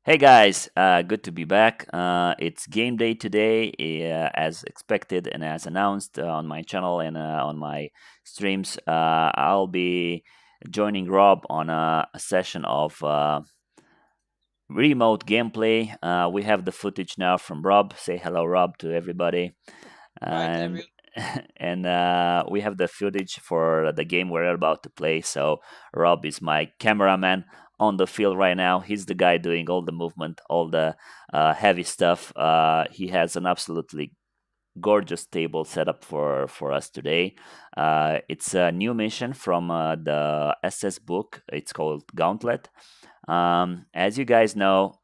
Hey guys, good to be back. It's game day today, as expected and as announced on my channel and on my streams. I'll be joining Rob on a session of remote gameplay. We have the footage now from Rob. Say hello, Rob, to everybody. Right, And everyone. and we have the footage for the game we're about to play. So Rob is my cameraman on the field right now. He's the guy doing all the movement, all the heavy stuff. He has an absolutely gorgeous table set up for us today. It's a new mission from the SS book. It's called Gauntlet. As you guys know,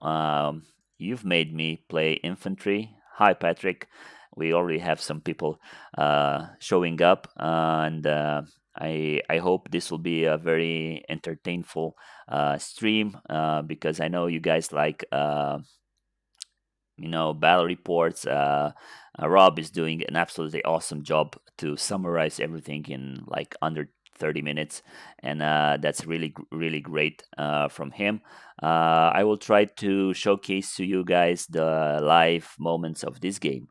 you've made me play infantry. Hi, Patrick. We already have some people showing up, and I hope this will be a very entertainful stream because I know you guys like battle reports. Rob is doing an absolutely awesome job to summarize everything in like under 30 minutes, and that's really great from him. I will try to showcase to you guys the live moments of this game.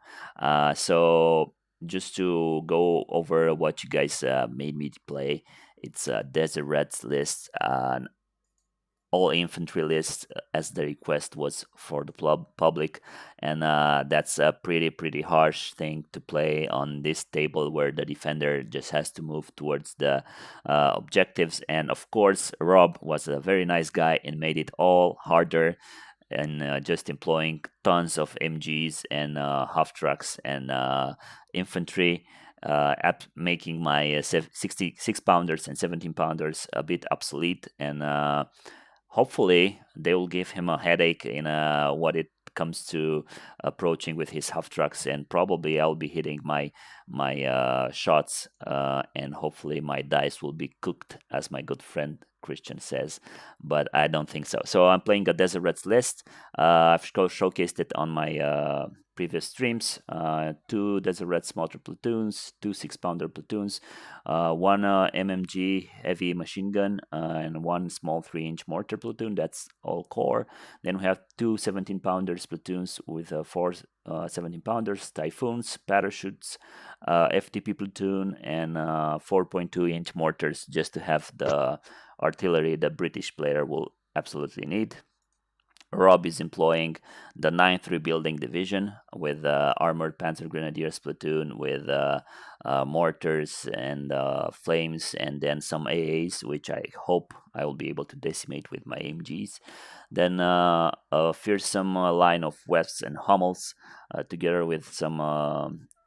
So just to go over what you guys made me play, it's Desert Reds list, all infantry list as the request was for the public, and that's a pretty harsh thing to play on this table where the defender just has to move towards the objectives. And of course, Rob was a very nice guy and made it all harder, and just employing tons of MGs and half trucks and infantry, making my 66 pounders and 17 pounders a bit obsolete. And hopefully they will give him a headache in what it comes to approaching with his half trucks, and probably I'll be hitting my shots, and hopefully my dice will be cooked, as my good friend Christian says, but I don't think so. So I'm playing a Desert Reds list. I've showcased it on my previous streams. Two Desert Reds mortar platoons, two 6-pounder platoons, one MMG heavy machine gun, and one small 3-inch mortar platoon. That's all core. Then we have two 17-pounders platoons with four 17-pounders, Typhoons, parachutes, FTP platoon, and 4.2-inch mortars, just to have the artillery the British player will absolutely need. Rob is employing the 9th Rebuilding Division with Armoured PzGrenadiers platoon with mortars and flames, and then some AAs, which I hope I will be able to decimate with my MGs. Then a fearsome line of Wefts and Hummels, together with some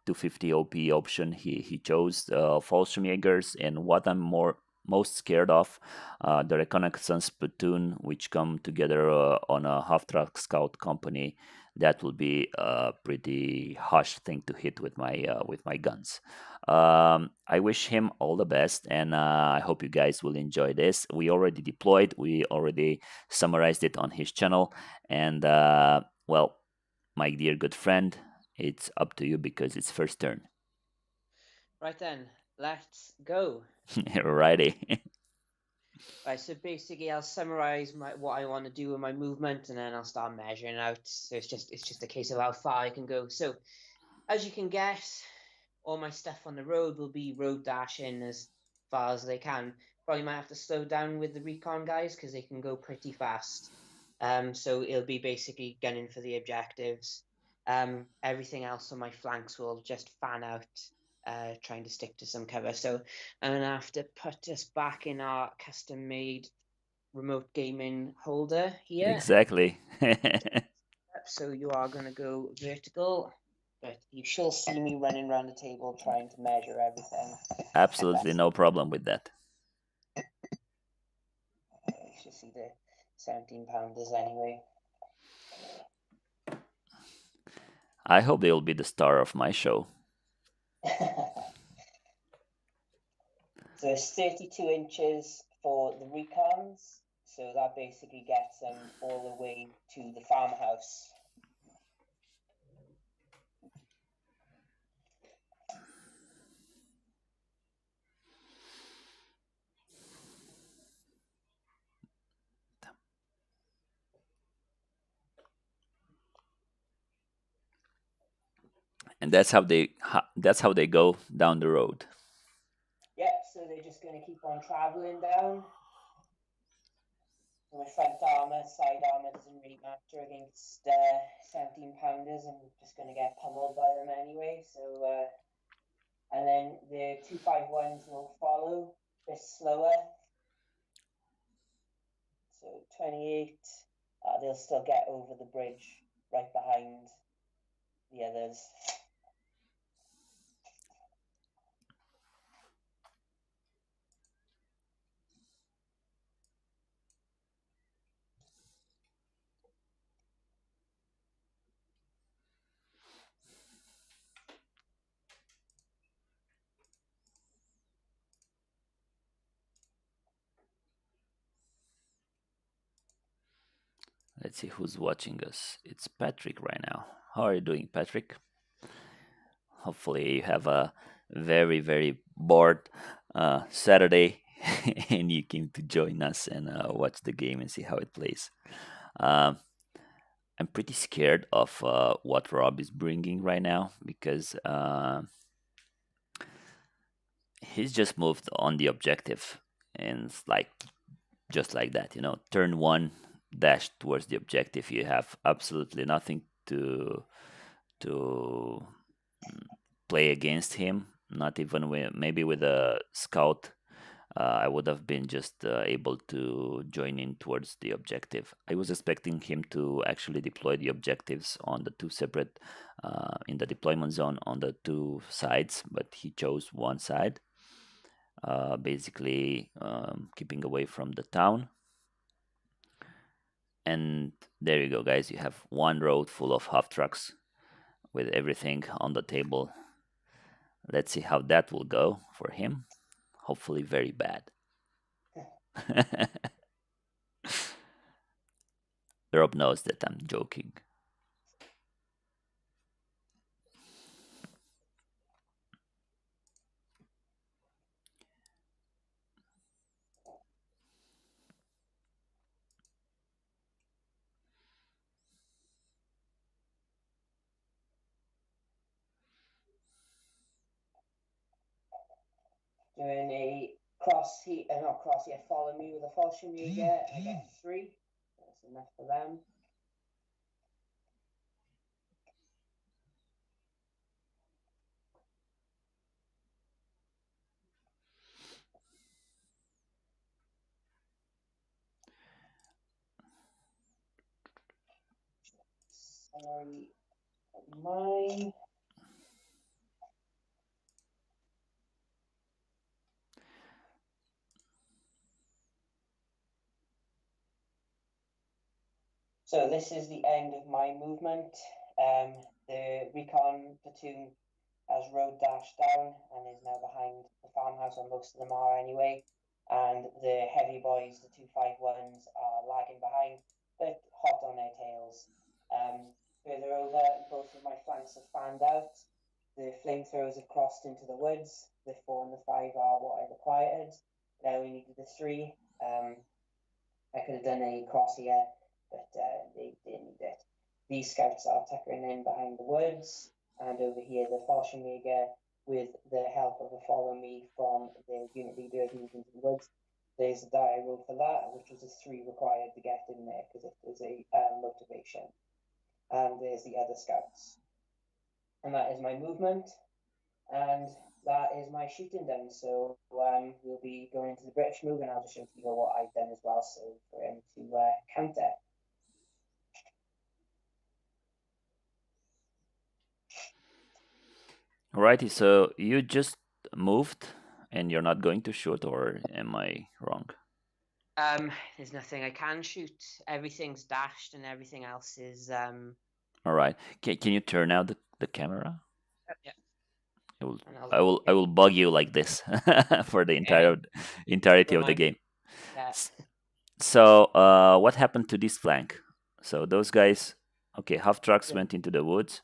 250 OP option he chose, Fallschirmjägers, and what I'm most scared of, the reconnaissance platoon, which come together on a half-track scout company. That will be a pretty harsh thing to hit with my guns. I wish him all the best, and I hope you guys will enjoy this. We already deployed. We already summarized it on his channel, and well, my dear good friend, it's up to you because it's first turn. Right then, let's go. Righty. Right, so basically I'll summarize what I want to do with my movement and then I'll start measuring out. So it's just a case of how far I can go. So as you can guess, all my stuff on the road will be road dashing as far as they can. Probably might have to slow down with the recon guys because they can go pretty fast. So it'll be basically gunning for the objectives. Everything else on my flanks will just fan out, trying to stick to some cover. So I'm gonna have to put us back in our custom-made remote gaming holder here. Exactly. So you are gonna go vertical, but you shall see me running around the table trying to measure everything. Absolutely no problem with that. You should see the 17 pounders anyway. I hope they will be the star of my show. So it's 32 inches for the recons. So that basically gets them all the way to the farmhouse. And that's how they go down the road. Yep, so they're just going to keep on traveling down. My front armor, side armor doesn't really matter against 17 pounders. I'm just going to get pummeled by them anyway. So, and then the 251s will follow, a bit slower. So 28, they'll still get over the bridge right behind the others. Let's see who's watching us. It's Patrick right now. How are you doing, Patrick? Hopefully, you have a very, very bored Saturday and you came to join us and watch the game and see how it plays. Um, I'm pretty scared of what Rob is bringing right now because he's just moved on the objective and it's like just like that, turn one dash towards the objective. You have absolutely nothing to play against him. Not even with maybe with a scout. I would have been just able to join in towards the objective. I was expecting him to actually deploy the objectives on the two separate, in the deployment zone on the two sides, but he chose one side, basically keeping away from the town. And there you go, guys. You have one road full of half trucks with everything on the table. Let's see how that will go for him. Hopefully, very bad. Rob knows that I'm joking. Doing a cross here, not cross yet, follow me with a Fallschirmjäger. I got 3. That's enough for them. Sorry, mine. So this is the end of my movement. The recon platoon has road dashed down and is now behind the farmhouse, or most of them are anyway. And the heavy boys, the 251s, are lagging behind, but hot on their tails. Further over, both of my flanks have fanned out. The flamethrowers have crossed into the woods. The 4 and the 5 are what I required. Now we needed the 3. I could have done a cross here, but they didn't need it. These scouts are tuckering in behind the woods, and over here the Fallschirmjäger, with the help of a follow me from the unit leader, has moved into the woods. There's a die I rolled for that, which was a 3 required to get in there because it was a motivation. And there's the other scouts. And that is my movement, and that is my shooting done. So we'll be going into the British move, and I'll just show you what I've done as well, so for him to counter. Alrighty, so you just moved and you're not going to shoot, or am I wrong? There's nothing I can shoot. Everything's dashed, and everything else is All right. Can you turn out the camera? yeah. I will And I'll I will I will bug you like this for the entirety of the remind game. that. S- So what happened to this flank? So those guys, okay, half trucks Yeah, went into the woods.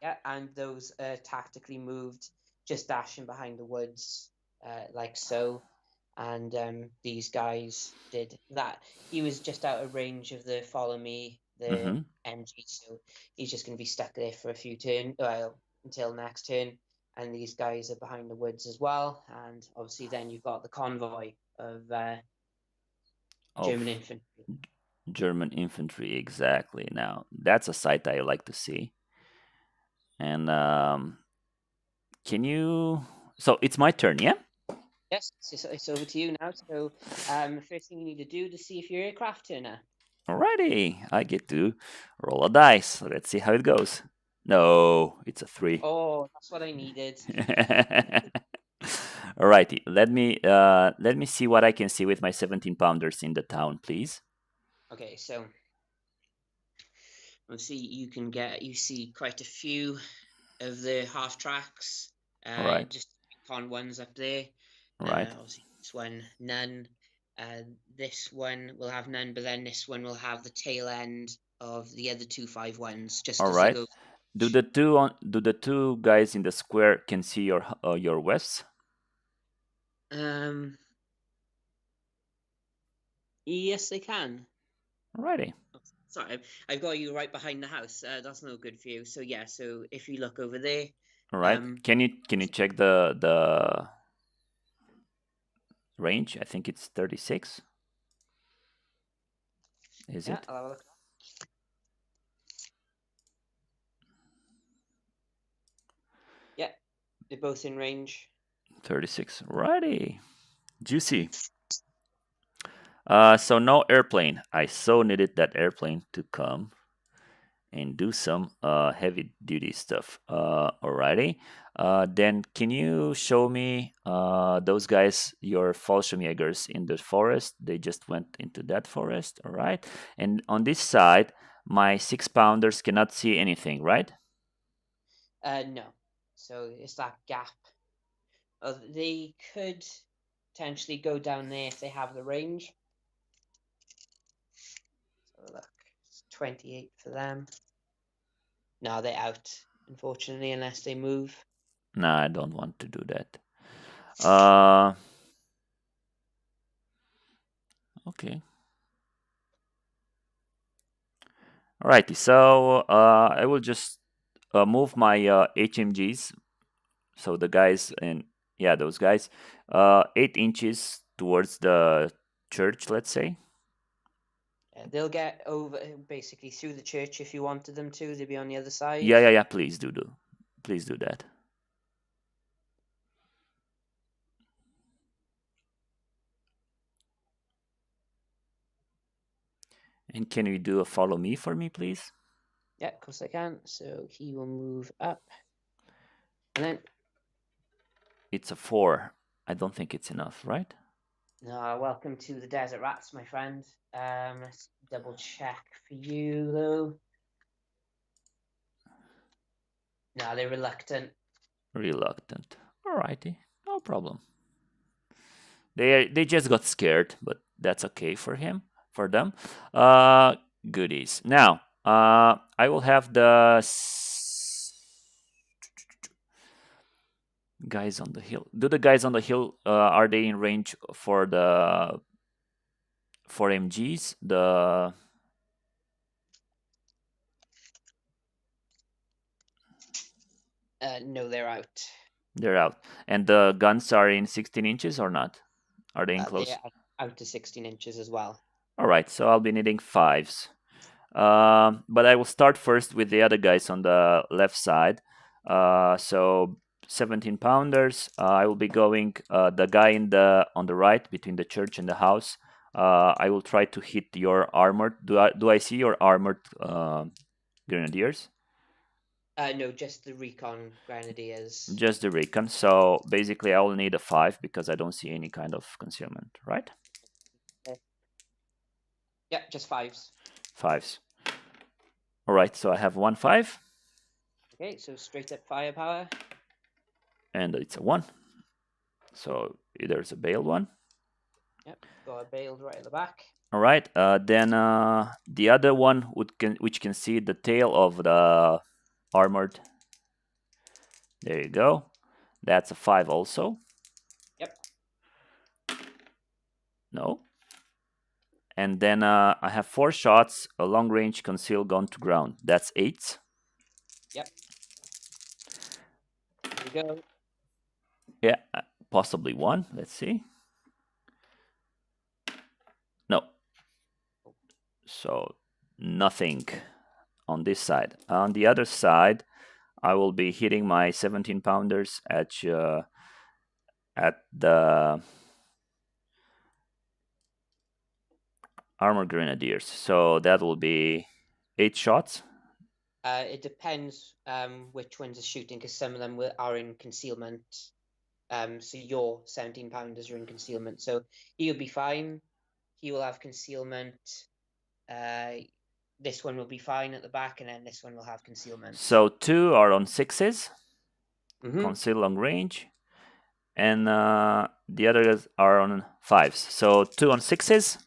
yeah, and those tactically moved, just dashing behind the woods, like so. And these guys did that. He was just out of range of the follow me, the Mm-hmm. MG, so he's just going to be stuck there for a few turns. Well, until next turn, and these guys are behind the woods as well. And obviously, then you've got the convoy of German Of infantry. German infantry, exactly. Now that's a sight I like to see. And can you? So it's my turn, yeah. Yes, it's over to you now. So, first thing you need to do to see if your aircraft turner. Alrighty, I get to roll a dice. Let's see how it goes. No, it's a 3. Oh, that's what I needed. Alrighty, let me see what I can see with my 17 pounders in the town, please. Okay, so obviously you see quite a few of the half tracks, All right, just recon ones up there. all right, Obviously this one none. This one will have none, but then this one will have the tail end of the other 251s just all as they right. go. Do the two guys in the square can see your wefts? Um, yes, they can. Alrighty, Sorry, I've got you right behind the house. That's no good for you. So yeah, so if you look over there, all right. um, Can you check the range? I think it's 36. Is yeah, it I'll have a look. Yeah, they're both in range. 36? Alrighty, juicy. So no airplane. I so needed that airplane to come and do some heavy duty stuff. Alrighty. Then can you show me those guys, your Fallschirmjägers in the forest? They just went into that forest. All right. And on this side, my 6 pounders cannot see anything, right? No, so it's that gap. They could potentially go down there if they have the range. So look, it's 28 for them. No, they're out, unfortunately, unless they move. Nah, I don't want to do that. Uh, okay. Alrighty. So I will just move my HMGs. So the guys and yeah, those guys, 8 inches towards the church, let's say. They'll get over basically through the church if you wanted them to. They'd be on the other side. Yeah, yeah, yeah. Please do that. And can you do a follow me for me, please? Yeah, of course I can. So he will move up. And then, It's a 4. I don't think it's enough, right? welcome to the Desert Rats, my friend. Let's double check for you, though. No, they're reluctant. Reluctant. Alrighty, no problem. They just got scared, but that's okay for them. Uh, Goodies. Now, I will have the guys on the hill. Do the guys on the hill are they in range for the for MGs? No, they're out. They're out, and the guns are in 16 inches or not? Are they in They're close? out to 16 inches as well. All right, so I'll be needing 5s. But I will start first with the other guys on the left side. So 17 pounders. I will be going the guy on the right between the church and the house. I will try to hit your armored. Do I see your armored grenadiers? No, just the recon grenadiers. Just the recon. So basically, I will need a 5 because I don't see any kind of concealment. Right? Yeah, just 5s. 5s. All right. So I have 1 5. Okay, so straight up firepower. And it's a 1. So there's a bailed one. Yep, got a bailed right at the back. All right. Then the other one which can see the tail of the armored. There you go. That's a 5 also. Yep. No. And then I have 4 shots, a long range conceal gun to ground. That's 8. Yep. go. Yeah, possibly one. Let's see. No. So nothing on this side. On the other side, I will be hitting my 17 pounders at the Armoured Grenadiers. So that will be 8 shots. It depends which ones are shooting, because some of them are in concealment. So your 17 pounders are in concealment. So he'll be fine. He will have concealment. This one will be fine at the back, and then this one will have concealment. So 2 are on 6s, Mm-hmm. conceal long range, and the others are on 5s. So 2 on 6s,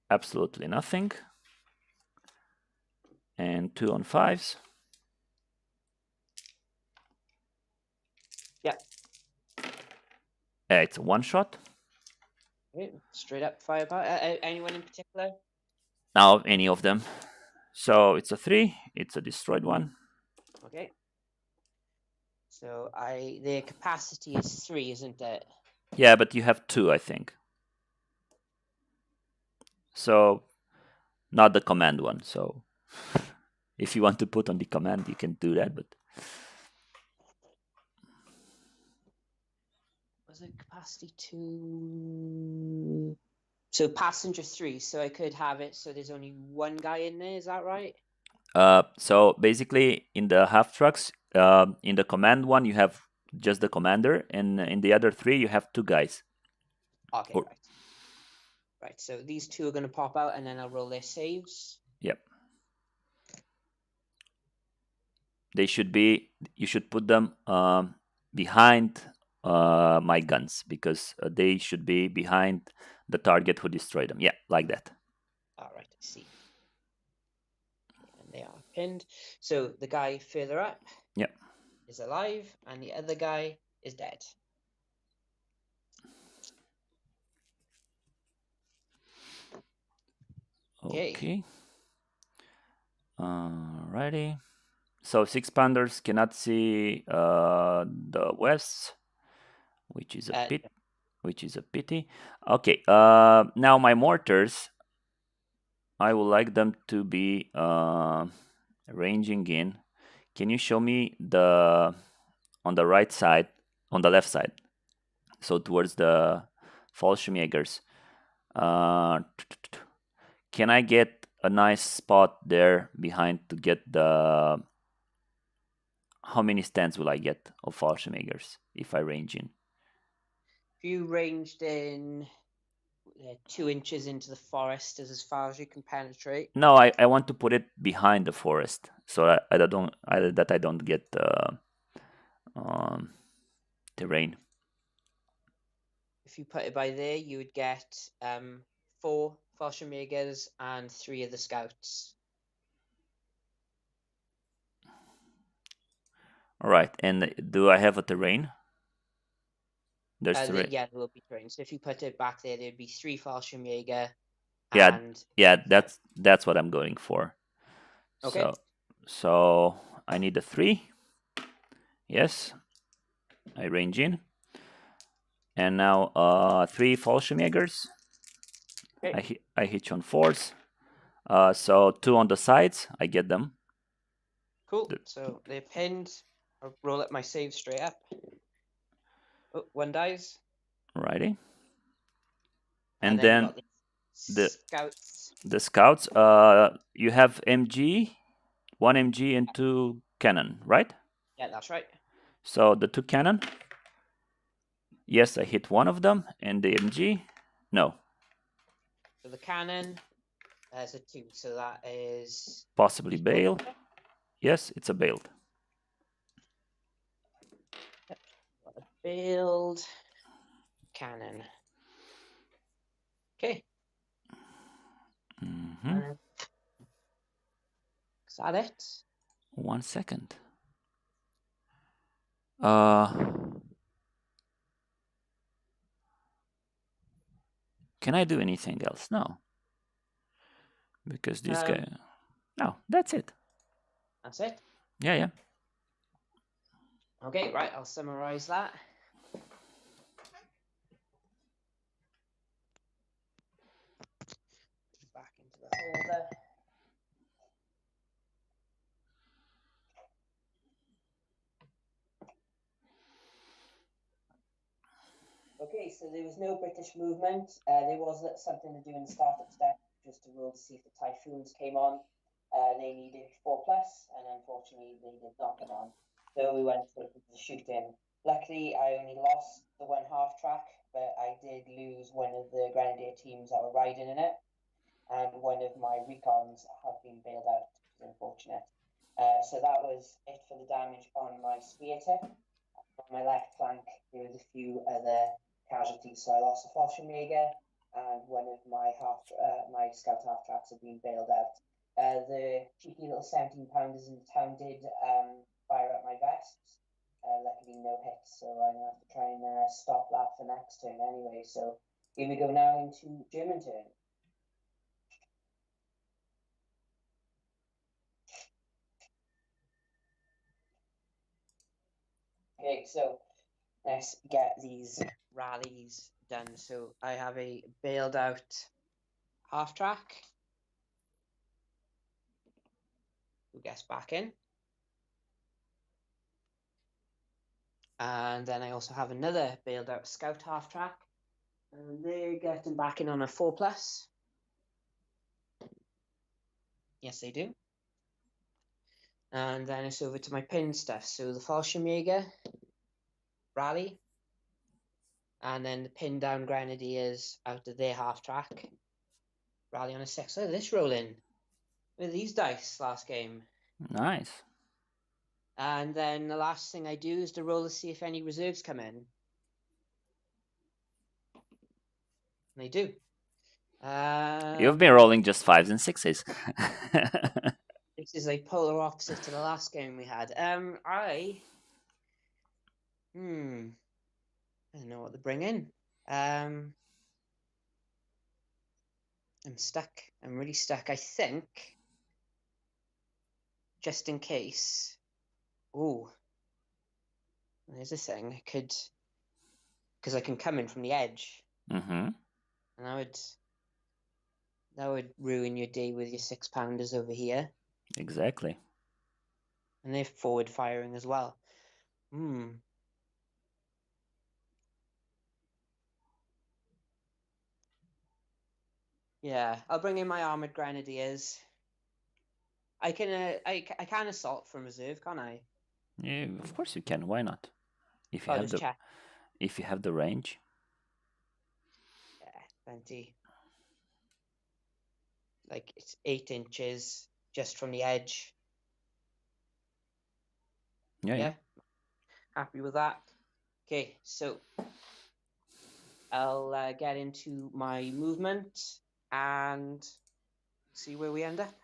absolutely nothing, and 2 on 5s. Yeah. It's a one shot. Okay. Straight up firepower. Anyone in particular? Now any of them. So it's a 3. It's a destroyed one. Okay. So their capacity is 3, isn't it? Yeah, but you have 2, I think. So not the command one. So if you want to put on the command, you can do that. But Was it capacity 2? So passenger 3. So I could have it so there's only one guy in there. Is that right? so basically, in the half trucks, in the command one, you have just the commander, and in the other 3, you have 2 guys. Okay, Or- right. Right, so these 2 are going to pop out, and then I'll roll their saves. Yep. They should be. You should put them behind my guns, because they should be behind the target who destroyed them. Yeah, like that. All right, I see. And they are pinned. So the guy further up Yep. is alive, and the other guy is dead. Okay. Alrighty. So 6 pounders cannot see the west, which is a pity. Okay. Now my mortars, I would like them to be ranging in. Can you show me on the right side, on the left side, so towards the Fallschirmjägers? Can I get a nice spot there behind to get the? How many stands will I get of Fallschirmjägers if I range in? If you ranged in 2 inches into the forest as far as you can penetrate. No, I want to put it behind the forest, so I don't get terrain. If you put it by there, you would get 4 Fallschirmjägers and 3 of the scouts. All right, and do I have a terrain? There's terrain. Yeah, there will be terrain. So if you put it back there, there'd be 3 Fallschirmjäger. Yeah, And yeah, that's what I'm going for. okay. So I need a 3. Yes, I range in, and now 3 Fallschirmjägers. Okay. I hit you on 4s. So 2 on the sides, I get them. Cool. So they're pinned. I'll roll up my save straight up. Oh, 1 dies. Alrighty. And then the scouts. The scouts, you have MG, 1 MG and 2 cannon, right? Yeah, that's right. So the 2 cannon, yes, I hit one of them, and the MG, no. So the cannon, there's a 2, so that is Possibly bail. Yes, it's a bailed. Build cannon. Okay. Is that it? 1 second. Can I do anything else? No. Because this guy... No, that's it. That's it? Yeah. Okay, right, I'll summarize that. Back into the folder. Okay, so there was no British movement. There was something to do in the startup step, just to roll to see if the typhoons came on. They needed 4+, and unfortunately they did not come on. So we went straight into the shooting. Luckily, I only lost the one half track, but I did lose one of the Grenadier teams that were riding in it, and one of my recons have been bailed out, which is unfortunate. So that was it for the damage on my spear tip. On my left flank, there was a few other casualties. So I lost a Fallschirmjäger, and one of my my scout half tracks have been bailed out. The cheeky little 17-pounders in the town did fire at my vests. Luckily, no hits, so I'm gonna have to try and stop that for next turn anyway. So here we go now into German turn. Okay, so let's get these rallies done. So I have a bailed out half track who gets back in. And then I also have another bailed out scout half track. And they're getting back in on a 4+. Yes, they do. And then it's over to my pin stuff. So the Fallschirmjäger rally. And then the pinned down Grenadiers out of their half track. Rally on a 6. Look at this rolling. With these dice last game. Nice. And then the last thing I do is to roll to see if any reserves come in. And they do. You've been rolling just 5s and 6s. This is a polar opposite to the last game we had. I don't know what to bring in. I'm stuck. I'm really stuck. I think, just in case. Oh, there's a thing. I could, because I can come in from the edge, Mm-hmm. and that would ruin your day with your 6-pounders over here, Exactly. and they're forward firing as well. Yeah, I'll bring in my Armoured Grenadiers. I can assault from reserve, can't I? Yeah, of course you can. Why not? If you I'll have just check. the range. Yeah, plenty. Like it's 8 inches just from the edge. Yeah. Happy with that. Okay, so I'll get into my movement and see where we end up.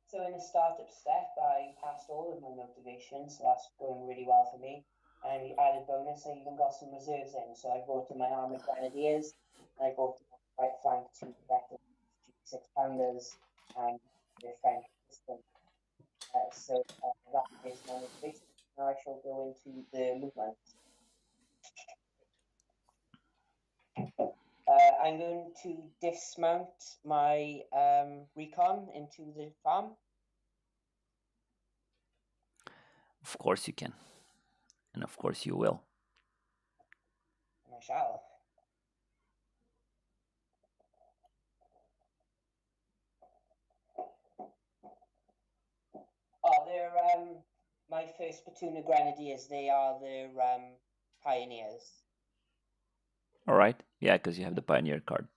So in the startup step, I passed all of my motivations, so that's going really well for me. And the added bonus, I even got some reserves in. So I brought in my Armoured Grenadiers, and I brought in my right flank 2 6-pounders and the French system. So that is my motivation. Now I shall go into the movement. I'm going to dismount my recon into the farm. Of course you can. And of course you will. And I shall. Oh, they're my first platoon of grenadiers. They are the pioneers. All right. Yeah, because you have the pioneer card.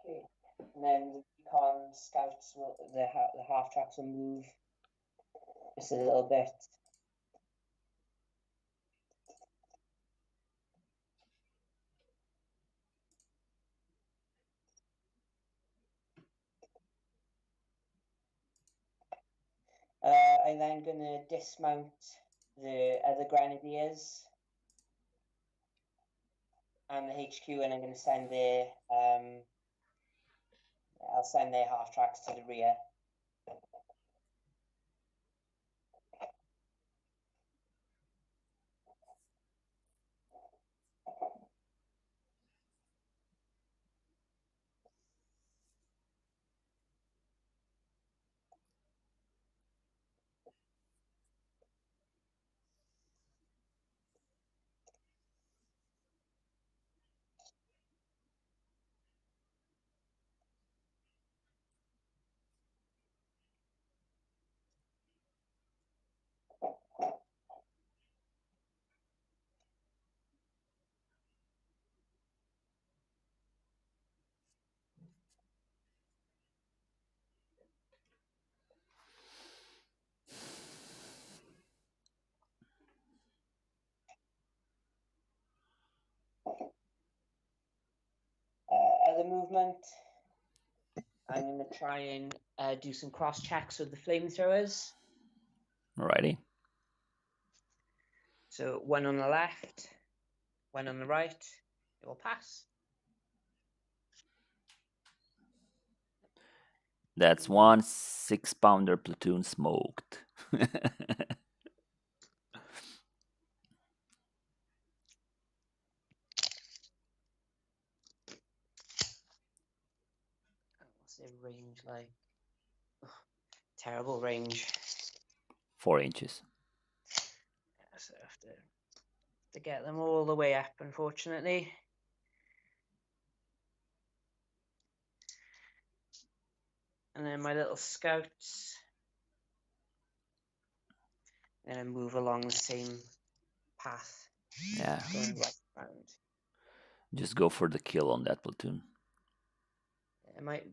Okay, and then the recon scouts will the half tracks will move just a little bit. I'm then gonna dismount the other grenadiers and the HQ, and I'm gonna send their I'll send their half tracks to the rear. Other movement, I'm going to try and do some cross checks with the flamethrowers. Alrighty. So one on the left, one on the right. It will pass. That's one 6-pounder platoon smoked. What's their range like? Oh, terrible range. 4 inches. Yeah, so I have to get them all the way up, unfortunately. And then my little scouts, and I move along the same path. Yeah. Going right round. Just go for the kill on that platoon. I might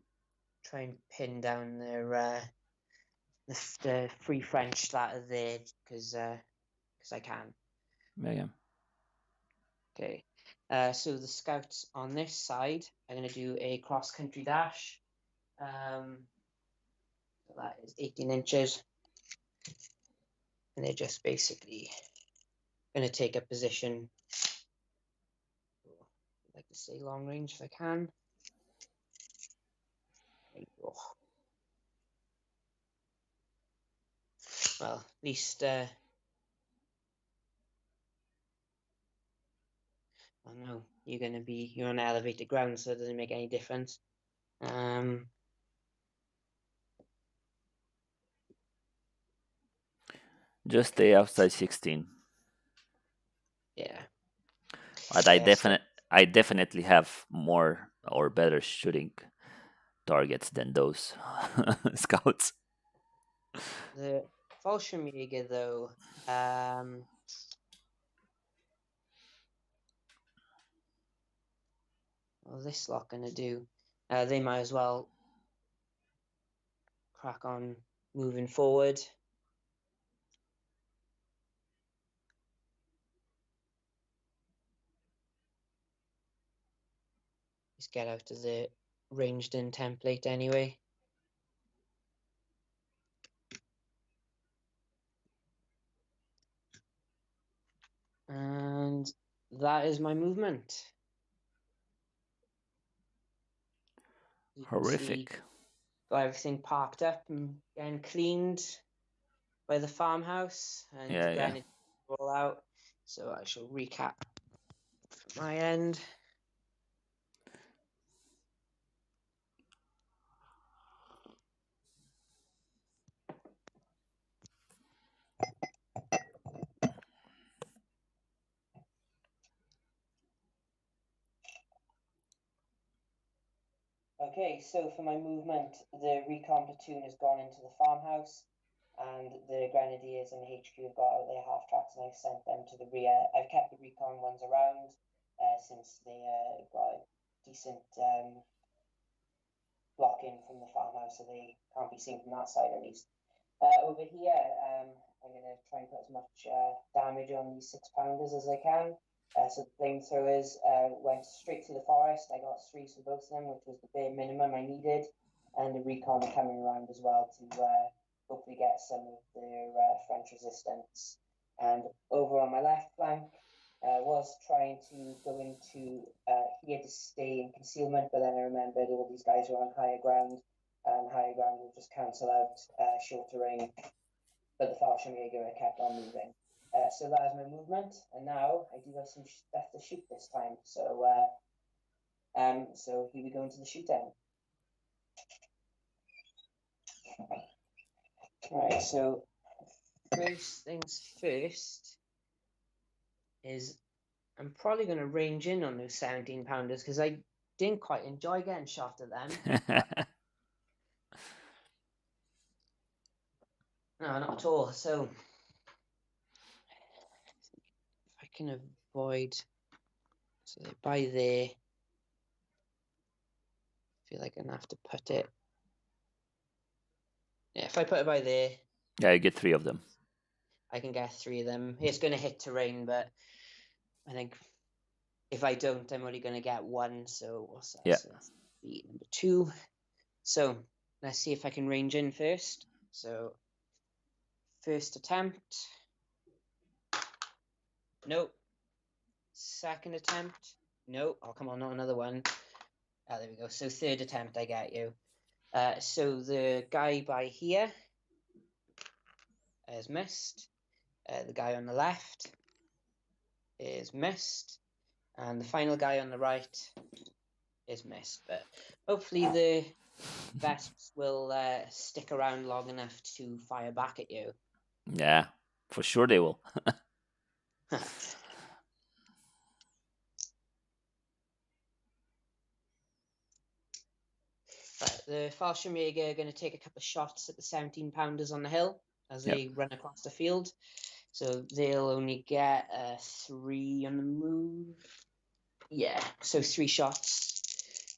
try and pin down their the Free French that are there because I can. Yeah. Okay. So the scouts on this side are going to do a cross-country dash. So that is 18 inches. And they're just basically going to take a position. I'd like to stay long range if I can. Well, at least oh no, you're on elevated ground, so it doesn't make any difference. Just stay outside 16. Yeah. But I definitely have more or better shooting targets than those scouts. The Fallschirmjäger, though, what's this lot gonna do? They might as well crack on moving forward. Just get out of the ranged in template anyway. And that is my movement. You can see, Horrific. got everything parked up and cleaned by the farmhouse, and the Yeah. granite roll out. So I shall recap my end. Okay, so for my movement, the recon platoon has gone into the farmhouse, and the grenadiers and the HQ have got out their half tracks, and I've sent them to the rear. I've kept the recon ones around since they got a decent block in from the farmhouse, so they can't be seen from that side at least. Over here, I'm going to try and put as much damage on these 6-pounders as I can. So the flamethrowers went straight through the forest. I got 3s for both of them, which was the bare minimum I needed. And the recon are coming around as well to hopefully get some of their French resistance. And over on my left flank, was trying to go into here to stay in concealment, but then I remembered all these guys were on higher ground, and higher ground will just cancel out short terrain. But the Fallschirmjäger kept on moving. So that is my movement, and now I do have some stuff to shoot this time. So so here we go into the shooting. Right, so first things first is I'm probably going to range in on those 17-pounders because I didn't quite enjoy getting shot at them. No, not at all. So if I can avoid, so they're by there. I feel like I'm going to have to put it. Yeah, if I put it by there. Yeah, you get 3 of them. I can get 3 of them. It's going to hit terrain, but I think if I don't, I'm only going to get 1. So what's that? Yeah. So that's beat number 2. So let's see if I can range in first. So first attempt. Nope. Second attempt. Nope. Oh, come on, not another one. Ah, there we go. So third attempt, I get you. So the guy by here has missed. The guy on the left is missed. And the final guy on the right is missed. But hopefully the Vesps will stick around long enough to fire back at you. Yeah, for sure they will. Right, the Fallschirmjäger are going to take a couple of shots at the 17-pounders on the hill as they run across the field. So they'll only get 3 on the move. Yeah, so 3 shots.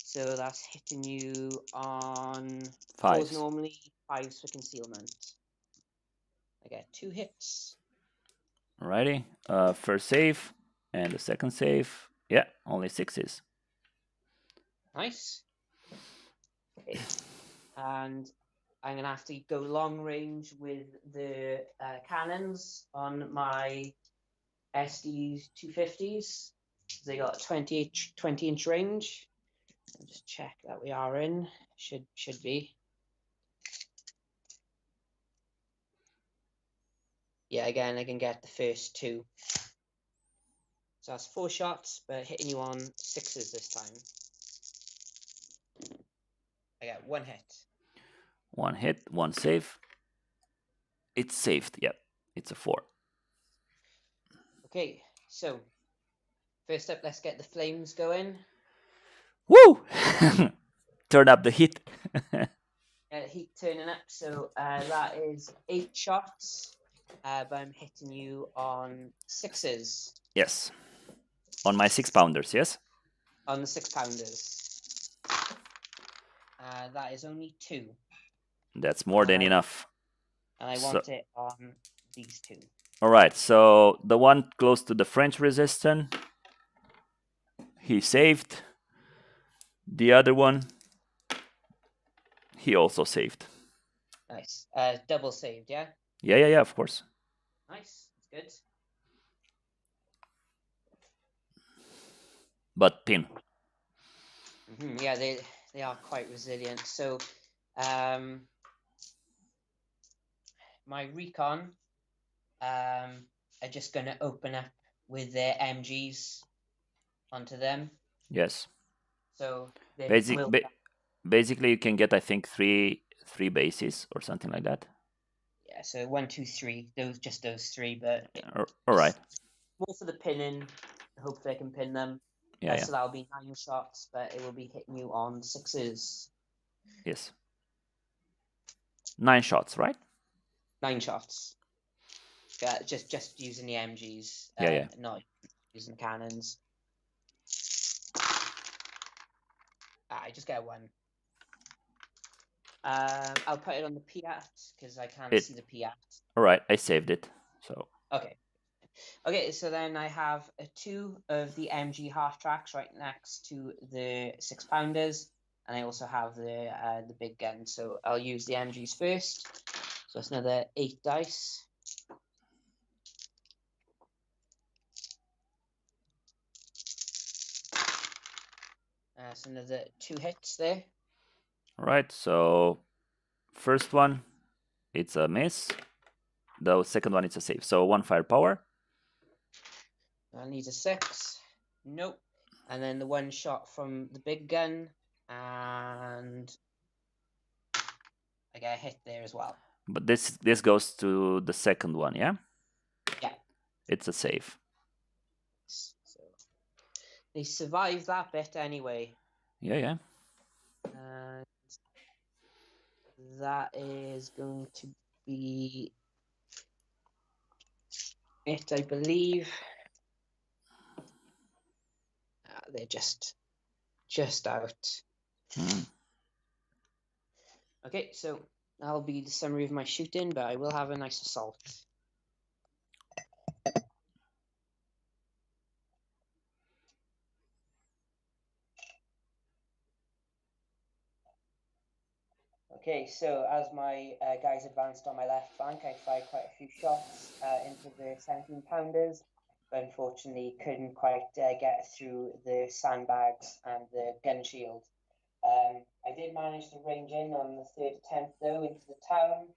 So that's hitting you on 4s 5s. normally, 5s for concealment. I get 2 hits. Alrighty. First save and the second save. Yeah, only 6s. Nice. Okay. And I'm going to have to go long range with the cannons on my SD 250s. They got 20-inch range. I'll just check that we are in. Should be. Yeah, again, I can get the first 2. So that's 4 shots, but hitting you on 6s this time. I got 1 hit. 1 hit, 1 save. It's saved. Yep, it's a 4. Okay, so first up, let's get the flames going. Woo! Turn up the heat. Heat turning up, so that is 8 shots, but I'm hitting you on 6s. Yes. On my 6-pounders, yes? On the 6-pounders. That is only 2. That's more than enough. And I want it on these 2. Alright, so the one close to the French resistance, he saved. The other one, he also saved. Nice. Double saved, yeah? Yeah, of course. Nice. That's good. But pin. Yeah, they are quite resilient. So my recon are just going to open up with their MGs onto them. Yes. So basically you can get, I think, three bases or something like that. Yeah, so 1, 2, 3. Just those 3, but all right. More for the pinning. Hopefully I can pin them. Yeah. So that'll be 9 shots, but it will be hitting you on 6s. Yes. 9 shots, right? 9 shots. Yeah, just using the MGs. Not using the cannons. I just get 1. I'll put it on the Piat because I can't see the Piat. All right, I saved it. So okay. Okay, so then I have 2 of the MG half tracks right next to the 6-pounders, and I also have the big gun. So I'll use the MGs first. So that's another 8 dice. So another 2 hits there. all right, so first one, it's a miss. The second one, it's a save. So 1 firepower. I need a 6. Nope. And then the 1 shot from the big gun, and I get a hit there as well. But this goes to the second one, yeah? Yeah. It's a save. So they survived that bit anyway. Yeah. And that is going to be it, I believe. They're just out. Okay, so that'll be the summary of my shooting, but I will have a nice assault. Okay, so as my guys advanced on my left flank, I fired quite a few shots into the 17-pounders, but unfortunately couldn't quite get through the sandbags and the gun shield. I did manage to range in on the 3rd attempt, though, into the town,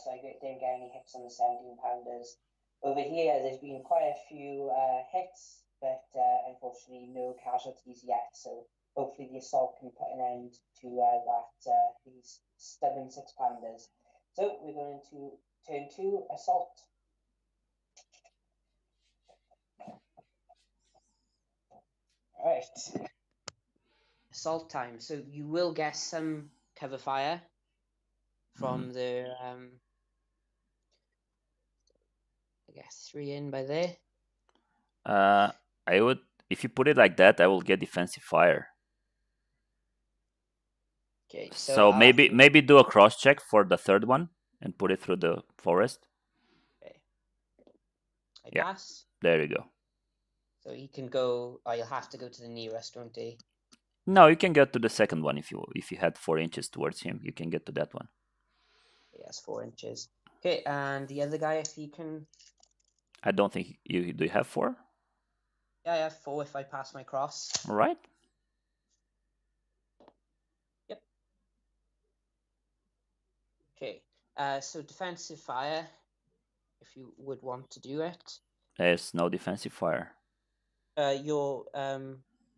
so I didn't get any hits on the 17-pounders. Over here, there's been quite a few hits, but unfortunately no casualties yet, so hopefully the assault can put an end to these stubborn 6-pounders. So we're going to turn to assault. All right. Assault time. So you will get some cover fire from the I guess 3 in by there. I would, if you put it like that, I will get defensive fire. Okay, so maybe do a cross check for the third one and put it through the forest. Okay. I pass. There you go. So he can go. Oh, you'll have to go to the nearest, won't he? No, you can get to the second one if you had 4 inches towards him. You can get to that one. Yes, 4 inches. Okay, and the other guy, if he can. I don't think you do. You have 4? Yeah, I have 4 if I pass my cross. All right. Yep. Okay. So defensive fire, if you would want to do it. There's no defensive fire. Your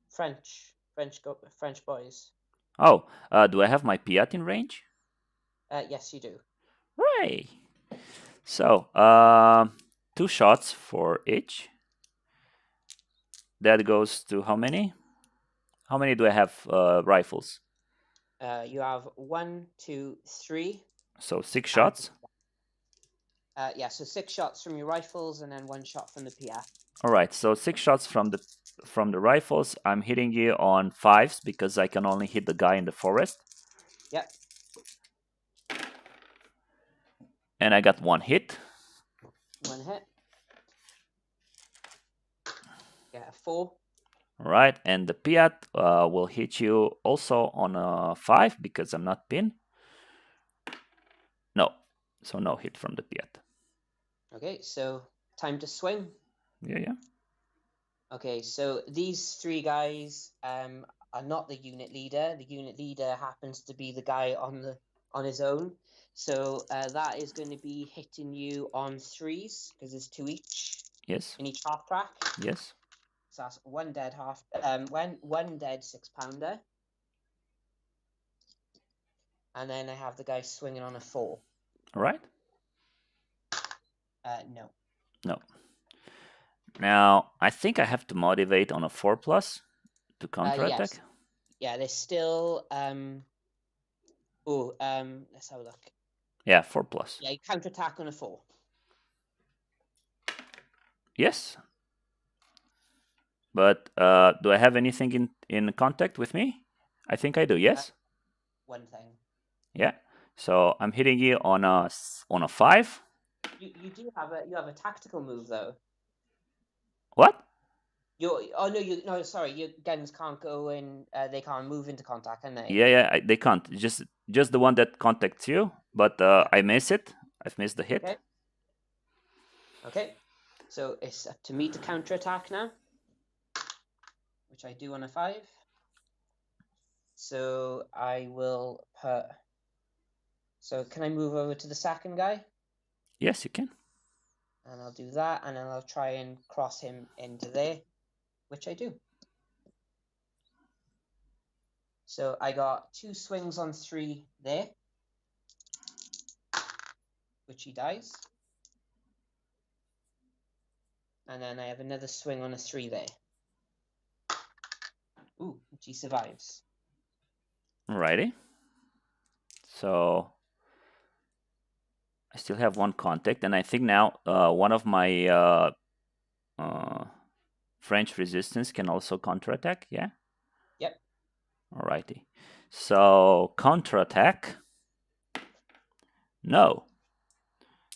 French boys. Oh, do I have my Piat in range? Yes, you do. Right. So, 2 shots for each. That goes to how many? How many do I have rifles? You have 1, 2, 3. So 6 shots. Yeah, so 6 shots from your rifles and then 1 shot from the Piat. All right, so 6 shots from the rifles. I'm hitting you on 5s because I can only hit the guy in the forest. Yep. And I got 1 hit. 1 hit. Yeah, 4. All right, and the Piat will hit you also on a 5 because I'm not pinned. No, so no hit from the Piat. Okay, so time to swing. Yeah. Okay, so these 3 guys are not the unit leader. The unit leader happens to be the guy on his own. So that is going to be hitting you on 3s because there's 2 each. Yes. In each half track. Yes. So that's 1 dead one dead 6-pounder. And then I have the guy swinging on a 4. All right. No. No. Now, I think I have to motivate on a 4+ to counterattack. Yes. Yeah, there's still let's have a look. Yeah, 4+. Yeah, you counterattack on a 4. Yes. But do I have anything in contact with me? I think I do, yes? 1 thing. Yeah. So I'm hitting you on a 5. You do have a tactical move though. What? No, sorry, your guns can't go in. They can't move into contact, can they? Yeah, yeah, they can't. Just the one that contacts you, but Yeah. I miss it. I've missed the hit. Okay. Okay. So it's up to me to counterattack now, which I do on a 5. So I will put. So can I move over to the second guy? Yes, you can. And I'll do that, and then I'll try and cross him into there, which I do. So I got 2 swings on 3 there, which he dies. And then I have another swing on a 3 there. Ooh, which he survives. Alrighty. So I still have one contact, and I think now one of my uh, French resistance can also counterattack. Yeah. Yep. Alrighty. So counterattack. No.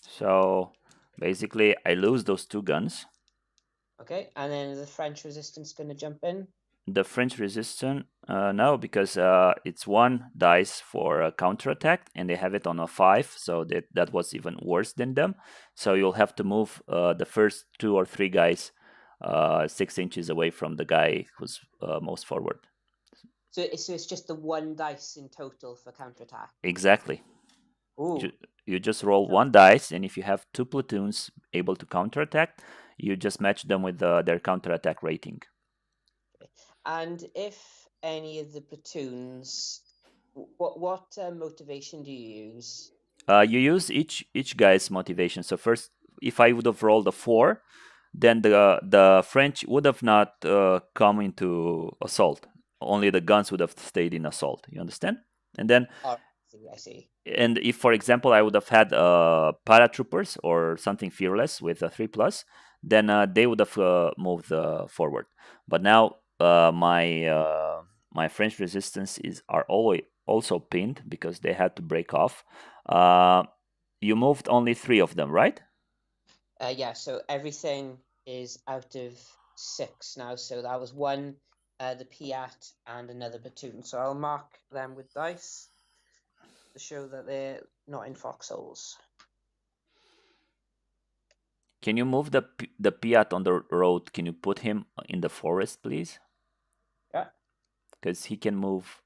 So basically, I lose those 2 guns. Okay, and then the French resistance going to jump in. The French resistance, no, because it's 1 dice for a counterattack, and they have it on a 5, so that was even worse than them. So you'll have to move the first 2 or 3 guys 6 inches away from the guy who's most forward. So it's just the 1 dice in total for counterattack. Exactly. Ooh. You just roll 1 dice, and if you have 2 platoons able to counterattack, you just match them with their counterattack rating. And if any of the platoons, what motivation do you use? You use each guy's motivation. So first, if I would have rolled a 4, then the French would have not come into assault. Only the guns would have stayed in assault. You understand? And then, Oh, I see. and if, for example, I would have had paratroopers or something fearless with a 3+, then they would have moved forward. But now my French resistance are always also pinned because they had to break off. You moved only 3 of them, right? Yeah, so everything is out of 6 now. So that was 1, the Piat, and another platoon. So I'll mark them with dice to show that they're not in foxholes. Can you move the Piat on the road? Can you put him in the forest, please? Yeah. Because he can move.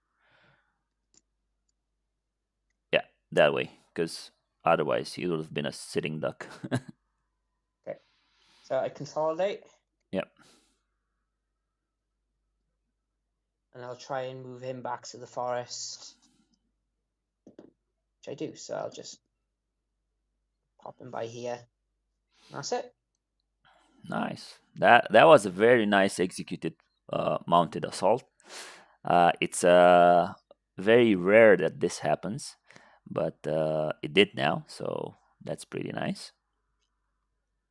Yeah, that way. Because otherwise, he would have been a sitting duck. Okay. So I consolidate. Yep. And I'll try and move him back to the forest, which I do. So I'll just pop him by here. That's it. Nice. That was a very nice executed mounted assault. It's very rare that this happens, but it did now, so that's pretty nice.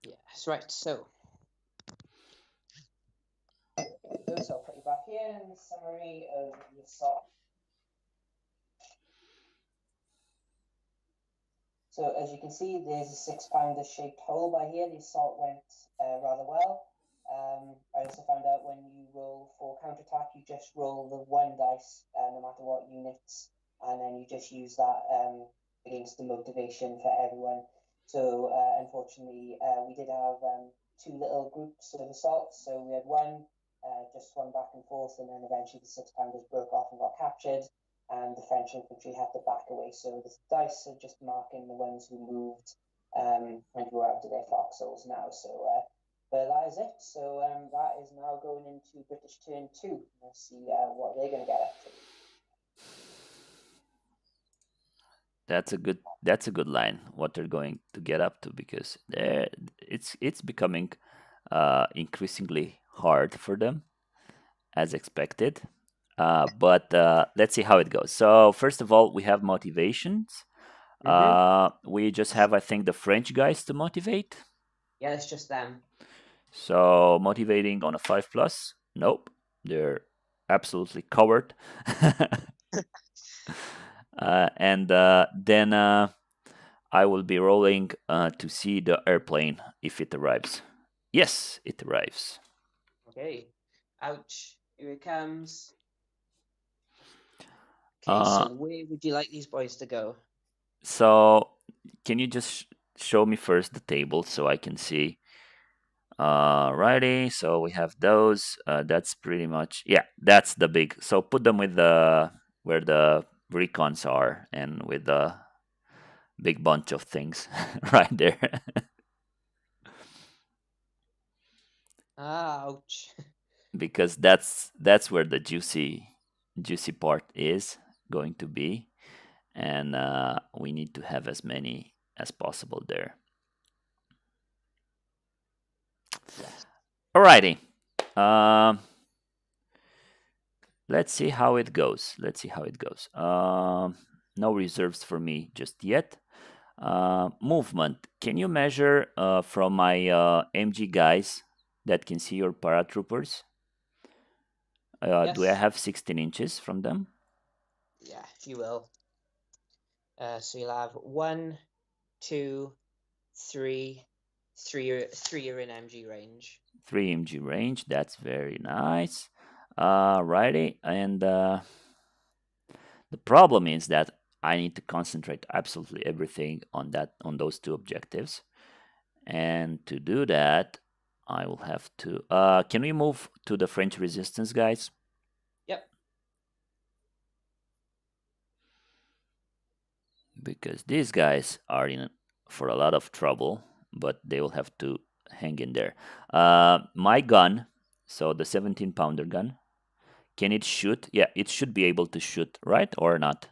Yes, right. So I'll put you back here in the summary of the assault. So as you can see, there's a 6-pounder shaped hole by here. The assault went rather well. I also found out when you roll for counterattack, you just roll the 1 dice, no matter what units, and then you just use that against the motivation for everyone. So unfortunately, we did have 2 little groups of assaults. So we had one just swung back and forth, and then eventually the 6-pounders broke off and got captured, and the French infantry had to back away. So the dice are just marking the ones who moved and who are out of their foxholes now. So, but that is it. So that is now going into British turn 2. Let's see what they're going to get up to. That's a good line. What they're going to get up to, because it's becoming increasingly hard for them, as expected. But let's see how it goes. So first of all, we have motivations. We just have, I think, the French guys to motivate. Yeah, it's just them. So motivating on a 5+. Nope, they're absolutely covered. And then I will be rolling to see the airplane if it arrives. Yes, it arrives. Okay. Ouch. Here it comes. Okay, Uh, so where would you like these boys to go? so can you just show me first the table so I can see? Righty, so we have those. That's pretty much, yeah, that's the big. So put them with the where the recons are and with the big bunch of things right there. Ouch. Because that's where the juicy part is going to be, and we need to have as many as possible there. Yes. Alrighty. Um, let's see how it goes. Let's see how it goes. No reserves for me just yet. Movement. Can you measure from my MG guys that can see your paratroopers? Do I Yes. have 16 inches from them? Yeah, if you will. So you'll have one, two, three, three are in MG range. 3 MG range. That's very nice. Righty. And the problem is that I need to concentrate absolutely everything on those two objectives. And to do that, I will have to. Can we move to the French resistance, guys? Yep. Because these guys are in for a lot of trouble, but they will have to hang in there. My gun, so the 17-pounder gun, can it shoot? Yeah, it should be able to shoot, right? Or not?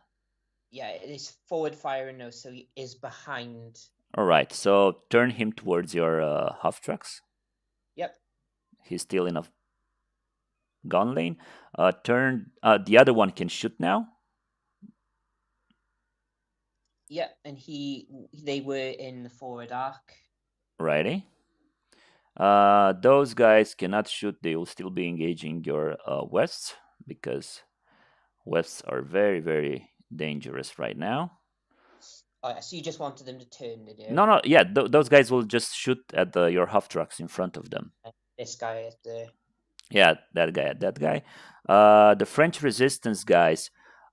Yeah, it is forward firing now, so he is behind. All right, so turn him towards your half tracks. Yep. He's still in a gun lane. Turn the other one can shoot now. Yep, and they were in the forward arc. Righty. Those guys cannot shoot. They will still be engaging your wests because wests are very, very dangerous right now. Oh, yeah, so you just wanted them to turn, did you? No, no, yeah, those guys will just shoot at your half trucks in front of them. This guy at the. Yeah, that guy. The French resistance guys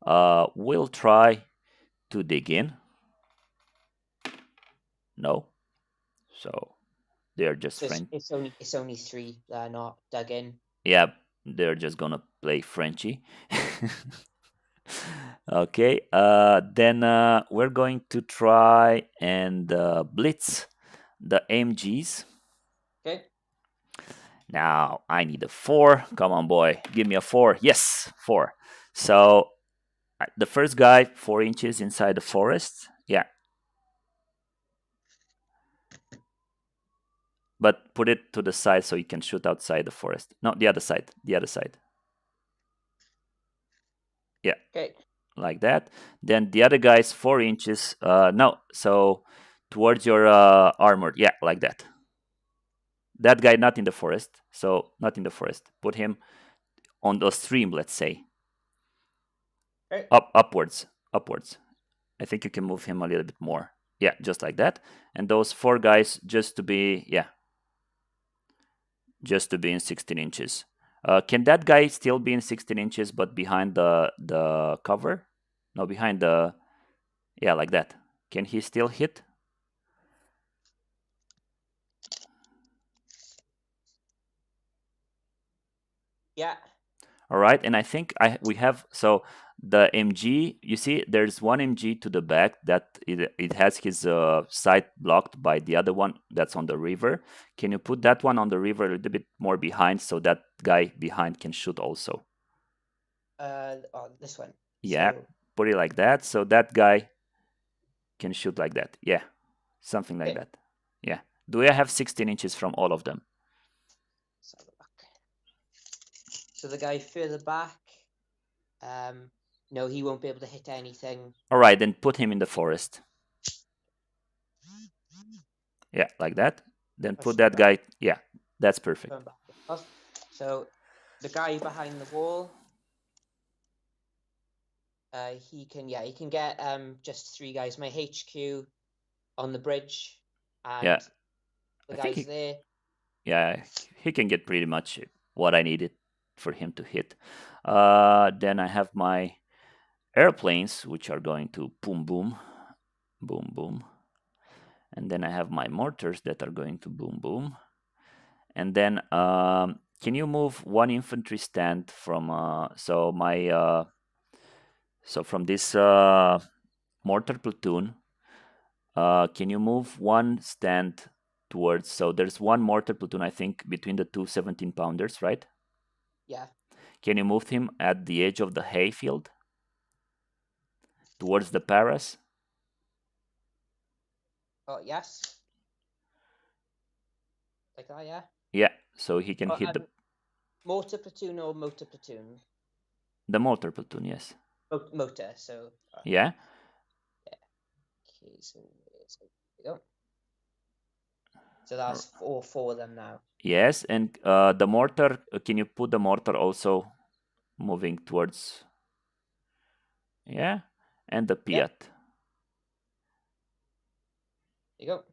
will try to dig in. No, so they're just So French. it's only three that are not dug in. Yeah, they're just gonna play Frenchy. Okay, then we're going to try and blitz the MGs. Okay. Now I need a 4. Come on, boy, give me a 4. Yes, 4. So the first guy 4 inches inside the forest. Yeah, but put it to the side so you can shoot outside the forest. No, the other side. The other side. Yeah, Okay. like that. Then the other guy's 4 inches. No, so towards your armored. Yeah, like that. That guy not in the forest. So not in the forest. Put him on the stream, let's say. Okay. Upwards. Upwards. I think you can move him a little bit more. Yeah, just like that. And those 4 guys just to be, yeah, just to be in 16 inches. Can that guy still be in 16 inches but behind the cover? No, behind the, yeah, like that. Can he still hit? Yeah. All right, and I think we have, so the MG. You see, there's one MG to the back that it has his sight blocked by the other one that's on the river. Can you put that one on the river a little bit more behind so that guy behind can shoot also? Oh, this one. Yeah, So put it like that so that guy can shoot like that. Yeah, something like okay. that. Yeah. Do I have 16 inches from all of them? Let's have a look. So the guy further back, no, he won't be able to hit anything. All right, then put him in the forest. Yeah, like that. Then Push put them that back. guy. Yeah, that's perfect. Going back across. So the guy behind the wall, He can get just 3 guys. My HQ on the bridge, Yeah, and the I think guys there. yeah, he can get pretty much what I needed for him to hit. Then I have my airplanes, which are going to boom, boom, boom, boom. And then I have my mortars that are going to boom, boom. And then can you move one infantry stand from so from this mortar platoon? Can you move one stand towards? So there's one mortar platoon, I think, between the two 17-pounders, right? Yeah. Can you move him at the edge of the hayfield towards the paras? Oh, yes. Like that, yeah. Yeah, so he can Oh, hit mortar platoon or motor platoon? the mortar platoon. Yes. Motor. So Yeah. yeah. Okay, so there we go. So that's all 4 of them now. Yes, and the mortar. Can you put the mortar also moving towards? Yeah, and the Yep. Piat. There you go.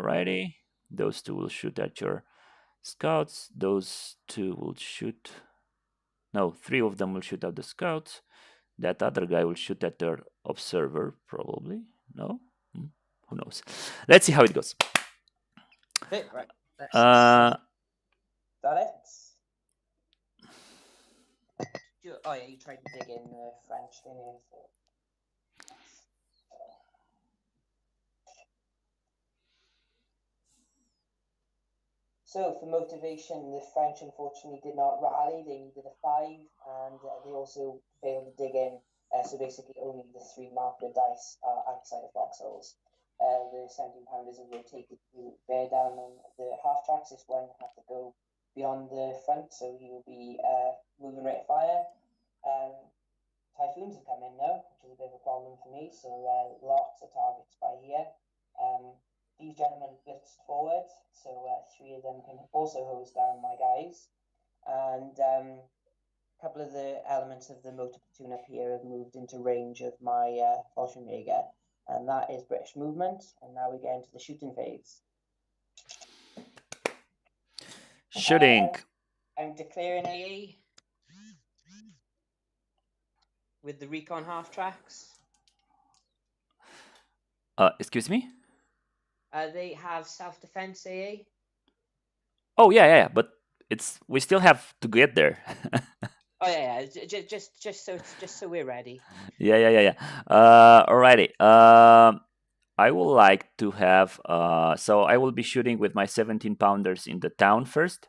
Righty. Those two will shoot at your scouts. Those two will shoot. No, 3 of them will shoot at the scouts. That other guy will shoot at their observer, probably. No? Who knows? Let's see how it goes. Okay, right. Let's Uh, see. That it? Oh yeah, you tried to dig in French, didn't you? So for motivation, the French unfortunately did not rally. They needed a 5, and they also failed to dig in. So basically, only the 3 marker dice are outside of foxholes. The 17-pounders have rotated to bear down on the half tracks. This one had to go beyond the front, so he will be moving rate of fire. Typhoons have come in now, which is a bit of a problem for me. So lots of targets by here. These gentlemen blitzed forward, so 3 of them can also hose down my guys. And a couple of the elements of the motor platoon up here have moved into range of my Fallschirmjäger. And that is British movement. And now we get into the shooting phase. shooting. I'm declaring AA with the recon half tracks. Excuse me? They have self-defense AA. Oh, yeah. But we still have to get there. Oh yeah. Just so we're ready. Yeah. Alrighty. I would like to have. So I will be shooting with my 17-pounders in the town first.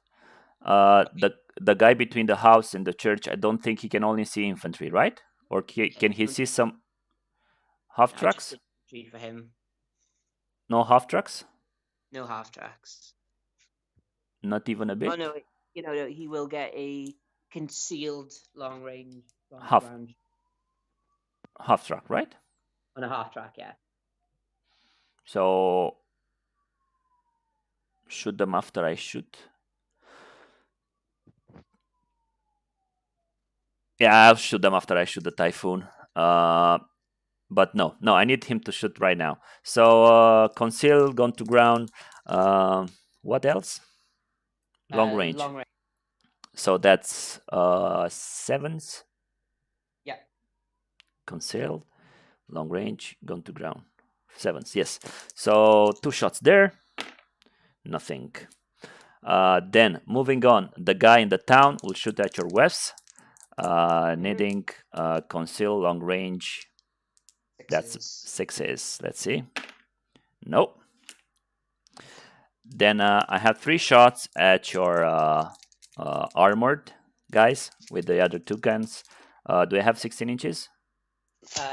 The guy between the house and the church, I don't think he can only see infantry, right? Or can he see some half I just tracks? infantry for him. No half tracks? No half tracks. Not even a Oh bit? no, no, he will get a concealed long range on the Half ground half track, right? on a half track. Yeah. So shoot them after I shoot. Yeah, I'll shoot them after I shoot the Typhoon. But no, I need him to shoot right now. So conceal, gone to ground. What else? Long range. Long range. So that's 7s. Yeah. Concealed, long range, gone to ground. 7s, yes. So 2 shots there. Nothing. Then moving on, the guy in the town will shoot at your wefts. Needing conceal, long range. That's 6s. Let's see. Nope. Then I have 3 shots at your armored guys with the other 2 guns. Do I have 16 inches?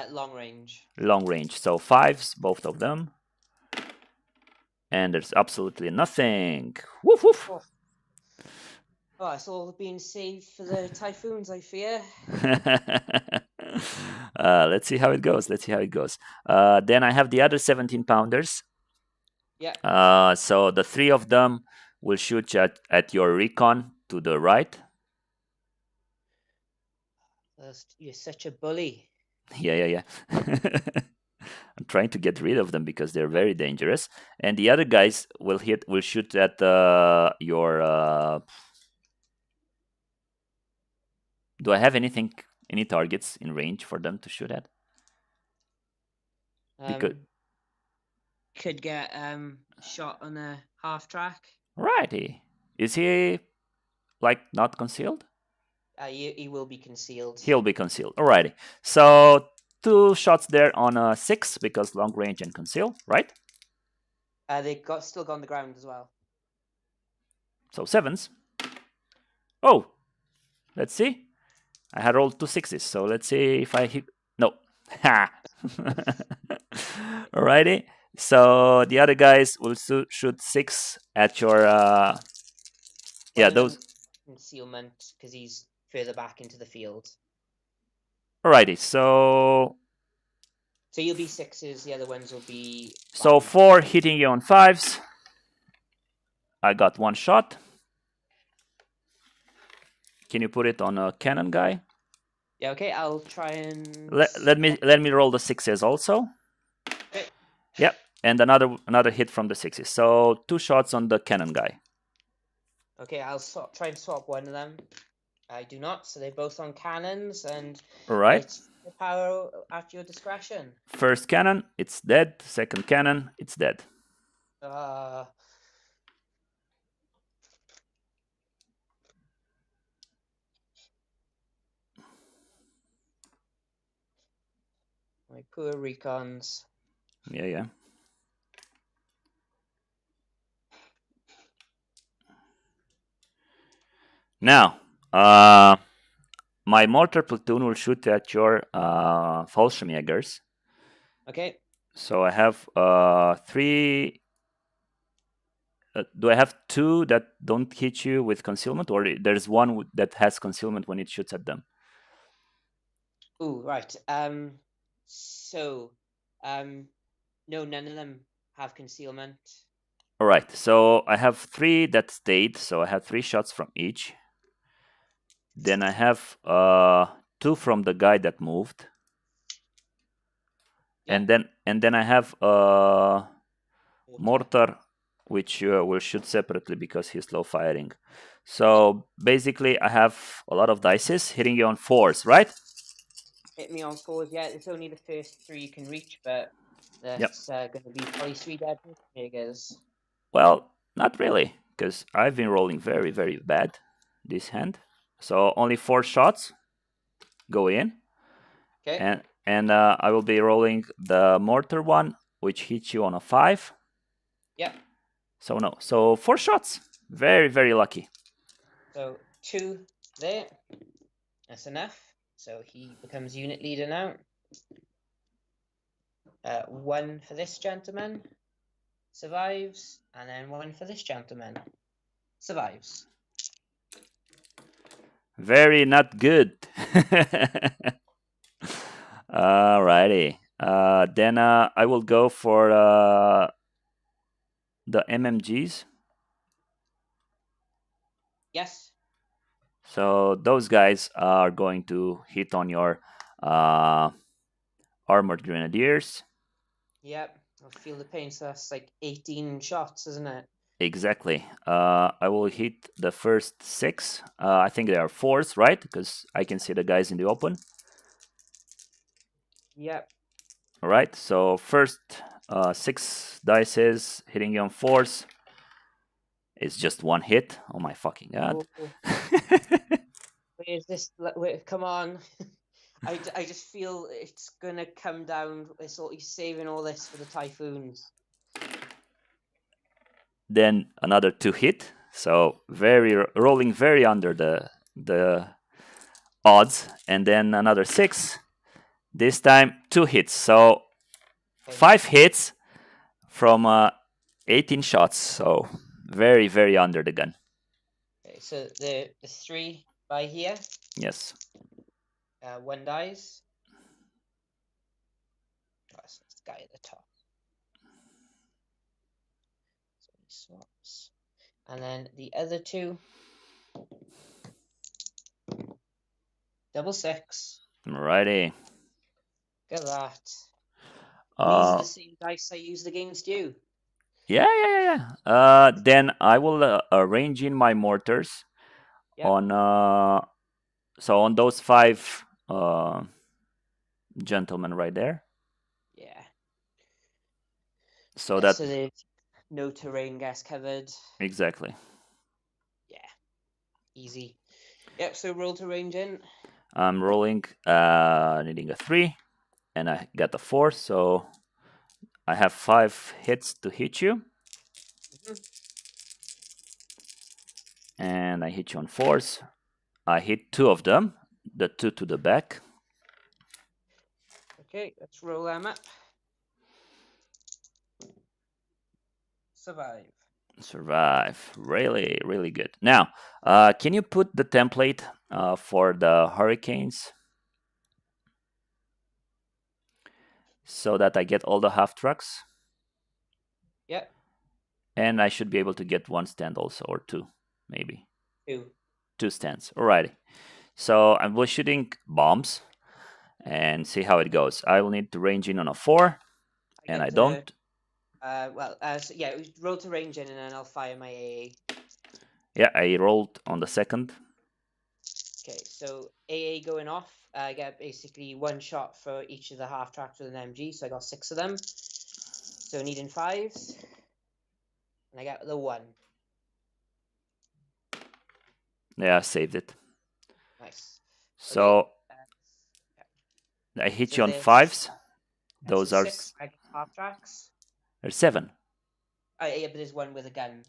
Long range. Long range. So 5s, both of them. And there's absolutely nothing. Woof woof. Oh, it's all being saved for the typhoons, I fear. Let's see how it goes. Then I have the other 17-pounders. Yeah. So the 3 of them will shoot at your recon to the right. You're such a bully. Yeah. I'm trying to get rid of them because they're very dangerous. And the other guys will shoot at your. Do I have any targets in range for them to shoot at? Because Um, could get shot on a half track. righty, is he like not concealed? He will be concealed. He'll be concealed. Alrighty. So 2 shots there on a 6 because long range and conceal, right? They still got on the ground as well. So 7s. Oh, let's see. I had rolled 2 6s, so let's see if I hit. No. Ha! Alrighty. So the other guys will shoot 6 at your. One Yeah, of them those. concealment because he's further back into the field. Alrighty. So So you'll be 6s. The other ones will be 5s. 4 hitting you on 5s. I got 1 shot. Can you put it on a cannon guy? Yeah. Okay. I'll try and Let me roll the 6s also. Okay. Yep, and another hit from the 6s. So 2 shots on the cannon guy. Okay. I'll try and swap one of them. I do not. So they're both on cannons, and All right. it's the power at your discretion. First cannon, it's dead. Second cannon, it's dead. My poor recons. Yeah. Now, my mortar platoon will shoot at your Fallschirmjägers. Okay. So I have 3. Do I have 2 that don't hit you with concealment, or there's one that has concealment when it shoots at them? Ooh, right. So, no, none of them have concealment. All right. So I have 3 that stayed. So I have 3 shots from each. Then I have 2 from the guy that moved. Yeah. And then I have mortar, which will shoot separately because he's slow firing. So basically, I have a lot of dices hitting you on 4s, right? Hit me on 4s. Yeah, it's only the first 3 you can reach, but that's going to be probably 3 dead figures. Well, not really, because I've been rolling very, very bad this hand. So only 4 shots go in. Okay. And I will be rolling the mortar one, which hits you on a 5. Yep. So no. So 4 shots. Very, very lucky. So 2 there. That's enough. So he becomes unit leader now. 1 for this gentleman. Survives. And then 1 for this gentleman. Survives. Very not good. Alrighty. Then I will go for the MMGs. Yes. So those guys are going to hit on your Armored Grenadiers. Yep. I feel the pain. So that's like 18 shots, isn't it? Exactly. I will hit the first 6. I think they are 4s, right? Because I can see the guys in the open. Yep. All right. So first 6 dices hitting you on 4s. It's just 1 hit. Oh my fucking god. Oh. Where's this? Come on. I just feel it's gonna come down. He's saving all this for the typhoons. Then another 2 hit. So rolling very under the odds, and then another 6. This time 2 hits. So 5 hits from 18 shots. So very, very under the gun. Okay, so the 3 by here. Yes. 1 dies. That's the guy at the top. So he swaps. And then the other 2 Double six. Alrighty. Look at that. And these are Uh, the same dice I used against you. yeah. Then I will arrange in my mortars Yep. on so on those five gentlemen right there, Yeah. so Yeah. that So they've no terrain gas covered. exactly. Yeah. Easy. Yep. So roll to range in. I'm rolling, needing a 3, and I got a 4, so I have 5 hits to hit you, Mhm. and I hit you on 4s. I hit 2 of them, the 2 to the back. Okay. Let's roll them up. Survive. Survive. Really, really good. Now, can you put the template for the hurricanes so that I get all the half trucks? Yep. And I should be able to get 1 stand also, or 2, maybe. Two. 2 stands. Alrighty. So I was shooting bombs and see how it goes. I will need to range in on a 4, I and I get to. don't. So yeah, roll to range in, and then I'll fire my AA. Yeah, I rolled on the second. Okay, so AA going off. I get basically 1 shot for each of the half tracks with an MG, so I got 6 of them. So needing 5s, and I got the 1. Yeah, I saved it. Nice. Okay. So I hit So you on this. 5s. That's a Those are 6 half tracks. 7. Yeah, but there's one with a gun.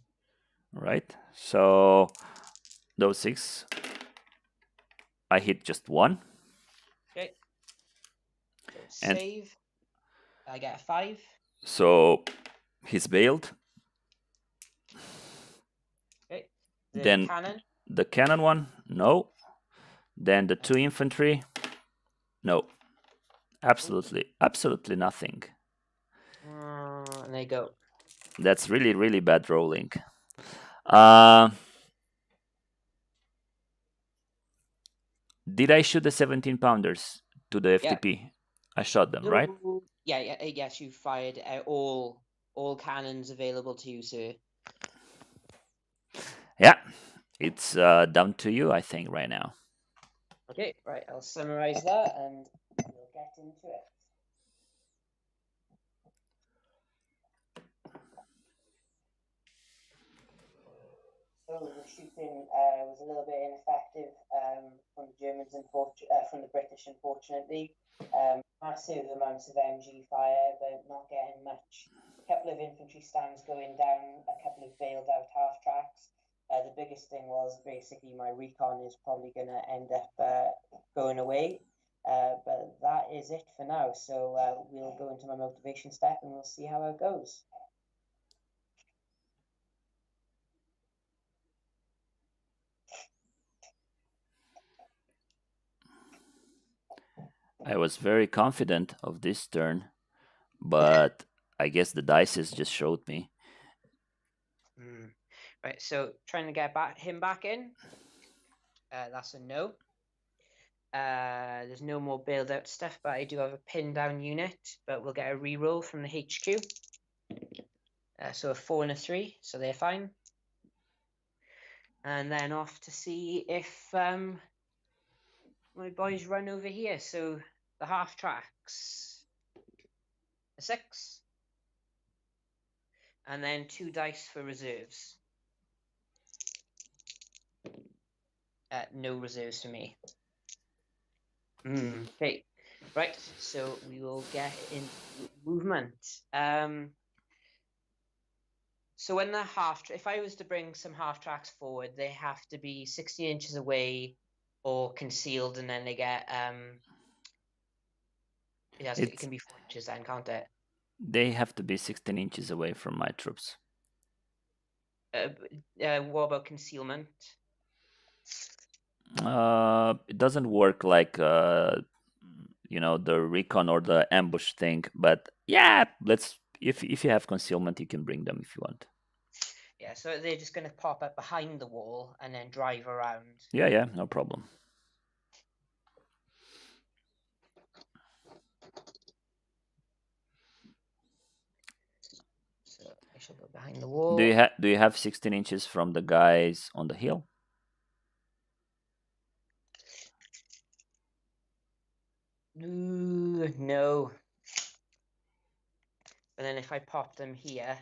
Right? So those 6, I hit just 1. Okay. So And save. I get a 5. so he's bailed. Okay. The Then cannon. the cannon one, no. Then the 2 infantry, no. Absolutely nothing. And there you go. That's really, really bad rolling. Uh, did I shoot the 17 pounders to the Yeah. FTP? I shot them, right? Yeah. Yes, you fired all cannons available to you, sir. Yeah, it's down to you, I think, right now. Okay, right. I'll summarize that, and we'll get into it. So the shooting was a little bit ineffective from the Germans and from the British, unfortunately. Massive amounts of MG fire, but not getting much. A couple of infantry stands going down, a couple of bailed out half tracks. The biggest thing was basically my recon is probably going to end up going away. But that is it for now. So we'll go into my motivation step and we'll see how it goes. I was very confident of this turn, but I guess the dices just showed me. Right, so trying to get him back in. That's a no. There's no more bailed out stuff, but I do have a pinned down unit, but we'll get a reroll from the HQ. So a 4 and a 3, so they're fine. And then off to see if my boys run over here. So the half tracks, a 6, and then 2 dice for reserves. No reserves for me. Okay, right. So we will get into movement. So when the if I was to bring some half tracks forward, they have to be 16 inches away or concealed, and then they get it can be 4 inches then, can't it? They have to be 16 inches away from my troops. What about concealment? It doesn't work like the recon or the ambush thing, but yeah, let's if you have concealment, you can bring them if you want. Yeah, so they're just going to pop up behind the wall and then drive around. Yeah, no problem. behind the wall. Do you have 16 inches from the guys on the hill? No. But then if I pop them here,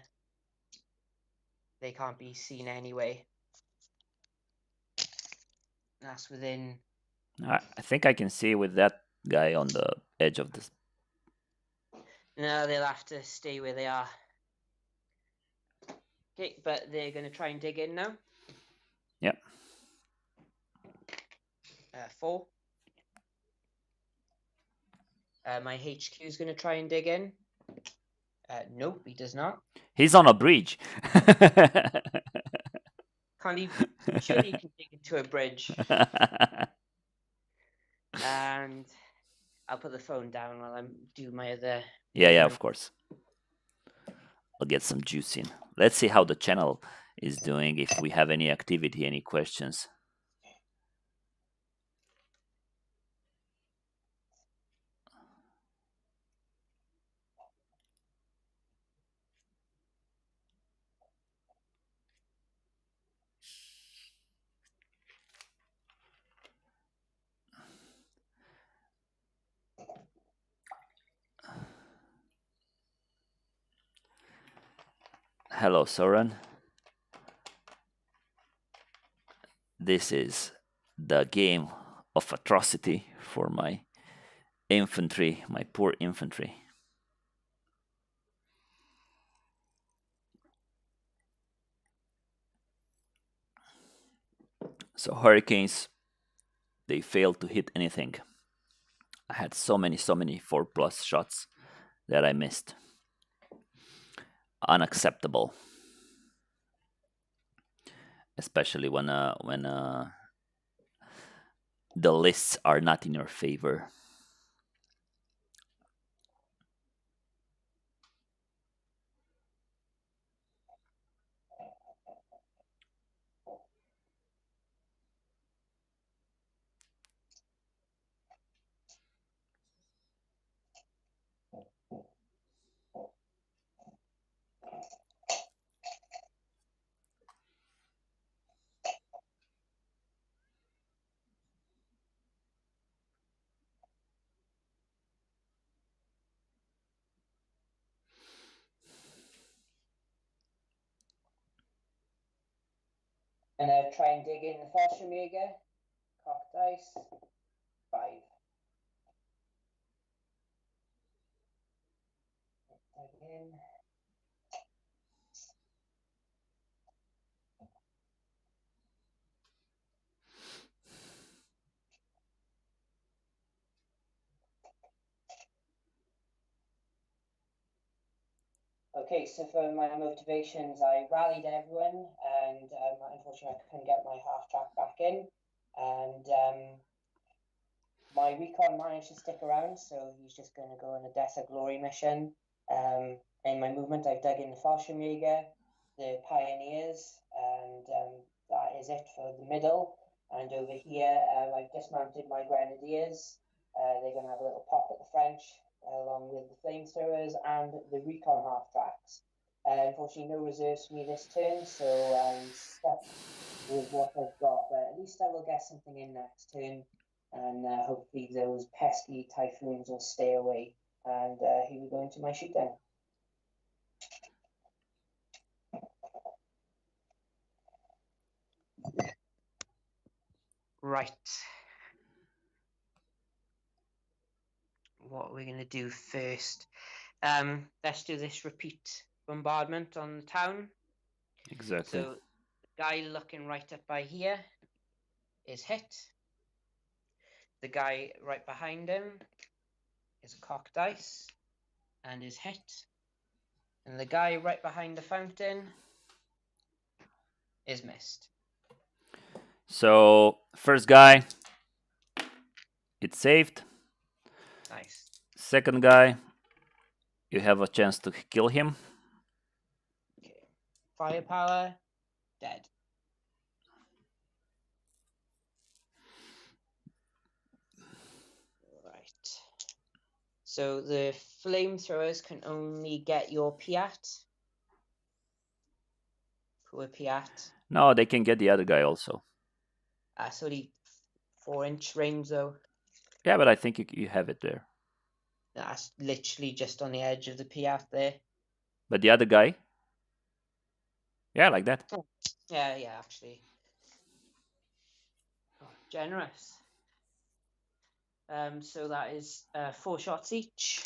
they can't be seen anyway. That's within. I think I can see with that guy on the edge of this. No, they'll have to stay where they are. Okay, but they're going to try and dig in now. Yep. 4. My HQ is going to try and dig in. Nope, he does not. He's on a bridge. Can't he? Surely you can dig into a bridge. And I'll put the phone down while I do my other. Yeah, of course. I'll get some juice in. Let's see how the channel is doing. If we have any activity, any questions. Hello, Soren. This is the game of atrocity for my infantry, my poor infantry. So hurricanes, they failed to hit anything. I had so many 4+ shots that I missed. Unacceptable. Especially when the lists are not in your favor. And I'll try and dig in the Fallschirmjäger. Cock dice. 5. Dig in. Okay, so for my motivations, I rallied everyone, and unfortunately I couldn't get my half track back in, and my recon managed to stick around, so he's just going to go on a Death of Glory mission. In my movement, I've dug in the Fallschirmjäger, the Pioneers, and that is it for the middle. And over here, I've dismounted my Grenadiers. They're going to have a little pop at the French, along with the flamethrowers and the recon half tracks. Unfortunately, no reserves for me this turn, so I'm stuck with what I've got. But at least I will get something in next turn, and hopefully those pesky typhoons will stay away. And here we go into my shootdown. Right. What we're going to do first. Let's do this repeat bombardment on the town. Exactly. So the guy looking right up by here is hit. The guy right behind him is a cock dice and is hit. And the guy right behind the fountain is missed. So first guy, it's saved. Nice. Second guy, you have a chance to kill him. Okay. Firepower, dead. Right. So the flamethrowers can only get your Piat. Go with Piat. No, they can get the other guy also. It's only 4-inch range though. Yeah, but I think you have it there. That's literally just on the edge of the Piat there. But the other guy, yeah, like that. Oh, yeah, actually. Oh, generous. So that is 4 shots each.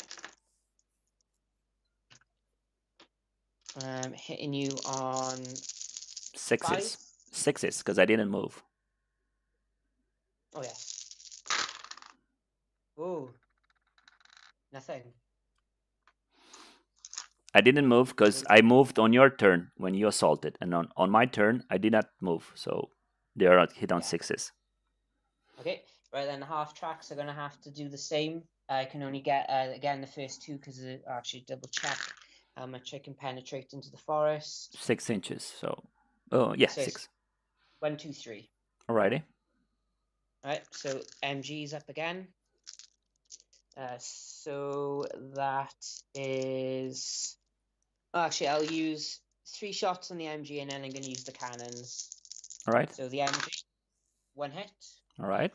Hitting you on 5. Sixes, because I didn't move. Oh yeah. Oh, nothing. I didn't move because I moved on your turn when you assaulted, and on my turn I did not move, so they are hit on 6s. Okay, right then the half tracks are going to have to do the same. I can only get, again, the first 2 because I actually double check how much I can penetrate into the forest. 6 inches, so... Oh, yeah, So 6. 1, 2, 3. Alrighty. Right, so MG's up again. So that is... Oh, actually, I'll use 3 shots on the MG and then I'm going to use the cannons. Alright. So the MG, 1 hit. Alright.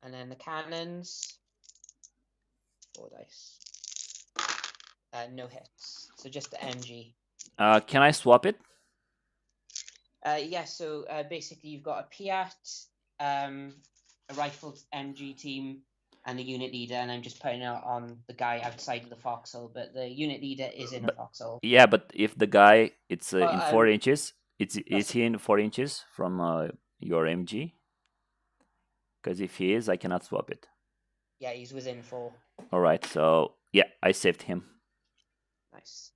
And then the cannons, 4 dice. No hits. So just the MG. Can I swap it? Yeah, so basically you've got a Piat, a rifled MG team, and a unit leader, and I'm just putting it on the guy outside of the foxhole, but the unit leader is in a foxhole. Yeah, but if the guy it's in 4 Um, inches, is he in 4 inches from your MG? Because if he is, I cannot swap it. Yeah, he's within 4. Alright, so yeah, I saved him. Nice.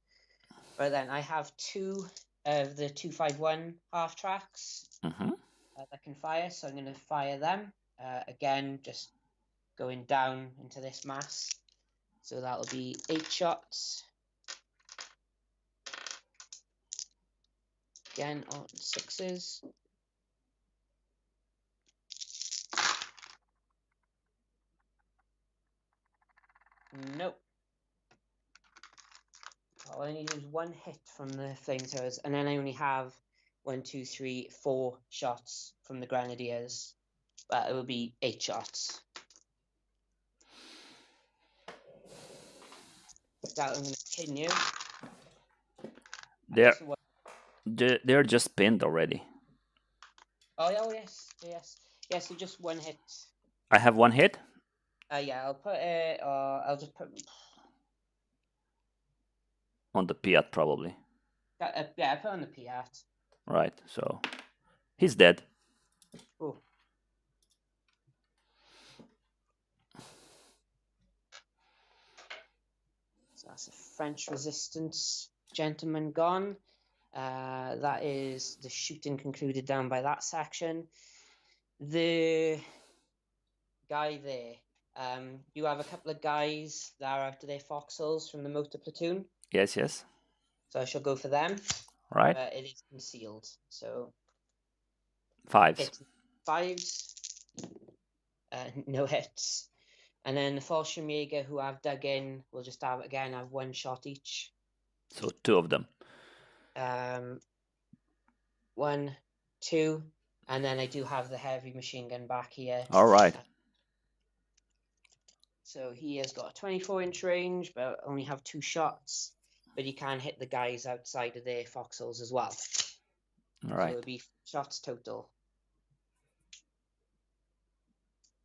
Right then, I have 2 of the 251 half tracks that can fire, so I'm going to fire them. Again, just going down into this mass. So that'll be 8 shots. Again on 6s. Nope. All I need is 1 hit from the flamethrowers, and then I only have 1, 2, 3, 4 shots from the grenadiers. But it will be 8 shots. That I'm going to continue. They're just pinned already. Oh yes. So just 1 hit. I have 1 hit. Yeah, I'll put it. I'll just put On the Piat probably. yeah, I put on the Piat. Right, so he's dead. Oh. So that's a French resistance gentleman gone. That is the shooting concluded down by that section. The guy there, you have a couple of guys that are out of their foxholes from the motor platoon. Yes. So I shall go for them. Right. It is concealed, so 5s. 5s, no hits. And then the Fallschirmjäger who I've dug in will just have 1 shot each. So 2 of them. 1, 2, and then I do have the heavy machine gun back here. All right. So he has got a 24-inch range, but only have 2 shots. But he can hit the guys outside of their foxholes as well. All right. So it'll be shots total.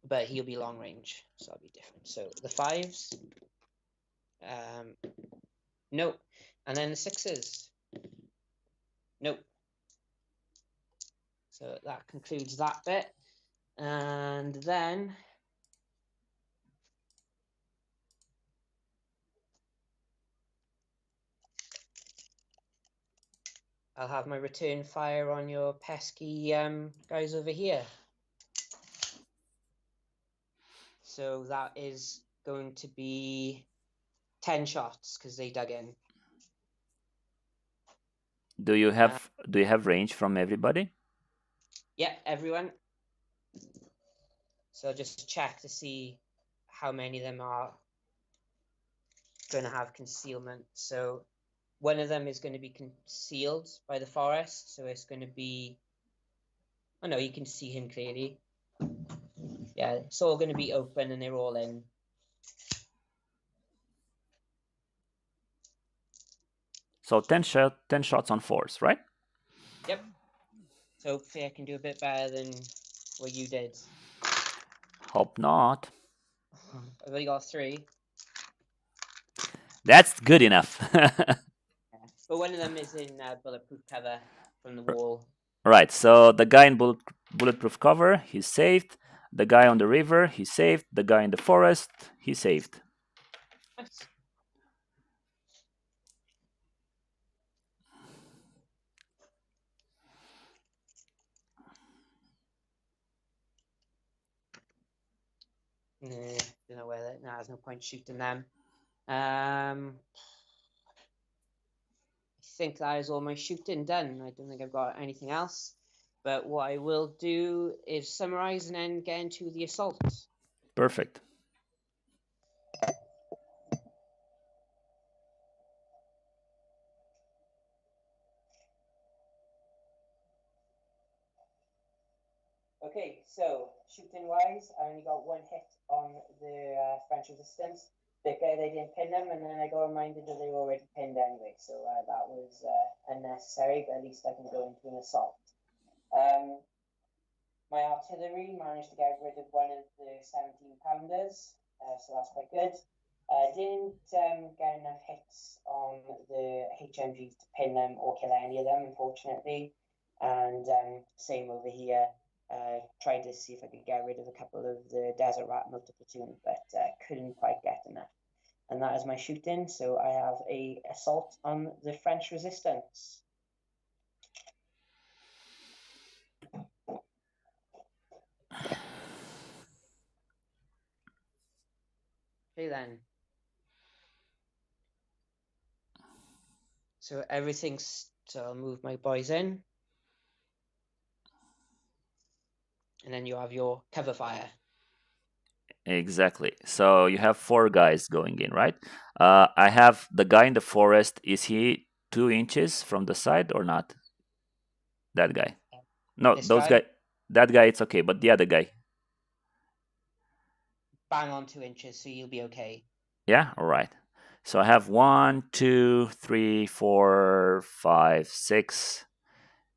But he'll be long range, so it'll be different. So the 5s, nope. And then the 6s, nope. So that concludes that bit. And then I'll have my return fire on your pesky guys over here. So that is going to be 10 shots because they dug in. Do you have range from everybody? Yeah, everyone. So just check to see how many of them are going to have concealment. So one of them is going to be concealed by the forest, so it's going to be. Oh no, you can see him clearly. Yeah, it's all going to be open, and they're all in. So 10 shots on force, right? Yep. So hopefully I can do a bit better than what you did. Hope not. I've only got 3. That's good enough. But one of them is in bulletproof cover from the wall. Right, so the guy in bulletproof cover, he's saved. The guy on the river, he's saved. The guy in the forest, he's saved. Nice. Nah, don't know where that. Nah, there's no point shooting them. I think that is all my shooting done. I don't think I've got anything else. But what I will do is summarize and then get into the assault. Perfect. Okay, so shooting wise, I only got 1 hit on the French resistance. They didn't pin them, and then I got reminded that they were already pinned anyway, so that was unnecessary, but at least I can go into an assault. My artillery managed to get rid of one of the 17-pounders, so that's quite good. Didn't get enough hits on the HMGs to pin them or kill any of them, unfortunately. And same over here. Tried to see if I could get rid of a couple of the Desert Rat motor platoon, but couldn't quite get enough. And that is my shooting. So I have a assault on the French resistance. Okay then. So everything's. So I'll move my boys in. And then you have your cover fire. Exactly. So you have 4 guys going in, right? I have the guy in the forest. Is he 2 inches from the side or not? That guy. No, This those guy, guy. That guy, it's okay, but the other guy. bang on 2 inches, so you'll be okay. Yeah. All right. So I have 1, 2, 3, 4, 5, 6,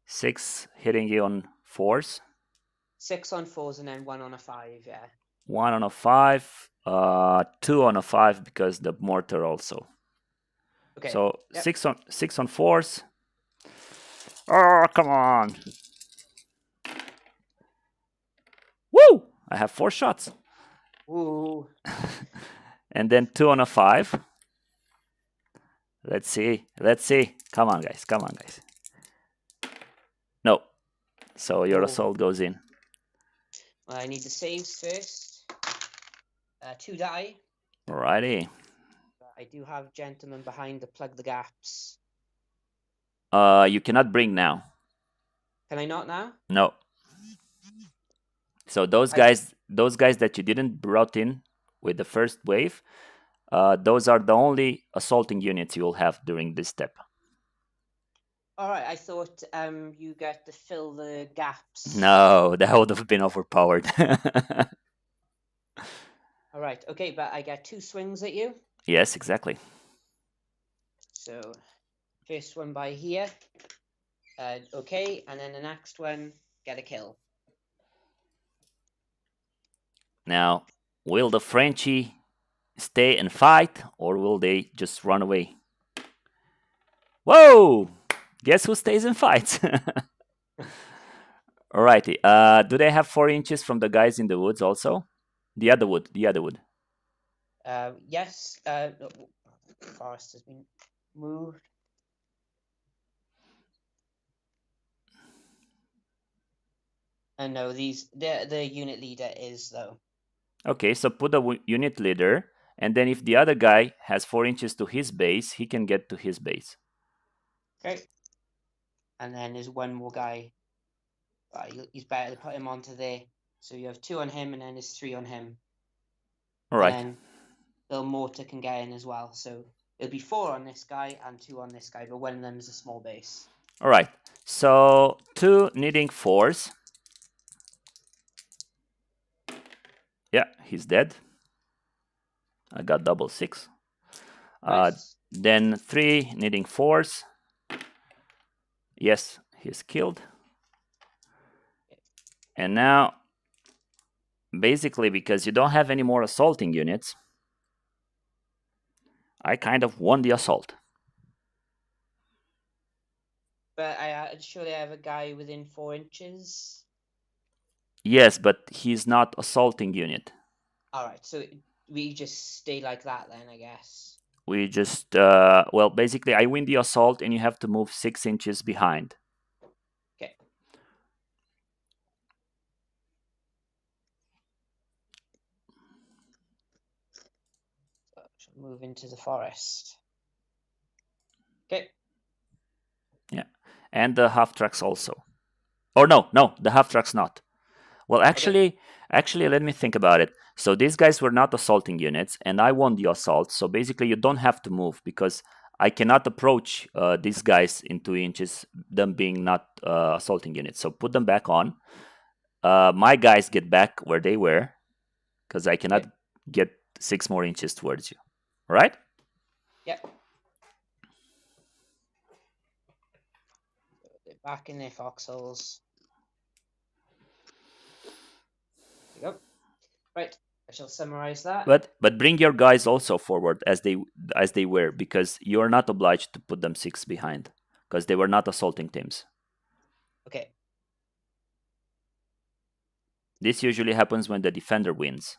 6 hitting you on 4s. 6 on 4s and then 1 on a 5, yeah. 1 on a 5, 2 on a 5 because the mortar also. Okay. So yep. 6 on 4s. Oh, come on. Woo! I have 4 shots. Ooh. And then 2 on a 5. Let's see. Come on, guys. No. So your assault goes in. Well, I need the saves first. 2 die. Alrighty. I do have gentlemen behind to plug the gaps. You cannot bring now. Can I not now? No. So those guys that you didn't brought in with the first wave, those are the only assaulting units you will have during this step. All right, I thought you get to fill the gaps. No, that would have been overpowered. All right, okay, but I get 2 swings at you. Yes, exactly. So first one by here. Okay, and then the next one, get a kill. Now, will the Frenchie stay and fight, or will they just run away? Whoa! Guess who stays and fights? Alrighty. Do they have 4 inches from the guys in the woods also? The other wood. Yes. The forest has been moved. And no, the unit leader is though. Okay, so put the unit leader, and then if the other guy has 4 inches to his base, he can get to his base. Okay. And then there's one more guy. He's better to put him onto there. So you have 2 on him, and then there's 3 on him. All right. And then the mortar can get in as well. So It'll be 4 on this guy and 2 on this guy, but one of them is a small base. All right. So 2 needing 4s. Yeah, he's dead. I got double 6. Nice. Then 3 needing 4s. Yes, he's killed. And now, basically, because you don't have any more assaulting units, I kind of won the assault. But I surely have a guy within 4 inches. Yes, but he's not assaulting unit. All right, so we just stay like that then, I guess. We just, well, basically, I win the assault and you have to move 6 inches behind. Okay. So I shall move into the forest. Okay. Yeah, and the half tracks also. Or no, the half tracks not. Well, actually, let me think about it. So these guys were not assaulting units, and I won the assault. So basically, you don't have to move because I cannot approach these guys in 2 inches, them being not assaulting units. So put them back on. My guys get back where they were because I cannot get 6 more inches towards you. All right? Yep. They're back in their foxholes. There you go. Right. I shall summarize that. But bring your guys also forward as they were, because you are not obliged to put them 6 behind because they were not assaulting teams. Okay. This usually happens when the defender wins.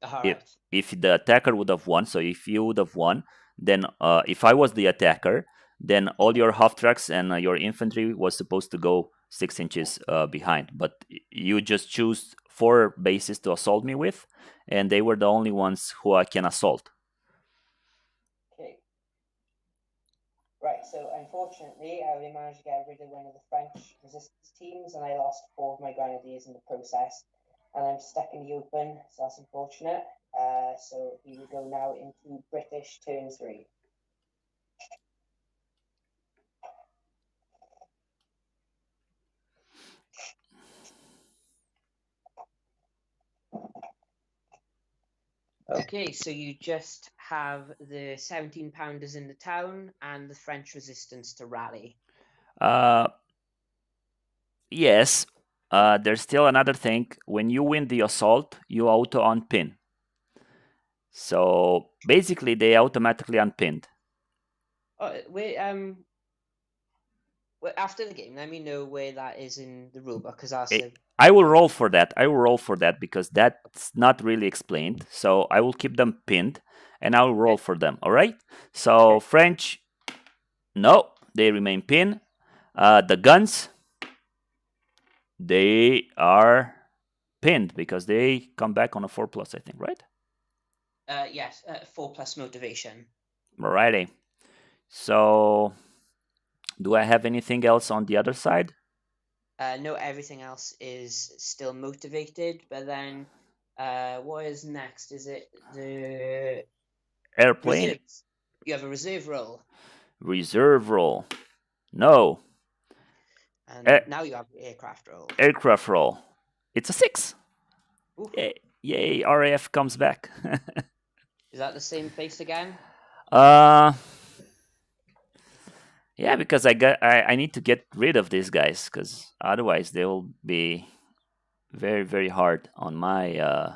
All right. If the attacker would have won, so if you would have won, then if I was the attacker, then all your half tracks and your infantry was supposed to go 6 inches behind. But you just choose 4 bases to assault me with, and they were the only ones who I can assault. Okay. Right, so unfortunately, I only managed to get rid of one of the French resistance teams, and I lost 4 of my grenadiers in the process. And I'm stuck in the open, so that's unfortunate. So we will go now into British turn 3. Okay, so you just have the 17 pounders in the town and the French resistance to rally. Yes. There's still another thing. When you win the assault, you auto unpin. So basically, they automatically unpinned. Oh, after the game, let me know where that is in the rulebook, because I will roll for that. Because that's not really explained. So I will keep them pinned, and I will roll for them. All right. So French, no, they remain pinned. The guns, they are pinned because they come back on a 4+, I think, right? Yes, 4+ motivation. Alrighty. So, do I have anything else on the other side? No, everything else is still motivated, but then what is next? Is it the Airplane? reserves? You have a reserve roll. Reserve roll. No. And now you have aircraft roll. Aircraft roll. It's a 6. Ooh. Yay, RAF comes back. Is that the same base again? Yeah, because I need to get rid of these guys, because otherwise they will be very, very hard on my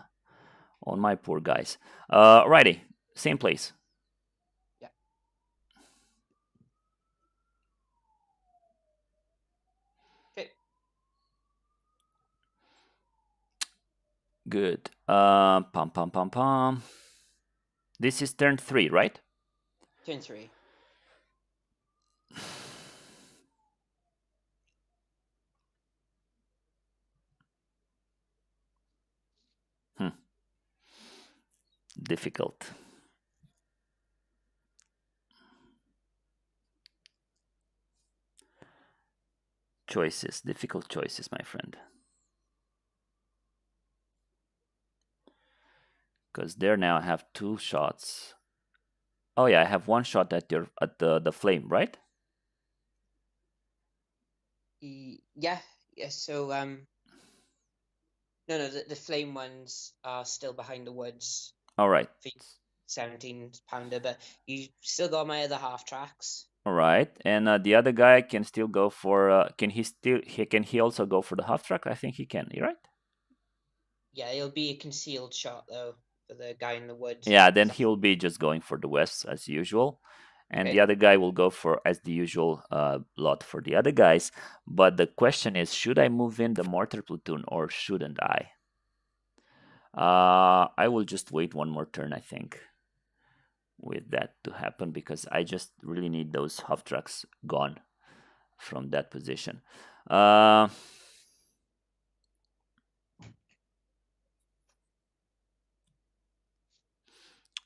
poor guys. Righty, same place. Yeah. Okay. Good. Pom pom pom pom. This is turn 3, right? Turn 3. Difficult. Choices, difficult choices, my friend. Because there now I have 2 shots. Oh yeah, I have one shot at the flame, right? Yeah, yeah. So no, the flame ones are still behind the woods All right. for 17 pounder, but you still got my other half tracks. All right, and the other guy can still go for. Can he also go for the half track? I think he can. You right? Yeah, it'll be a concealed shot though for the guy in the wood. Yeah, then 'Cause he will be just going for the west as usual, and the okay. other guy will go for as the usual lot for the other guys. But the question is, should I move in the mortar platoon or shouldn't I? I will just wait one more turn, I think, with that to happen because I just really need those half tracks gone from that position. Uh,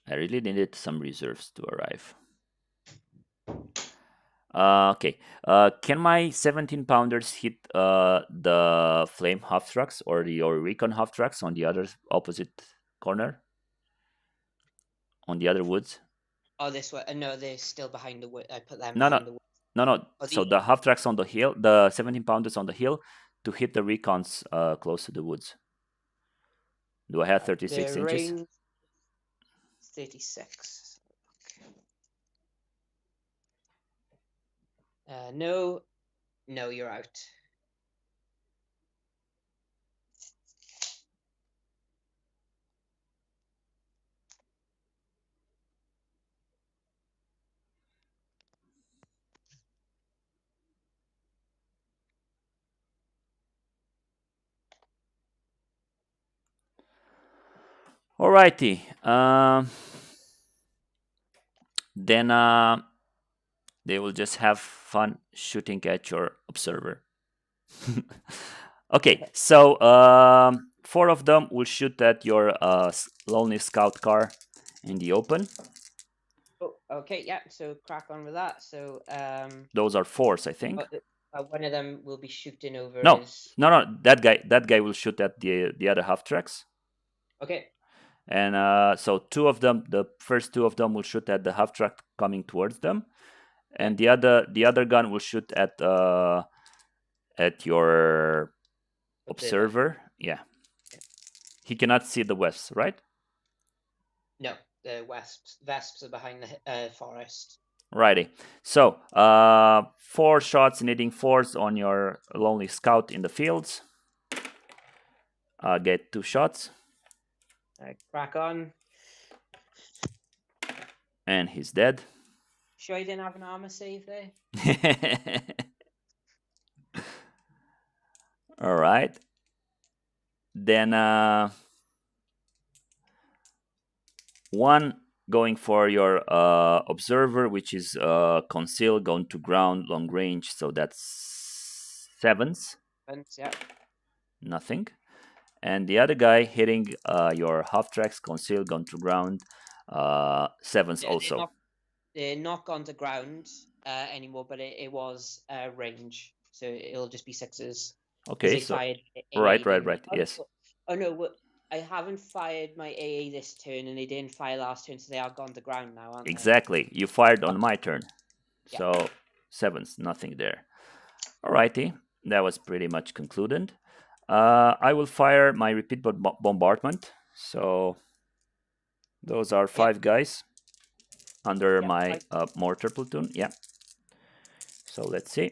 I really needed some reserves to arrive. Okay. Can my 17 pounders hit the flame half tracks or the or recon half tracks on the other opposite corner? On the other woods? Oh, this one. No, they're still behind the wood. I put them No, no, behind the wood. no, no. Oh, So the half tracks on the hill, the 17 pounders on the hill to hit the recons close to the woods. Do I have the 36 inches? range 36. No, no, you're out. Alrighty. Then they will just have fun shooting at your observer. Okay, so four of them will shoot at your lonely scout car in the open. Oh, okay, yeah. So crack on with that. So Those are fours, I think. one of them will be shooting over No, his. no, no. That guy will shoot at the other half tracks. Okay. And so two of them, the first two of them will shoot at the half track coming towards them, and the other gun will shoot at your Observer. observer. Yeah, Yeah. he cannot see the west, right? No, the vesps are behind the forest. Righty. So, four shots needing fours on your lonely scout in the fields. Get two shots. Crack on. And he's dead. Sure, you didn't have an armor save there. All right. Then one going for your observer, which is conceal, going to ground, long range. So that's sevens. Yeah. Nothing. And the other guy hitting your half tracks, conceal, gone to ground, sevens Yeah, also. they're not gone to ground anymore, but it was range, so it'll just be sixes. Okay, They so fired AA, right, oh, yes. oh no, I haven't fired my AA this turn, and they didn't fire last turn, so they are gone to ground now, aren't Exactly. You fired on my turn. Yeah. So sevens, nothing there. Alrighty, that was pretty much concluded. I will fire my repeat bombardment. So those are five guys under my mortar platoon. Yeah. So let's see.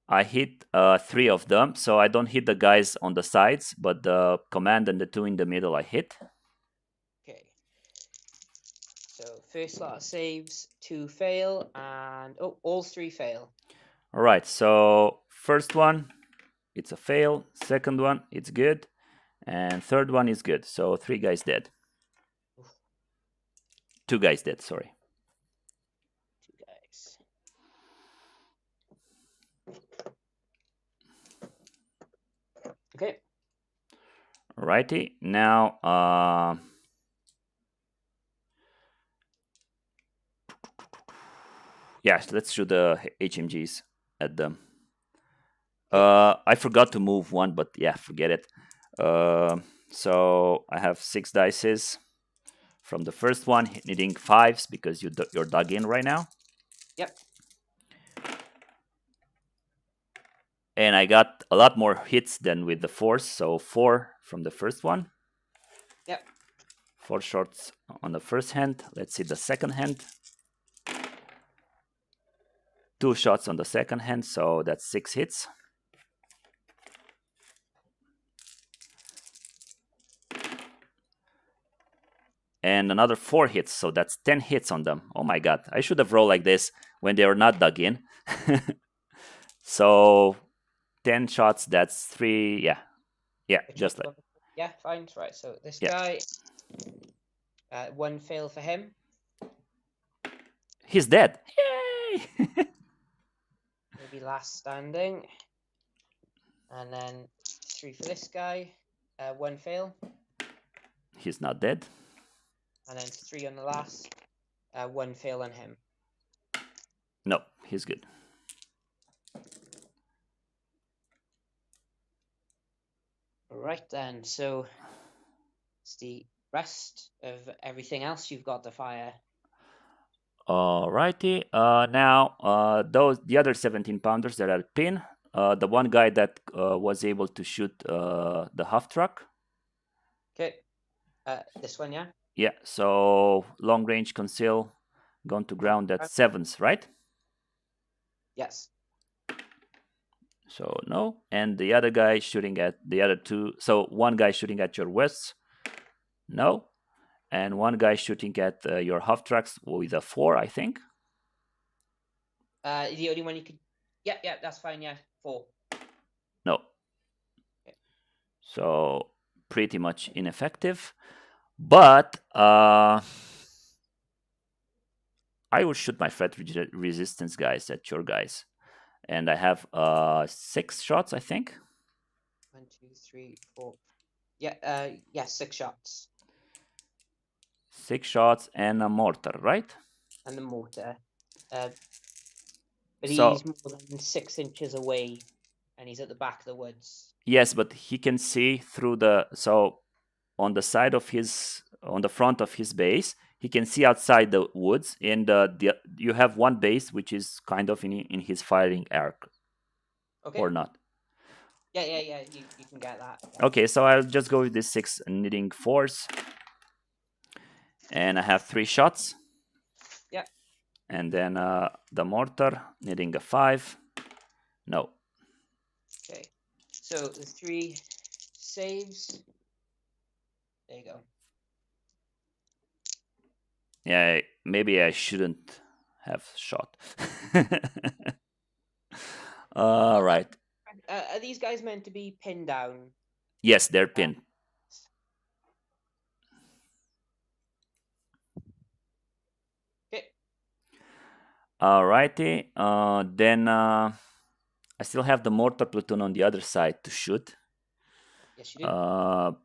I hit three of them, so I don't hit the guys on the sides, but the command and the two in the middle I hit. Okay. So first lot of saves, 2 fail, and all 3 fail. All right, so first one, it's a fail. Second one, it's good. And third one is good. So 3 guys dead. 2 guys dead, sorry. 2 guys. Okay. Alrighty, now yes, let's shoot the HMGs at them. I forgot to move one, but yeah, forget it. So I have 6 dices. From the first one, needing 5s because you're dug in right now. Yep. And I got a lot more hits than with the 4s, so 4 from the first one. Yep. 4 shots on the first hand. Let's see the second hand. 2 shots on the second hand, so that's 6 hits. And another 4 hits, so that's 10 hits on them. Oh my god, I should have rolled like this when they were not dug in. So 10 shots, that's 3, yeah, just like, yeah, fine, right. So this yeah. guy, 1 fail for him. He's dead. Yay! Maybe last standing. And then 3 for this guy, 1 fail. He's not dead. And then 3 on the last, 1 fail on him. No, he's good. Right then, so it's the rest of everything else you've got to fire. Alrighty. Now, the other 17 pounders that are pinned, the one guy that was able to shoot the half truck. Okay. This one, yeah? Yeah, so long range conceal, gone to ground, that's 7s, right? Yes. So no. And the other guy shooting at the other 2. So one guy shooting at your west. No. And one guy shooting at your half tracks with a 4, I think. The only one you could... Yeah, that's fine, yeah. 4. No. Okay. So pretty much ineffective. But I will shoot my threat resistance guys at your guys. And I have 6 shots, I think. 1, 2, 3, 4. Yeah, 6 shots. 6 shots and a mortar, right? And the mortar. But he's more than 6 inches away, and he's at the back of the woods. Yes, but he can see through the... So on the side of on the front of his base, he can see outside the woods, and you have one base which is kind of in his firing arc. Okay. Or not? Yeah, you can get that. Okay, so I'll just go with this 6 needing 4s. And I have 3 shots. Yeah. And then the mortar needing a 5. No. Okay, so the 3 saves. There you go. Yeah, maybe I shouldn't have shot. All right. Are these guys meant to be pinned down? Yes, they're pinned. Okay. Alrighty. Then I still have the mortar platoon on the other side to shoot. Yes, you do.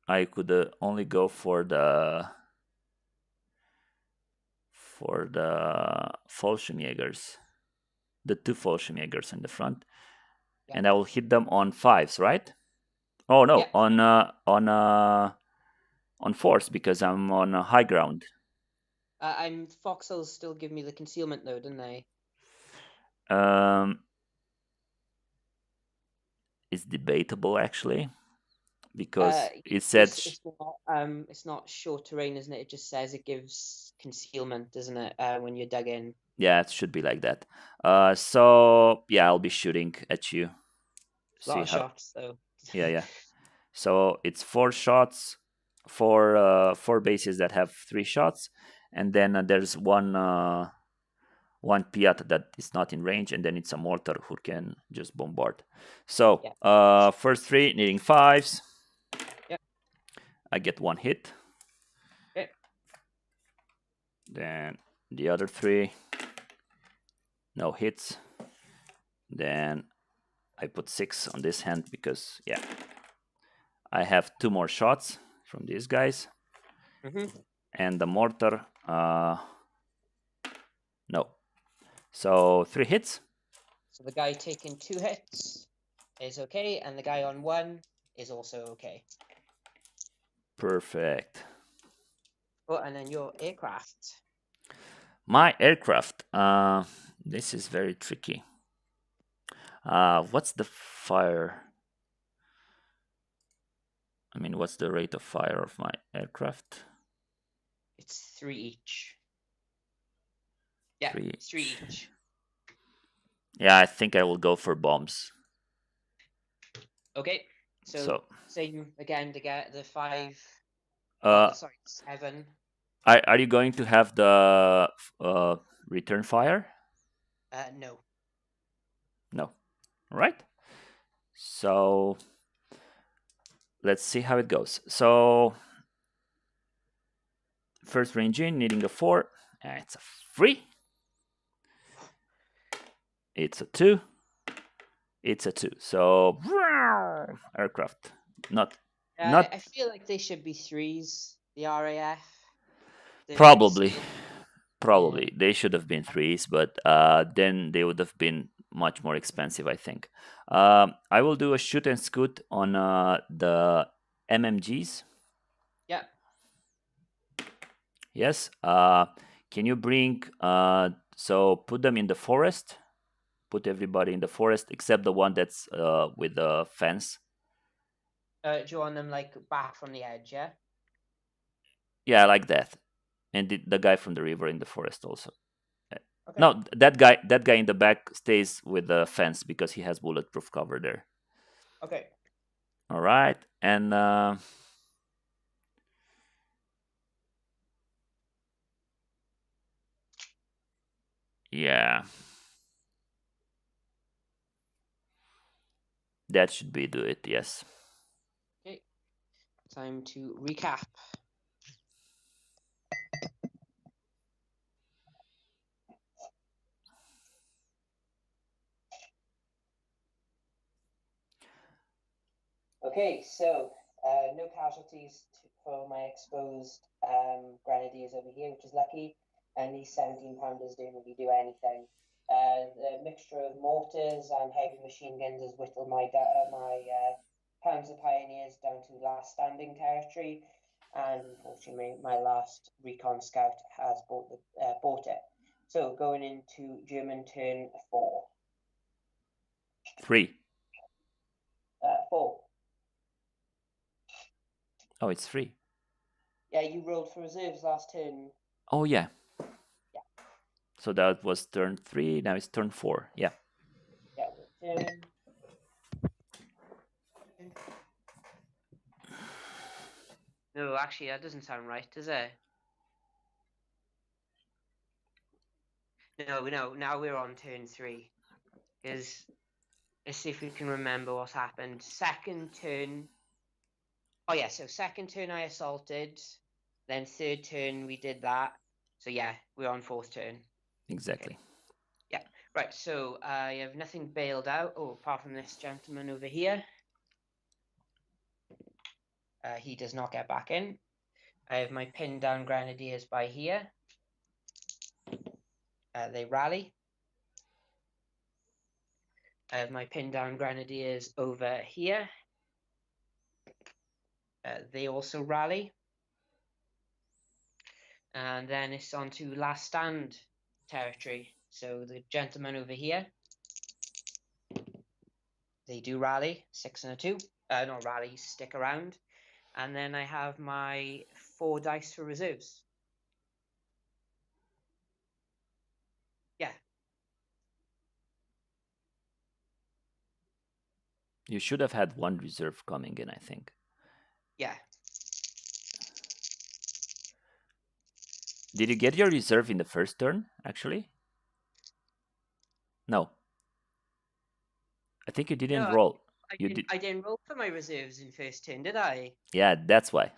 I could only go for the Fallschirmjägers, the 2 Fallschirmjägers in the front, yeah. And I will hit them on 5s, right? Oh no, yeah. On 4s because I'm on high ground. Foxholes still give me the concealment though, didn't they? It's debatable actually, because it said it's not short terrain, isn't it? It just says it gives concealment, doesn't it? When you're dug in. Yeah, it should be like that. So yeah, I'll be shooting at you. A lot of shots though. Yeah. So it's 4 shots, 4 bases that have 3 shots, and then there's one Piat that is not in range, and then it's a mortar who can just bombard. So first 3 needing 5s. Yeah. I get 1 hit. Okay. Then the other 3, no hits. Then I put 6 on this hand because I have 2 more shots from these guys. And the mortar, no. So 3 hits. So the guy taking 2 hits is okay, and the guy on 1 is also okay. Perfect. Oh, and then your aircraft. My aircraft. This is very tricky. What's the fire? I mean, what's the rate of fire of my aircraft? It's 3 each. Yeah, Three. 3 each. Yeah, I think I will go for bombs. Okay, so So, same again to get the 5. uh, Sorry, 7. are you going to have the return fire? No. No. All right. So let's see how it goes. So first range in, needing a 4. It's a 3. It's a 2. It's a 2. So aircraft. Not I not feel like they should be 3s. The RAF. They're very probably. slow. Yeah. Probably they should have been 3s, but then they would have been much more expensive, I think. I will do a shoot and scoot on the MMGs. Yeah. Yes. Can you bring so put them in the forest? Put everybody in the forest except the one that's with the fence. Do you want them like back from the edge? Yeah. Yeah, like that. And the guy from the river in the forest also. Okay. No, that guy in the back stays with the fence because he has bulletproof cover there. Okay. All right, and yeah, that should be do it. Yes. Okay. Time to recap. Okay, so no casualties for my exposed grenadiers over here, which is lucky. And these 17-pounders don't really do anything. The mixture of mortars and heavy machine guns has whittled my Panzer Pioneers down to last standing territory. And unfortunately, my last recon scout has bought it. So going into German turn 4. 3. 4. Oh, it's 3. Yeah, you rolled for reserves last turn. Oh yeah. Yeah. So that was turn 3. Now it's turn 4. Yeah. Yeah, turn. No, actually, that doesn't sound right, does it? No, now we're on turn 3. Because let's see if we can remember what happened. Second turn. Oh, yeah, so second turn I assaulted. Then third turn we did that. So, yeah, we're on fourth turn. Exactly. Okay. Yeah, right, so I have nothing bailed out. Oh, apart from this gentleman over here. He does not get back in. I have my pinned down grenadiers by here. They rally. I have my pinned down grenadiers over here. They also rally. And then it's on to last stand territory. So the gentlemen over here, they do rally, 6 and a 2. Not rally, stick around. And then I have my 4 dice for reserves. Yeah. You should have had one reserve coming in, I think. Yeah. Did you get your reserve in the first turn, actually? No. I think you didn't No, roll. You did. I didn't roll for my reserves in first turn, did I? Yeah, that's why.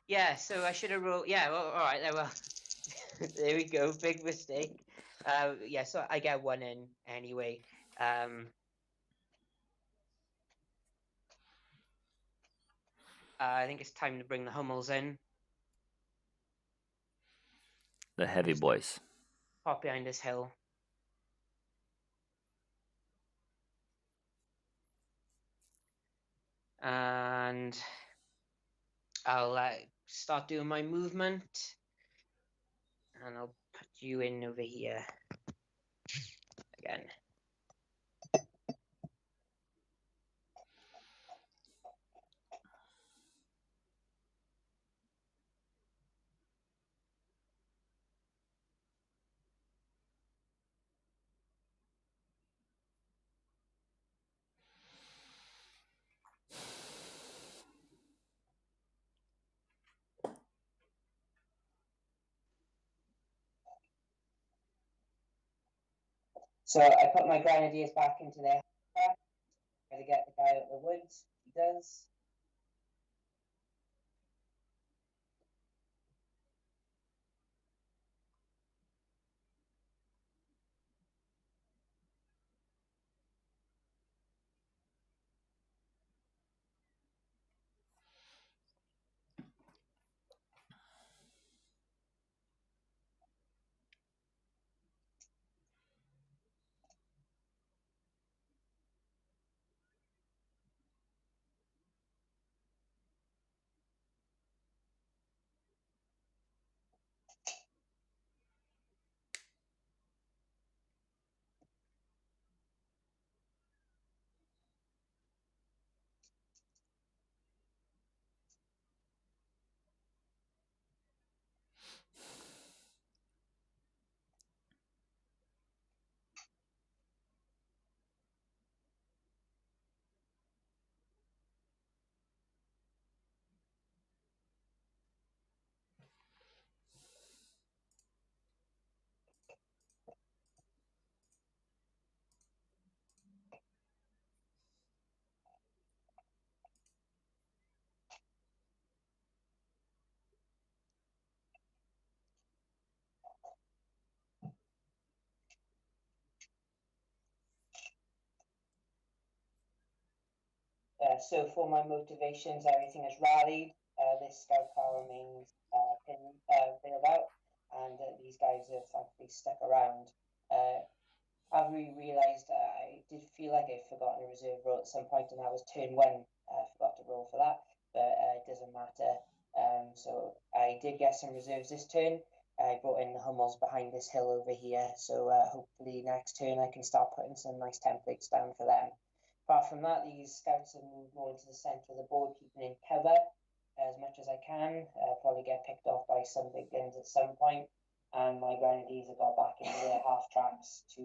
Yeah, so I should have rolled. Yeah, well, all right. Well, there we go. Big mistake. Yeah, so I get 1 in anyway. I think it's time to bring the Hummels in. The heavy boys. Pop behind this hill. And I'll start doing my movement, and I'll put you in over here again. So I put my grenadiers back into their pack. Try to get the guy out of the woods. He does. So for my motivations, everything has rallied. This scout car remains pinned out, and these guys have thankfully stuck around. I've realised I did feel like I'd forgotten a reserve roll at some point, and that was turn one. I forgot to roll for that, but it doesn't matter. So I did get some reserves this turn. I brought in the Hummels behind this hill over here, so hopefully next turn I can start putting some nice templates down for them. Apart from that, these scouts have moved more into the centre of the board, keeping in cover as much as I can. Probably get picked off by some big guns at some point, and my grenadiers have got back into their half tracks to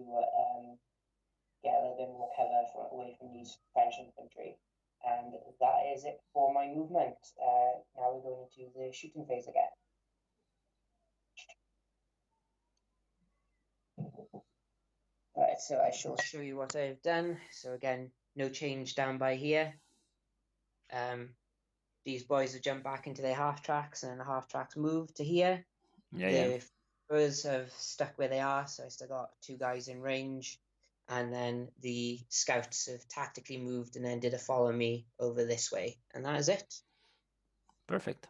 get a little bit more cover away from these French infantry. And that is it for my movement. Now we're going into the shooting phase again. Right, so I shall show you what I've done. So again, no change down by here. These boys have jumped back into their half tracks, and the half tracks moved to here. The throwers have stuck where they are, so I still got two guys in range. And then the scouts have tactically moved and then did a follow me over this way. And that is it. Perfect.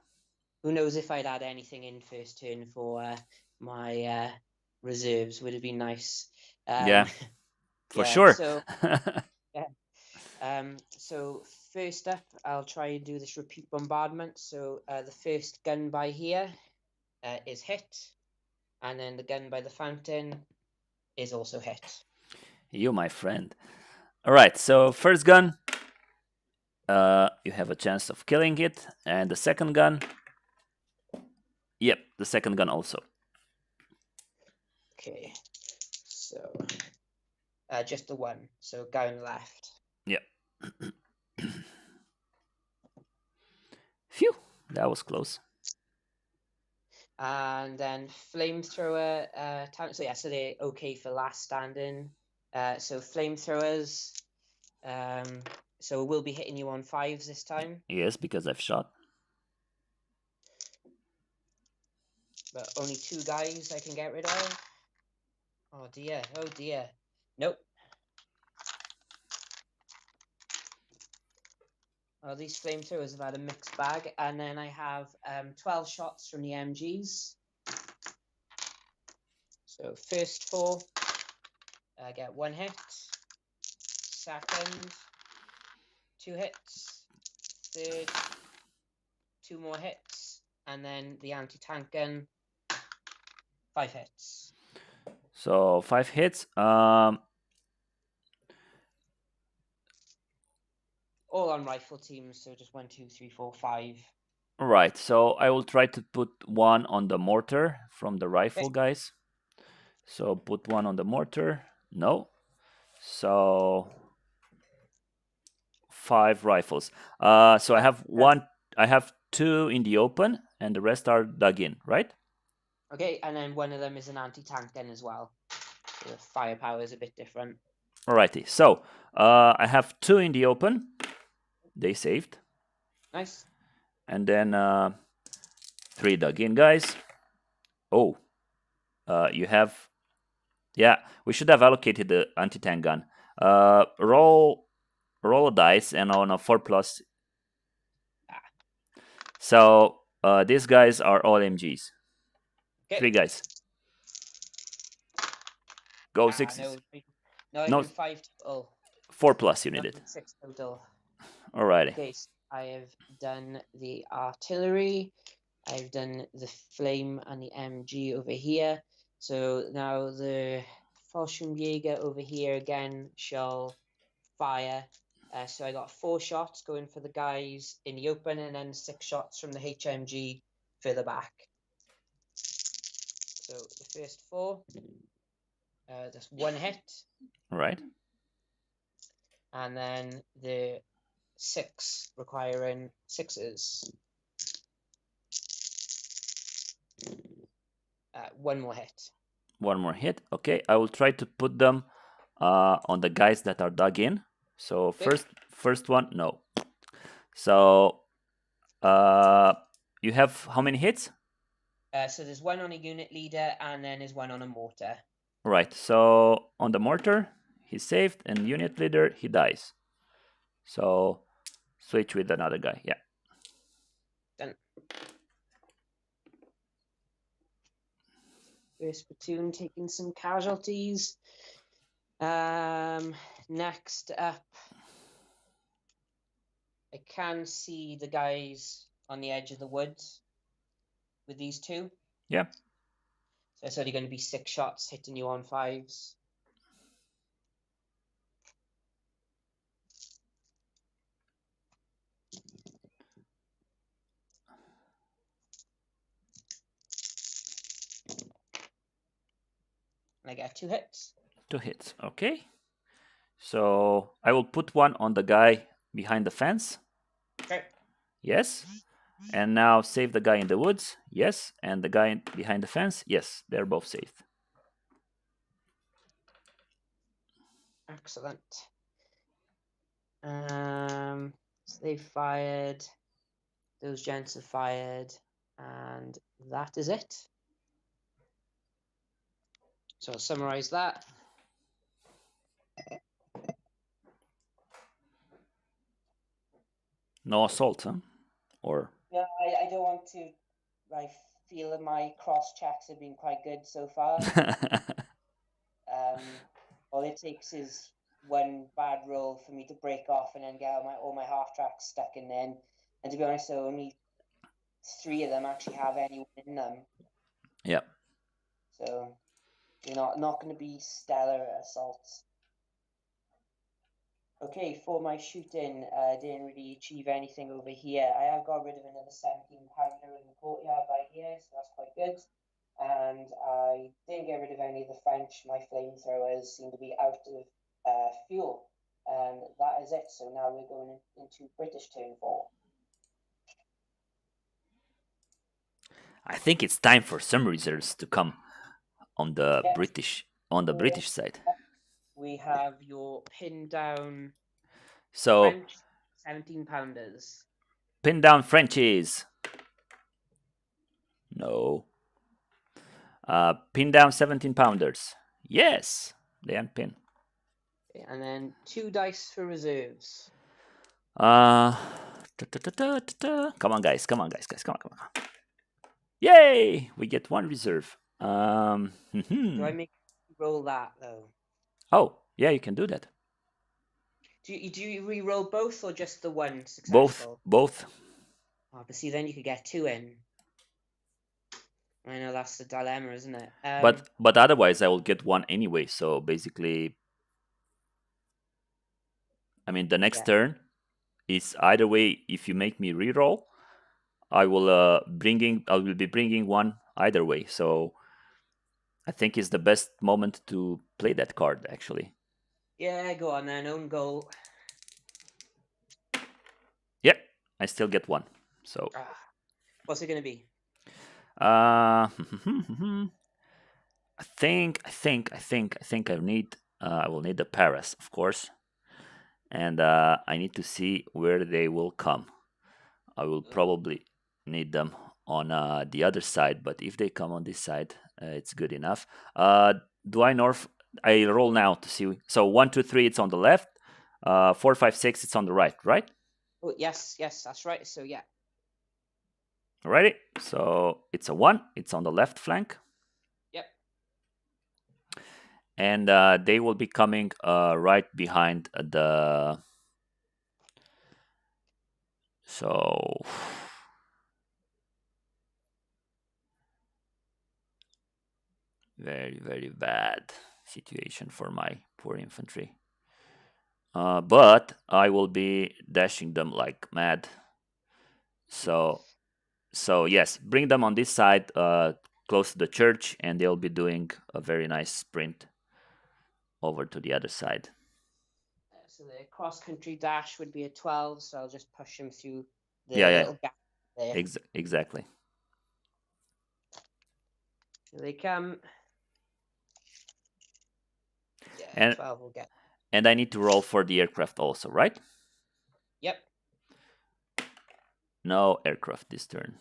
Who knows if I'd had anything in first turn for my reserves. Would have been nice. Yeah, for yeah, sure. so so first up, I'll try and do this repeat bombardment. So the first gun by here is hit, and then the gun by the fountain is also hit. You, my friend. All right, so first gun, you have a chance of killing it, and the second gun, yep, the second gun also. Okay, so just the one, so going left. Yep. Phew, that was close. And then flamethrower so yeah, so they're okay for last standing. So flamethrowers, so we'll be hitting you on 5s this time. Yes, because I've shot. But only 2 guys I can get rid of. Oh dear, oh dear. Nope. Oh, these flamethrowers have had a mixed bag. And then I have 12 shots from the MGs. So first 4, I get 1 hit. Second, 2 hits. Third, 2 more hits, and then the anti-tank gun, 5 hits. So 5 hits. All on rifle teams, so just 1, 2, 3, 4, 5. Right. So I will try to put one on the mortar from the rifle guys. So put one on the mortar. No. So 5 rifles. So I have one. I have 2 in the open, and the rest are dug in. Right. Okay, and then one of them is an anti-tank gun as well. So the firepower is a bit different. Alrighty. So I have 2 in the open. They saved. Nice. And then 3 dug in, guys. Oh, you have. Yeah, we should have allocated the anti-tank gun. Roll a dice, and on a 4+. So these guys are all MGs. Okay. 3 guys. Go 6. No, I No, do 5 total. 4+ you needed. 6 total. Alrighty. Okay, so I have done the artillery. I've done the flame and the MG over here. So now the Fallschirmjäger over here again shall fire. So I got 4 shots going for the guys in the open, and then 6 shots from the HMG further back. So the first 4, that's 1 hit. Right. And then the 6 requiring 6s. 1 more hit. 1 more hit. Okay, I will try to put them on the guys that are dug in. So first one, no. So you have how many hits? So there's 1 on a unit leader, and then there's 1 on a mortar. Right. So on the mortar, he's saved, and unit leader, he dies. So switch with another guy. Yeah. Done. First platoon taking some casualties. Next up, I can see the guys on the edge of the woods with these 2. Yeah. So it's only going to be 6 shots hitting you on 5s. And I get 2 hits. 2 hits. Okay. So I will put one on the guy behind the fence. Okay. Yes. And now save the guy in the woods. Yes. And the guy behind the fence. Yes. They're both saved. Excellent. So they fired. Those gents have fired. And that is it. So I'll summarize that. No assault, huh? Or Yeah, I don't want to. I feel that my cross checks have been quite good so far. All it takes is 1 bad roll for me to break off and then get all my half tracks stuck in there. And to be honest, so only 3 of them actually have anyone in them. Yeah. So you're not going to be stellar at assaults. Okay, for my shooting, I didn't really achieve anything over here. I have got rid of another 17-pounder in the courtyard by here, so that's quite good. And I didn't get rid of any of the French. My flamethrowers seem to be out of fuel. And that is it. So now we're going into British turn 4. I think it's time for some reserves to come on the British side. We have your pinned down So French 17-pounders. Pin down Frenchies. No. Pin down 17-pounders. Yes. They unpin. Okay, and then 2 dice for reserves. Come on, guys. Come on. Yay! We get 1 reserve. Do I make you roll that, though? Oh, yeah, you can do that. Do you re-roll both or just the 1 successful? Both. but see, then you could get 2 in. I know that's the dilemma, isn't it? But otherwise, I will get 1 anyway. So basically, I mean, the next Yeah. turn is either way. If you make me reroll, I will I will be bringing 1 either way. So I think it's the best moment to play that card, actually. Yeah, go on then. Own goal. Yeah, I still get 1. So What's it going to be? I think I need I will need the Paras, of course, and I need to see where they will come. I will probably need them on the other side, but if they come on this side, it's good enough. Do I north? I roll now to see. So 1, 2, 3, it's on the left. 4, 5, 6, it's on the right. Right? Oh, yes, that's right. So yeah. Alrighty. So it's a 1. It's on the left flank. Yep. And they will be coming right behind the. So very, very bad situation for my poor infantry. But I will be dashing them like mad. So yes, bring them on this side, close to the church, and they'll be doing a very nice sprint over to the other side. So the cross country dash would be a 12. So I'll just push him through the Yeah, little gap there. exactly. Here they come. Yeah, And 12 will get. and I need to roll for the aircraft also, right? Yep. No aircraft this turn,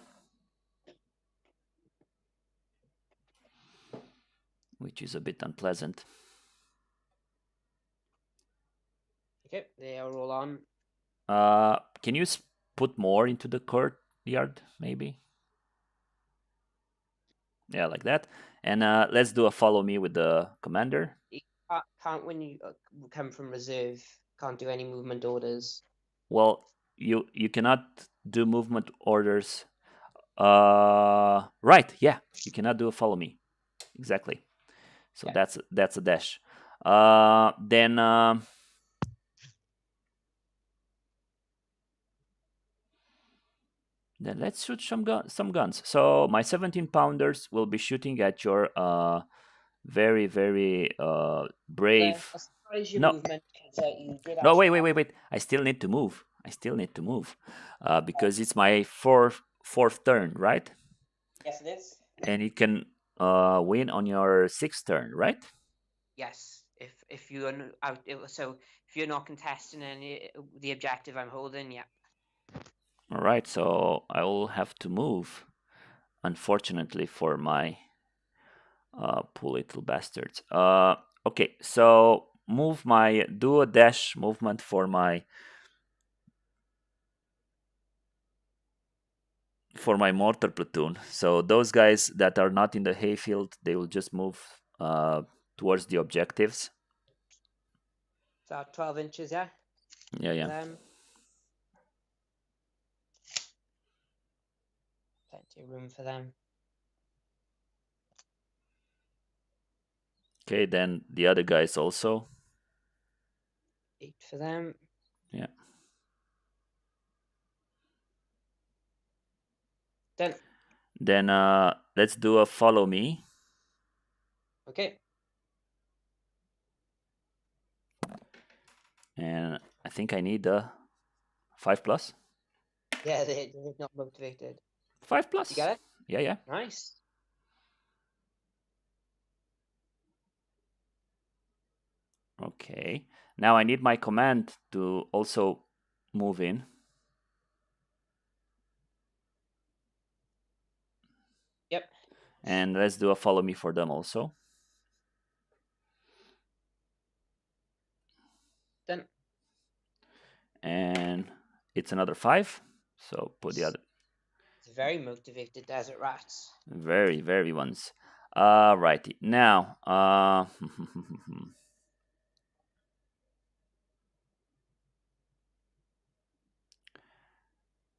which is a bit unpleasant. Okay, they'll roll on. Can you put more into the courtyard, maybe? Yeah, like that. And let's do a follow me with the commander. You can't when you come from reserve. Can't do any movement orders. Well, you cannot do movement orders. Right, yeah, you cannot do a follow me. Exactly. So Yeah. that's a dash. Then let's shoot some guns. So my 17 pounders will be shooting at your very very brave. As far as your No, movement, you did no, actually have. wait. I still need to move. Because it's my fourth turn, right? Yes, it is. And it can win on your 6th turn, right? Yes, if you're out, so if you're not contesting any the objective I'm holding, yeah. All right, so I will have to move, unfortunately for my poor little bastards. Okay, so do a dash movement for my mortar platoon. So those guys that are not in the hayfield, they will just move towards the objectives. So 12 inches, yeah. Yeah. Them. Plenty of room for them. Okay, then the other guys also. 8 for them. Yeah. Then let's do a follow me. Okay. And I think I need a 5+. Yeah, they're not motivated. 5+. You got it? Yeah. Nice. Okay. Now I need my command to also move in. Yep. And let's do a follow me for them also. Done. And it's another 5. So put the other. It's very motivated desert rats. Very, very ones. Righty. Now,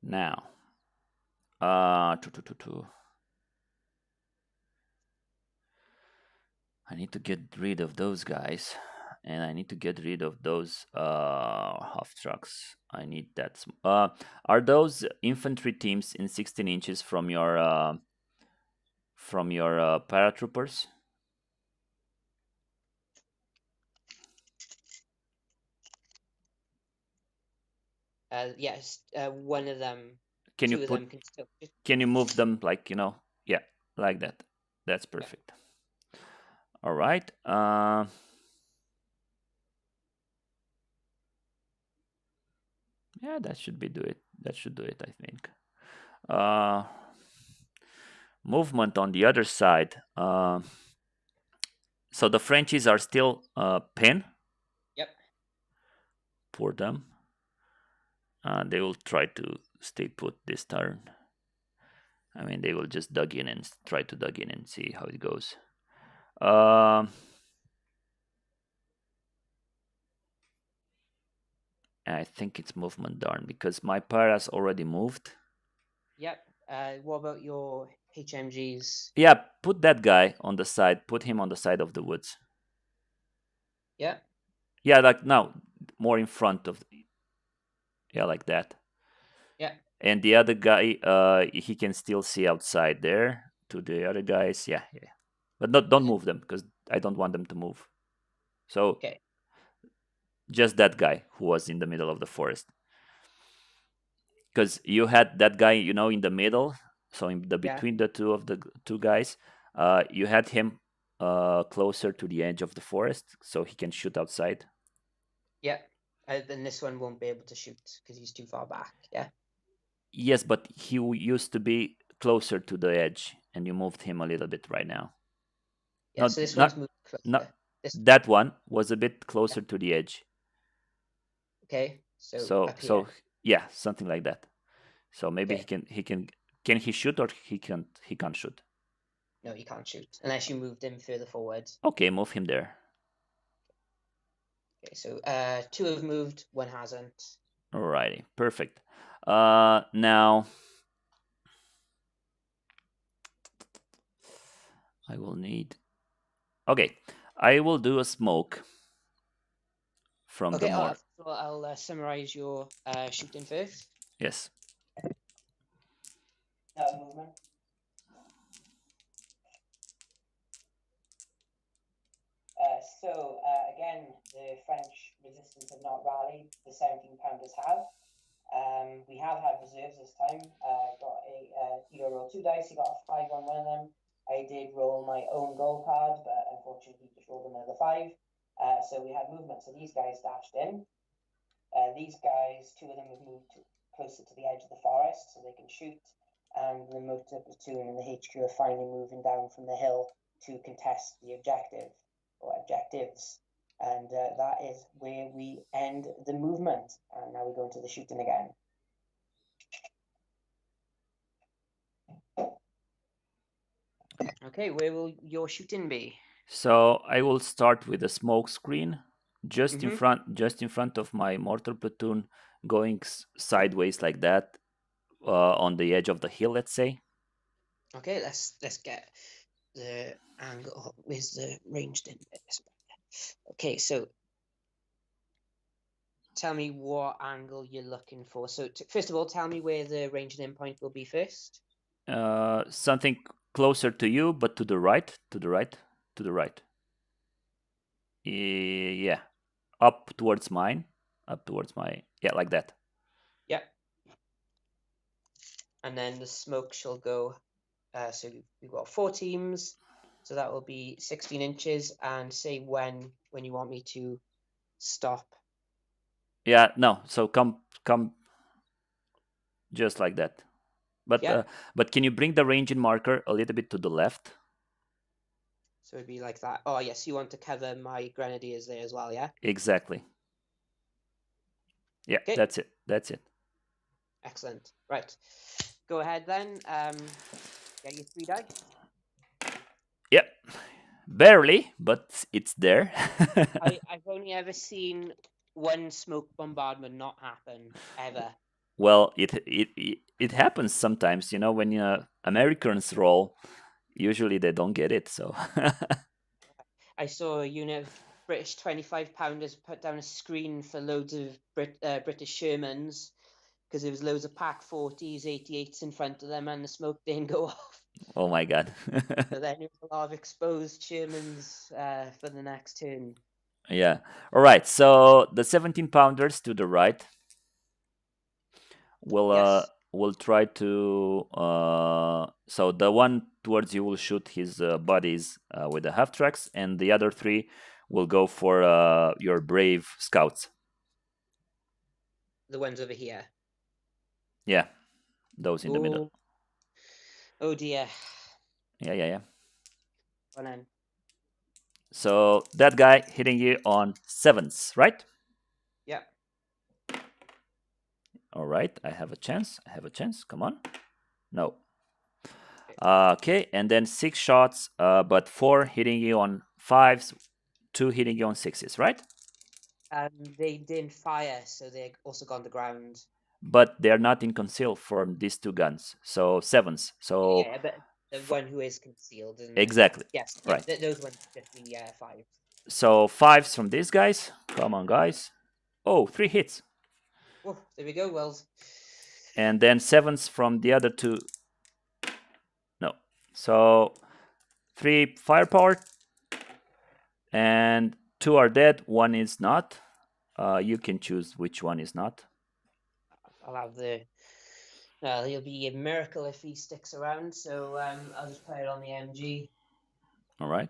now, I need to get rid of those guys, and I need to get rid of those half trucks. I need that. Are those infantry teams in 16 inches from your paratroopers? Yes, one of them, Can you two of put? them can still. Can you move them like Yeah, like that. That's Yeah. perfect. All right. Yeah, that should do it. That should do it, I think. Uh, movement on the other side. So the Frenchies are still pin Yep. for them. They will try to stay put this turn. I mean, they will just dug in and try to dug in and see how it goes. I think it's movement darn because my paras already moved. Yep. What about your HMGs? Yeah, put that guy on the side. Put him on the side of the woods. Yeah. Yeah, like now, more in front of. Yeah, like that. Yeah. And the other guy, he can still see outside there. To the other guys, yeah, yeah. But don't move them because I don't want them to move. So Okay. just that guy who was in the middle of the forest, because you had that guy, in the middle. So in the Yeah. between the two guys, you had him closer to the edge of the forest, so he can shoot outside. Yeah. Then this one won't be able to shoot because he's too far back. Yeah. Yes, but he used to be closer to the edge, and you moved him a little bit right now. Yeah. No, So this one's not moved closer. not This. that one was a bit closer to the edge. Okay. So So up here. so yeah, something like that. So maybe Okay. can he shoot or he can't shoot? No, you can't shoot unless you moved him further forward. Okay, move him there. Okay. So two have moved, one hasn't. Alrighty, perfect. Now I will need. Okay, I will do a smoke from the Okay. more. So I'll summarize your shooting first. Yes. Movement. Again, the French resistance have not rallied. The 17-pounders have. We have had reserves this time. Got you roll two dice. You got a 5 on one of them. I did roll my own goal card, but unfortunately, he just rolled another 5. So we had movement. So these guys dashed in. These guys, two of them have moved closer to the edge of the forest so they can shoot. And the motor platoon and the HQ are finally moving down from the hill to contest the objective or objectives. And that is where we end the movement. And now we go into the shooting again. Okay, where will your shooting be? So I will start with a smoke screen just in Mm-hmm. front of my mortar platoon, going sideways like that, on the edge of the hill, let's say. Okay, let's get the angle. Where's the ranged in bit? Okay, so tell me what angle you're looking for. So first of all, tell me where the ranged in point will be first. Something closer to you, but to the right, to the right, to the right. Yeah, up towards mine, up towards my, yeah, like that. Yeah. And then the smoke shall go. So we've got 4 teams. So that will be 16 inches. And say when you want me to stop. Yeah, no. So come just like that. But Yeah. but can you bring the ranging marker a little bit to the left? So it'd be like that. Oh yes, you want to cover my grenadiers there as well, yeah? Exactly. Yeah, Okay. that's it. That's it. Excellent. Right. Go ahead then. Get your 3 dice. Yep. Barely, but it's there. I've only ever seen one smoke bombardment not happen ever. Well, it happens sometimes, when Americans roll, usually they don't get it. So I saw a unit of British 25 pounders put down a screen for loads of British Shermans because there was loads of Pack 40s, 88s in front of them, and the smoke didn't go off. oh my god. So then there was a lot of exposed Shermans for the next turn. Yeah. All right. So the 17 pounders to the right Yes, will try to so the one towards you will shoot his buddies with the half tracks, and the other three will go for your brave scouts. the ones over here. Yeah, those in the middle. Oh, oh dear. Yeah, yeah, yeah. One on. So that guy hitting you on sevens, right? Yeah. All right, I have a chance. I have a chance. Come on. No. Okay. Okay, and then 6 shots, but 4 hitting you on fives, 2 hitting you on sixes, right? They didn't fire, so they also gone to ground. But they're not in conceal from these two guns. So sevens. So Yeah, but the f- one who is concealed, and exactly. yes, yeah, Right. those ones just the five. So fives from these guys. Come on, guys. Oh, 3 hits. Oh, there we go, Wells. And then sevens from the other two. No. So 3 firepower, and 2 are dead. 1 is not. You can choose which one is not. I'll have the. Well, he'll be a miracle if he sticks around. So I'll just play it on the MG. All right.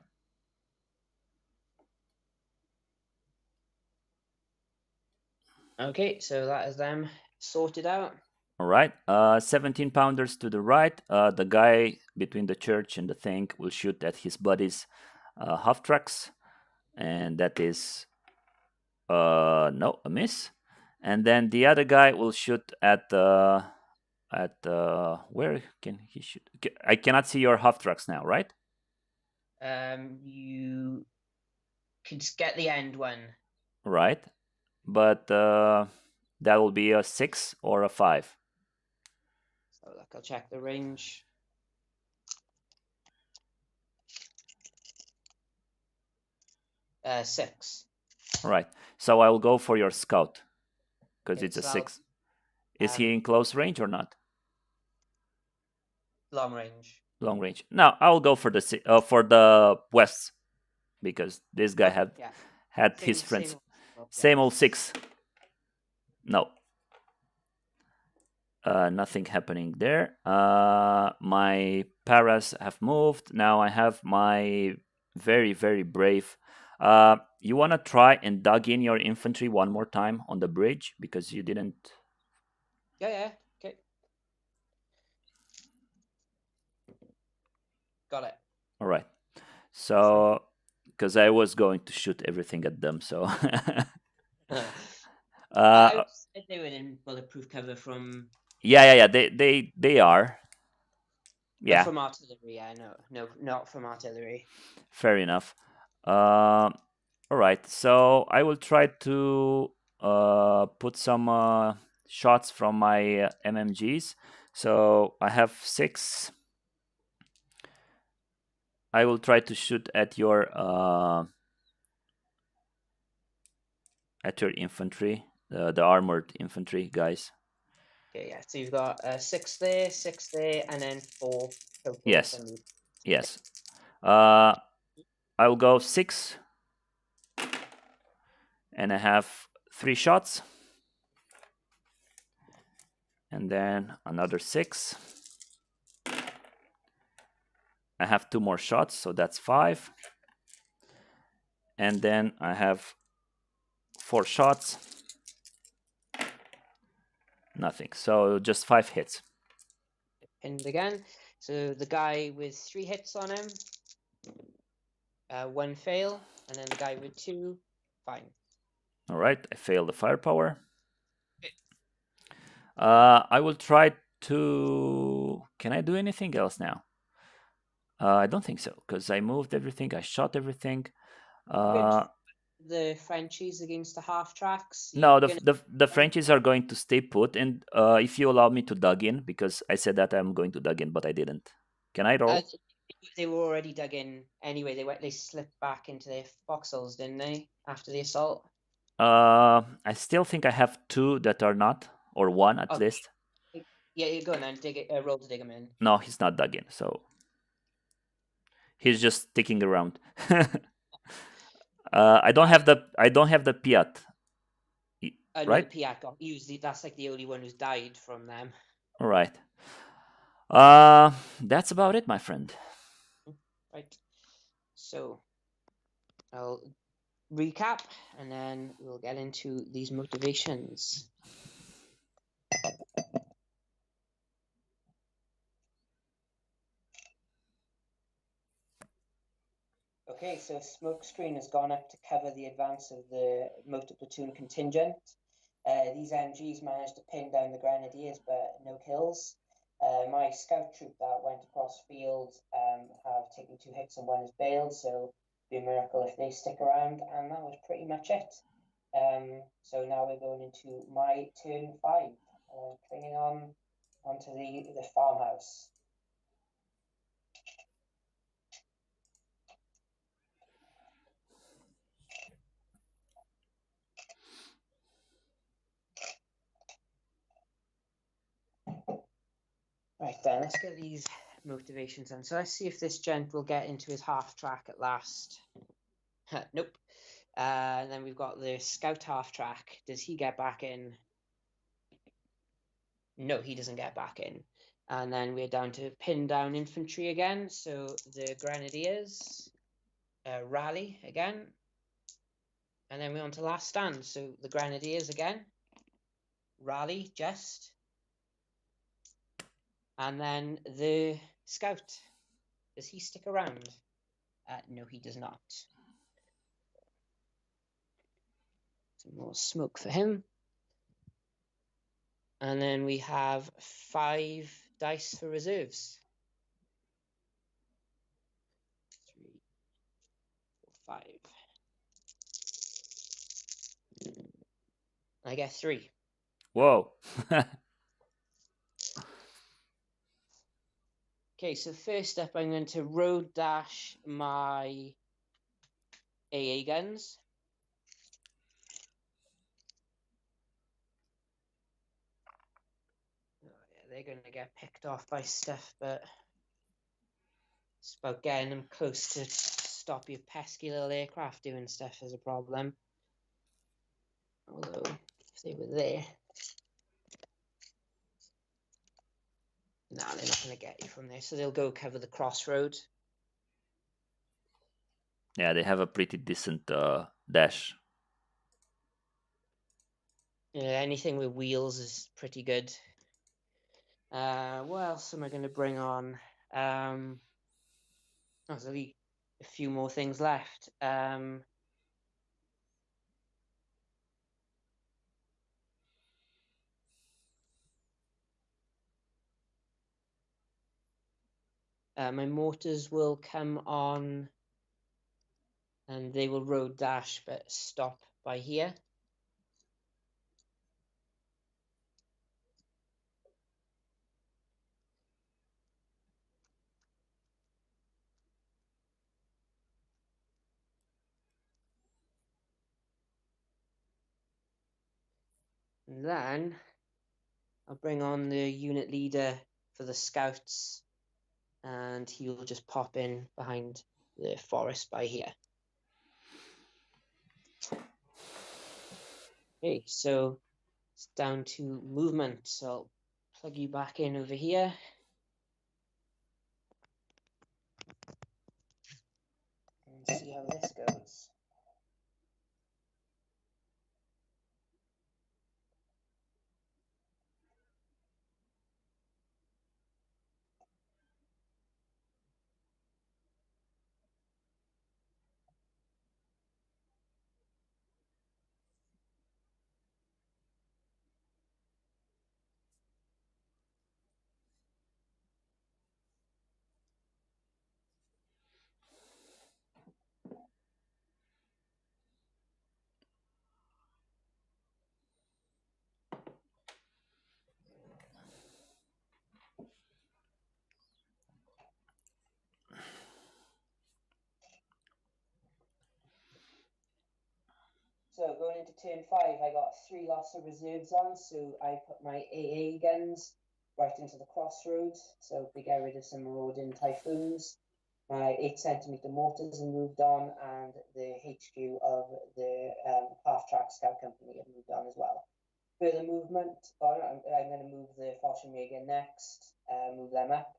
Okay, so that is them sorted out. All right. 17 pounders to the right. The guy between the church and the thing will shoot at his buddies' half tracks, and that is no, a miss. And then the other guy will shoot at where can he shoot? I cannot see your half tracks now, right? You can get the end one. Right. But that will be a 6 or a 5. So like, I'll check the range. Six. All right. So I will go for your scout because Okay, it's a so 6. Is he in close range or not? long range. Long range. No, I'll go for the west because this guy Okay, yeah. had Same, his friends. same. Well, yeah. Same old 6. No, nothing happening there. My paras have moved. Now I have my very very brave. You wanna try and dug in your infantry one more time on the bridge because you didn't. Yeah, yeah. Okay. Got it. All right. So because I was going to shoot everything at them, so. I said they were in bulletproof cover from Yeah. They are. Yeah, from artillery. Yeah, no, not from artillery. fair enough. All right, so I will try to put some shots from my MMGs. So I have 6. I will try to shoot at your infantry, the armored infantry guys. Okay, yeah. So you've got 6 there, and then 4 total. Yes, from you. yes. I will go 6, and I have 3 shots, and then another 6. I have 2 more shots, so that's 5. And then I have 4 shots. Nothing. So just 5 hits. Pinned again. So the guy with 3 hits on him, 1 fail, and then the guy with 2, fine. All right, I failed the firepower. I will try to. Can I do anything else now? I don't think so because I moved everything. I shot everything. the Frenchies against the half tracks? No, You gonna the Frenchies are going to stay put, and if you allow me to dug in, because I said that I'm going to dug in, but I didn't. Can I uh, roll? they were already dug in anyway. They slipped back into their foxholes, didn't they? After the assault. I still think I have two that are not, or one at Oh, least. yeah, you go on then. Dig it. Roll to dig them in. No, he's not dug in, so he's just sticking around. Right. I don't have the Piat, No, the right? Piat got used. That's like the only one who's died from them. All right. That's about it, my friend. Right. So I'll recap, and then we'll get into these motivations. Okay, so smokescreen has gone up to cover the advance of the motor platoon contingent. These MGs managed to pin down the grenadiers, but no kills. My scout troop that went across field have taken 2 hits and one is bailed, so it'd be a miracle if they stick around, and that was pretty much it. So now we're going into my turn 5, clinging on onto the farmhouse. Right then, let's get these motivations on. So let's see if this gent will get into his half track at last. Nope. And then we've got the scout half track. Does he get back in? No, he doesn't get back in. And then we're down to pin down infantry again. So the grenadiers rally again. And then we're on to last stand. So the grenadiers again. Rally just. And then the scout. Does he stick around? No, he does not. Some more smoke for him. And then we have 5 dice for reserves. 3, 4, 5. I get 3. Whoa. Okay, so first up, I'm going to road dash my AA guns. Oh, yeah, they're going to get picked off by stuff, but it's about getting them close to stop your pesky little aircraft doing stuff is a problem. Although, if they were there, nah, they're not going to get you from there. So they'll go cover the crossroad. Yeah, they have a pretty decent dash. Yeah, anything with wheels is pretty good. What else am I going to bring on? There's only a few more things left. My mortars will come on and they will road dash but stop by here. And then I'll bring on the unit leader for the scouts and he will just pop in behind the forest by here. Okay, so it's down to movement. So I'll plug you back in over here. And see how this goes. So going into turn 5, I got 3 lots of reserves on, so I put my AA guns right into the crossroads, so we get rid of some marauding typhoons. My 8cm mortars have moved on, and the HQ of the half-track scout company have moved on as well. Further movement, I'm going to move the Fallschirmjäger next, move them up.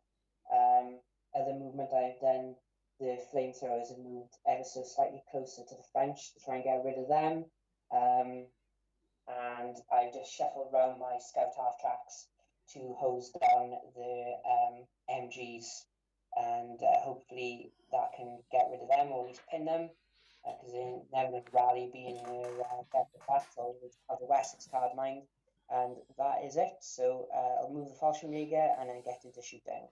Other movement I've done, the flamethrowers have moved ever so slightly closer to the French to try and get rid of them. And I've just shuffled around my scout half tracks to hose down the MGs, and hopefully that can get rid of them or at least pin them, because they're never going to rally being the Delta Cat or the Wessex card mind. And that is it. So I'll move the Fallschirmjäger and then get into shoot down.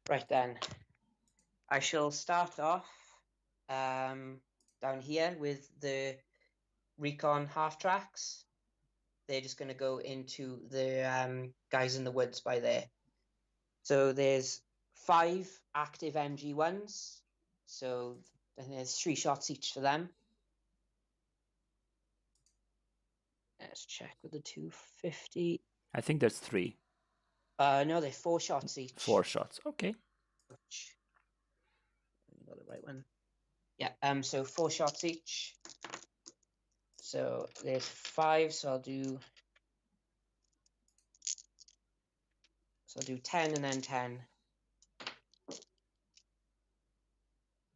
Right then, I shall start off down here with the recon half tracks. They're just going to go into the guys in the woods by there. So there's 5 active MG1s. So there's 3 shots each for them. Let's check with the 250. I think there's 3. No, they're 4 shots each. 4 shots. Okay. Got the right one. Yeah. So 4 shots each. So there's 5. So I'll do 10 and then 10.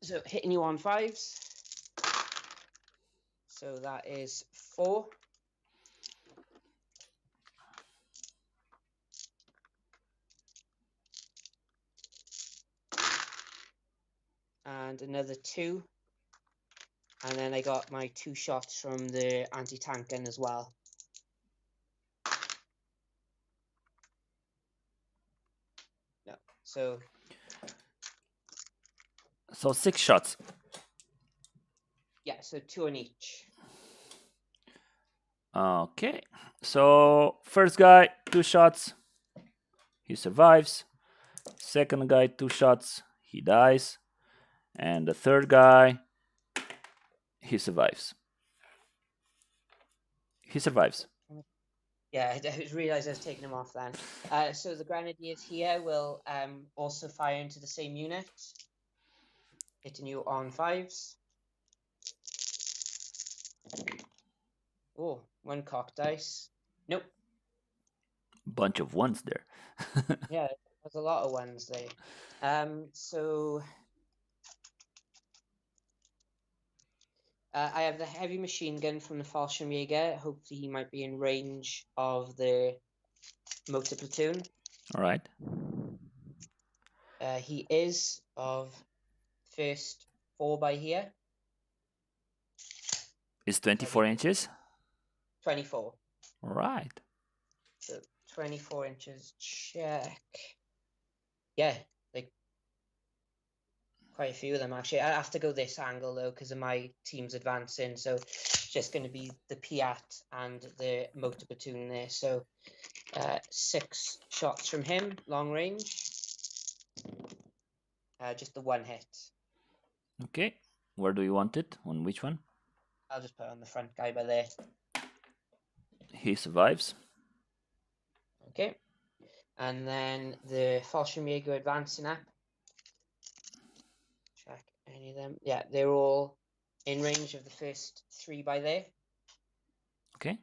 So hitting you on 5s. So that is 4. And another 2. And then I got my 2 shots from the anti-tank gun as well. No. So 6 shots. Yeah, so 2 on each. Okay. So first guy, 2 shots. He survives. Second guy, 2 shots. He dies. And the third guy, he survives. He survives. Yeah, I didn't realize I was taking him off then. So the Grenadiers here will also fire into the same unit, hitting you on 5s. Oh, 1 cock dice. Nope. Bunch of 1s there. Yeah, there's a lot of 1s there. So I have the heavy machine gun from the Fallschirmjäger. Hopefully he might be in range of the motor platoon. All right. He is of first 4 by here. It's 24 inches. 24. All right. So 24 inches, check. Yeah, like quite a few of them actually. I have to go this angle though because of my team's advancing. So it's just going to be the Piat and the motor platoon there. So 6 shots from him, long range. Just the 1 hit. Okay. Where do you want it? On which one? I'll just put it on the front guy by there. He survives. Okay. And then the Fallschirmjäger advancing up. Check any of them. Yeah, they're all in range of the first 3 by there. Okay.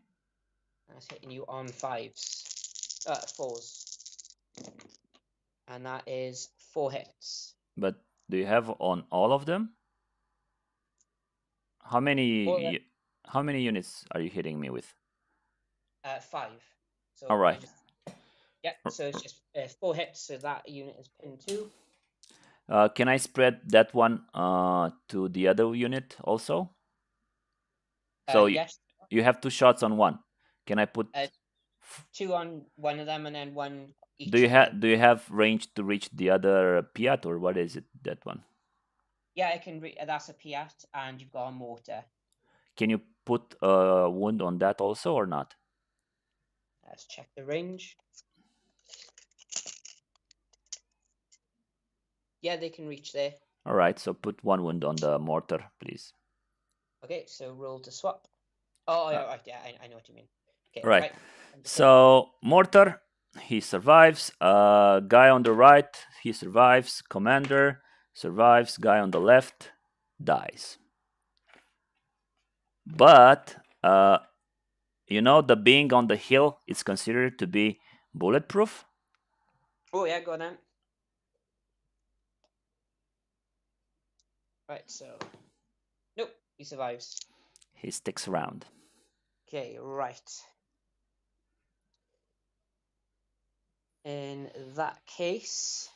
That's hitting you on 5s. 4s. And that is 4 hits. But do you have on all of them? How many units are you hitting me with? 5. So all right. So it's just 4 hits, so that unit is pinned 2. Can I spread that one to the other unit also? So yes. You have 2 shots on one. Can I put? 2 on one of them, and then one each. Do you have range to reach the other Piat, or what is it? That one? Yeah, I can. That's a Piat, and you've got a mortar. Can you put a wound on that also, or not? Let's check the range. Yeah, they can reach there. All right, so put 1 wound on the mortar, please. Okay, so roll to swap. Oh, yeah, right, yeah, I know what you mean. Okay, right. So mortar, he survives. Guy on the right, he survives. Commander survives. Guy on the left dies. But you know, the being on the hill is considered to be bulletproof. Oh yeah, go on then. Right, so nope, he survives. He sticks around. Okay, right. In that case,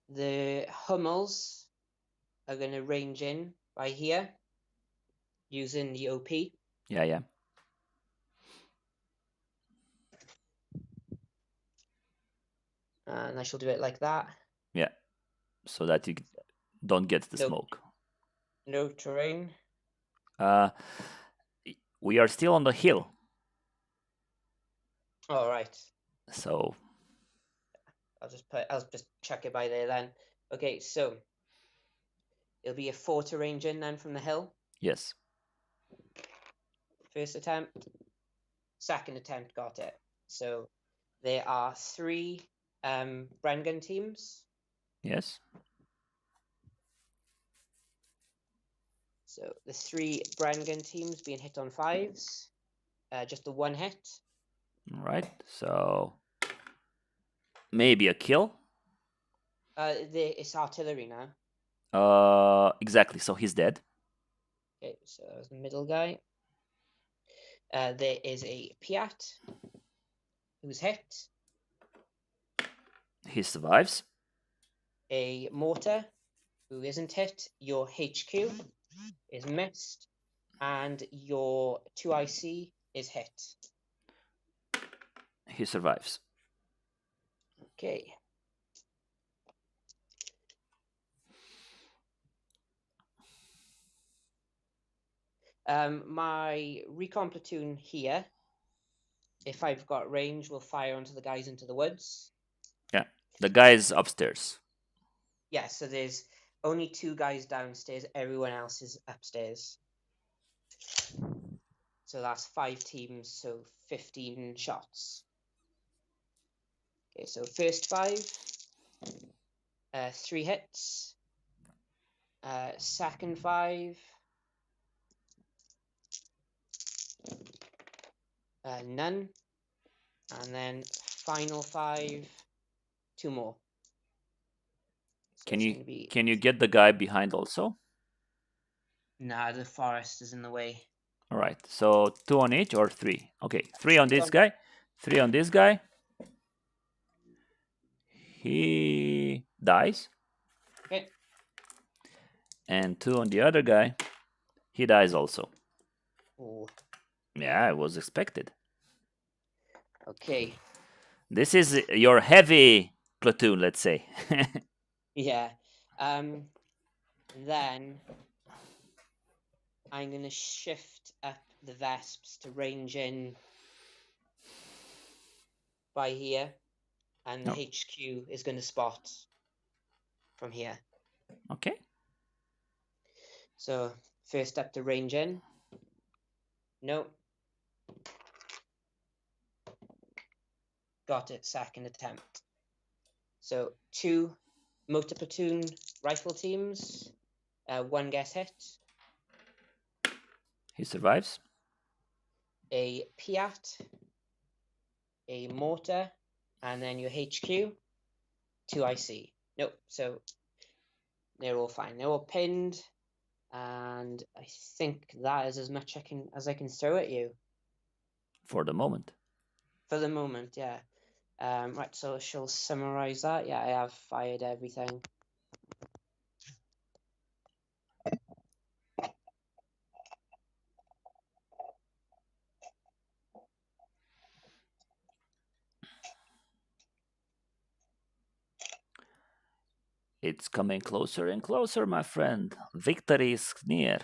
the Hummels are going to range in by here using the OP. Yeah, yeah. And I shall do it like that. Yeah, so that you don't get the smoke. No terrain. We are still on the hill. All right. So I'll just check it by there then. Okay, so it'll be a 4 to range in then from the hill. Yes. First attempt. Second attempt, got it. So there are 3 Brengan teams. Yes. So the 3 Brengan teams being hit on 5s. Just the 1 hit. All right. So maybe a kill. It's artillery now. Exactly. So he's dead. Okay, so that was the middle guy. There is a Piat who's hit. He survives. A mortar who isn't hit. Your HQ is missed, and your 2IC is hit. He survives. Okay. My recon platoon here, if I've got range, will fire onto the guys into the woods. Yeah, the guy is upstairs. Yeah, so there's only 2 guys downstairs. Everyone else is upstairs. So that's 5 teams, so 15 shots. Okay, so first 5, 3 hits. Second 5, none. And then final 5, 2 more. So can you get the guy behind also? Nah, the forest is in the way. All right. So 2 on each or 3? Okay, 3 on this guy. 3 on this guy. He dies. Okay. And 2 on the other guy. He dies also. Ooh. Yeah, it was expected. Okay. This is your heavy platoon, let's say. Yeah. Then I'm going to shift up the Vesps to range in by here, and the HQ is going to spot from here. Okay. So first up to range in. No. Got it, second attempt. So 2 motor platoon rifle teams. 1 gets hit. He survives. A Piat, a mortar, and then your HQ, 2IC. Nope, so they're all fine. They're all pinned, and I think that is as much as I can throw at you. For the moment. For the moment, yeah. Right, so I shall summarize that. Yeah, I have fired everything. It's coming closer and closer, my friend. Victory is near.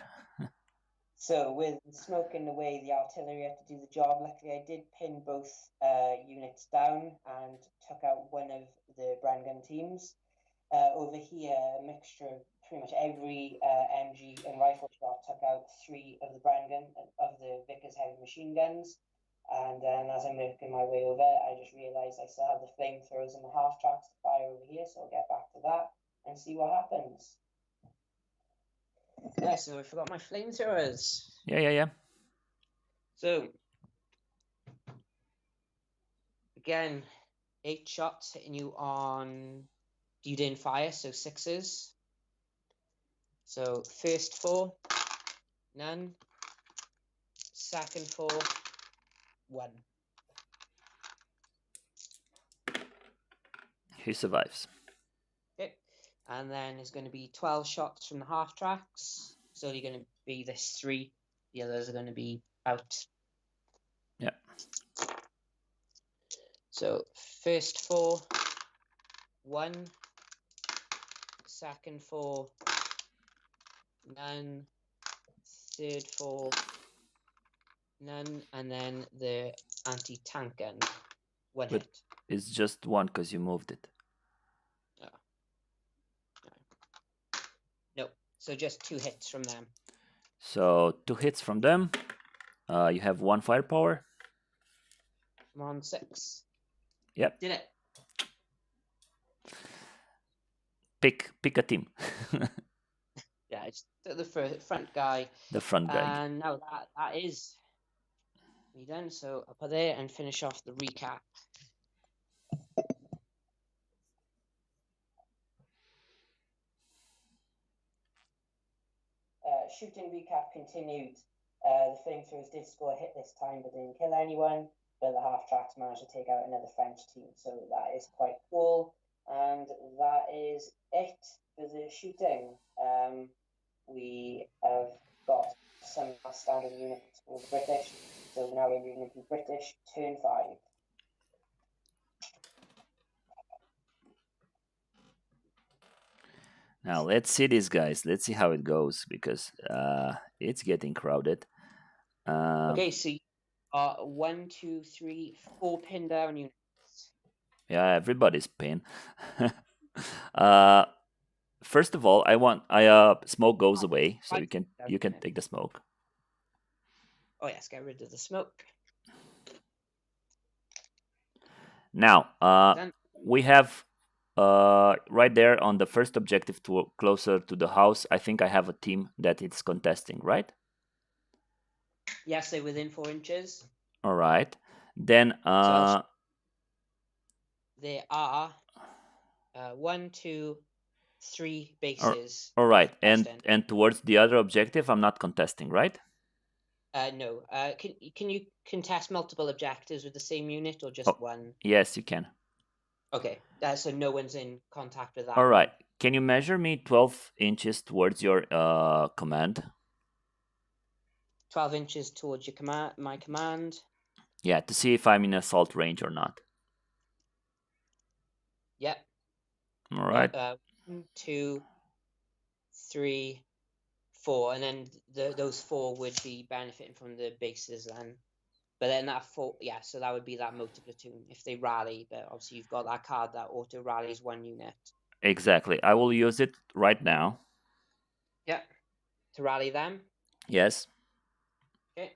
So with smoke in the way, the artillery had to do the job. Luckily, I did pin both units down and took out one of the brand gun teams. Over here, a mixture of pretty much every MG and rifle shot took out 3 of the brand gun of the Vickers heavy machine guns. And then as I'm making my way over, I just realised I still have the flamethrowers and the half tracks to fire over here, so I'll get back to that and see what happens. Yeah, so I forgot my flamethrowers. Yeah. So again, 8 shots hitting you on you didn't fire, so 6s. So first 4, none. Second 4, 1. He survives. Okay. And then there's going to be 12 shots from the half tracks. So you're going to be this 3. The others are going to be out. Yeah. So first 4, 1. Second 4, none. Third 4, none. And then the anti-tank gun, 1 But hit. it's just 1 because you moved it. Nope. So just 2 hits from them. So 2 hits from them. You have 1 firepower. I'm on 6. Yep. Did it. Pick a team. Yeah, it's the front guy. The front guy. And now that is me done. So I'll put there and finish off the recap. Shooting recap continued. The flamethrowers did score a hit this time, but didn't kill anyone. But the half tracks managed to take out another French team, so that is quite cool. And that is it for the shooting. We have got some standard units for the British, so now we're moving into British turn 5. Now let's see these guys. Let's see how it goes because it's getting crowded. Okay, so you are 1, 2, 3, 4 pin down units. Yeah, everybody's pinned. First of all, smoke goes away, so you can take the smoke. Oh yes, get rid of the smoke. Now, we have right there on the first objective closer to the house. I think I have a team that it's contesting, right? Yes, they're within 4 inches. All right. Then there are 1, 2, 3 bases. All right, and towards the other objective, I'm not contesting, right? No. Can you contest multiple objectives with the same unit or just one? Yes, you can. Okay, so no one's in contact with that. All right. Can you measure me 12 inches towards your command? 12 inches towards your my command. Yeah, to see if I'm in assault range or not. Yep. All right. 1, 2, 3, 4, and then those 4 would be benefiting from the bases then. But then that 4, yeah, so that would be that motor platoon if they rally. But obviously you've got that card that auto rallies 1 unit. Exactly. I will use it right now. Yeah. To rally them. Yes. Okay.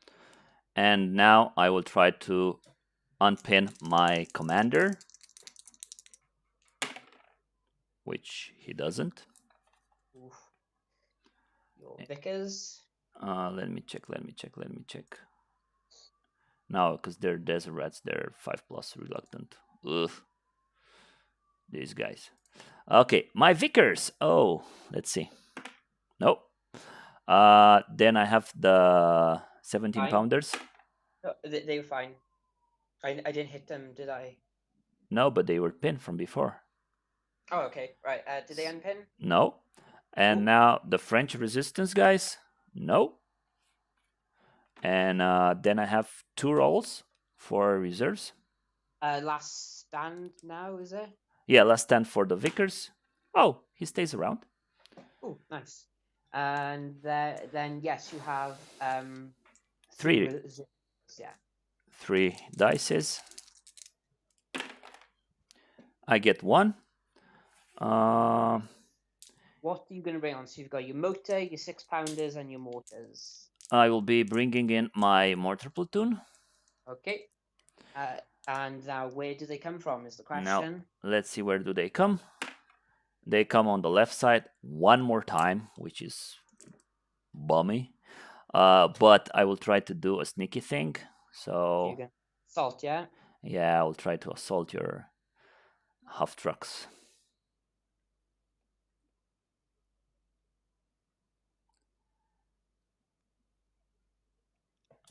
And now I will try to unpin my commander, which he doesn't. Oof. Your Vickers. Let me check. No, because they're desert rats. They're 5+ reluctant. Ugh. These guys. Okay, my Vickers. Oh, let's see. Nope. Then I have the 17 pounders. No, they were fine. I didn't hit them, did I? No, but they were pinned from before. Oh, okay. Right. Did they unpin? No. And now the French resistance guys. No. And then I have 2 rolls for reserves. Last stand now, is it? Yeah, last stand for the Vickers. Oh, he stays around. Oh, nice. And then yes, you have three Three, resilience. Yeah. three dices. I get one. Uh, What are you going to bring on? So you've got your motor, your 6-pounders, and your mortars. I will be bringing in my mortar platoon. Okay. And now, where do they come from? Is the Now, question. let's see where do they come. They come on the left side one more time, which is bummy. But I will try to do a sneaky thing. So you're So going to assault, yeah. yeah, I will try to assault your half trucks.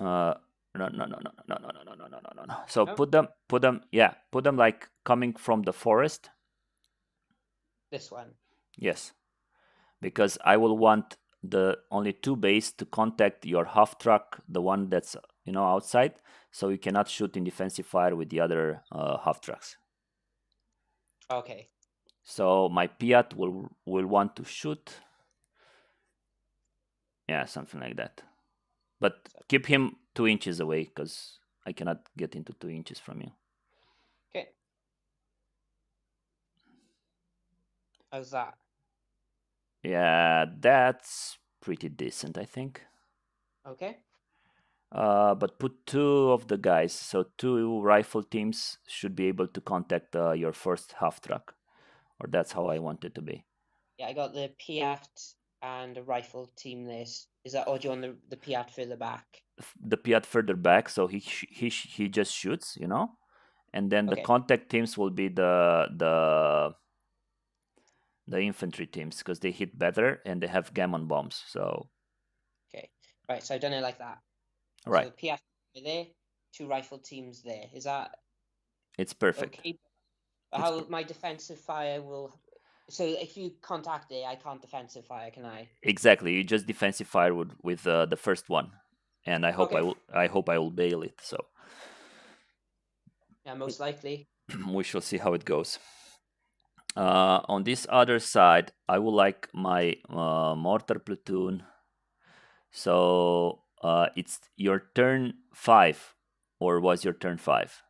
No, no, no, no, no, no, no, no, no, no, no, no, no. So No, put them like coming from the forest. this one. Yes, because I will want the only two bays to contact your half truck, the one that's outside, so you cannot shoot in defensive fire with the other half trucks. Okay. So my Piat will want to shoot, yeah, something like that. But keep him 2 inches away because I cannot get into 2 inches from you. Okay. How's that? Yeah, that's pretty decent, I think. Okay. But put two of the guys, so two rifle teams should be able to contact your first half truck, or that's how I Okay. want it to be. Yeah, I got the Piat and a rifle team. This is that, or do you want the Piat further back? The Piat further back, so he just shoots, and then the Okay. contact teams will be the infantry teams because they hit better and they have gammon bombs. So Okay. Right. So I've done it like that. So right, the Piat there, two rifle teams there. Is that it's perfect. okay? It's How my defensive fire will. So if you contact it, I can't defensive fire, can I? exactly. You just defensive fire with the first one, and Okay. I hope I will bail it. So Yeah, most likely. we shall see how it goes. On this other side, I would like my mortar platoon. So it's your turn 5, or was your turn 5?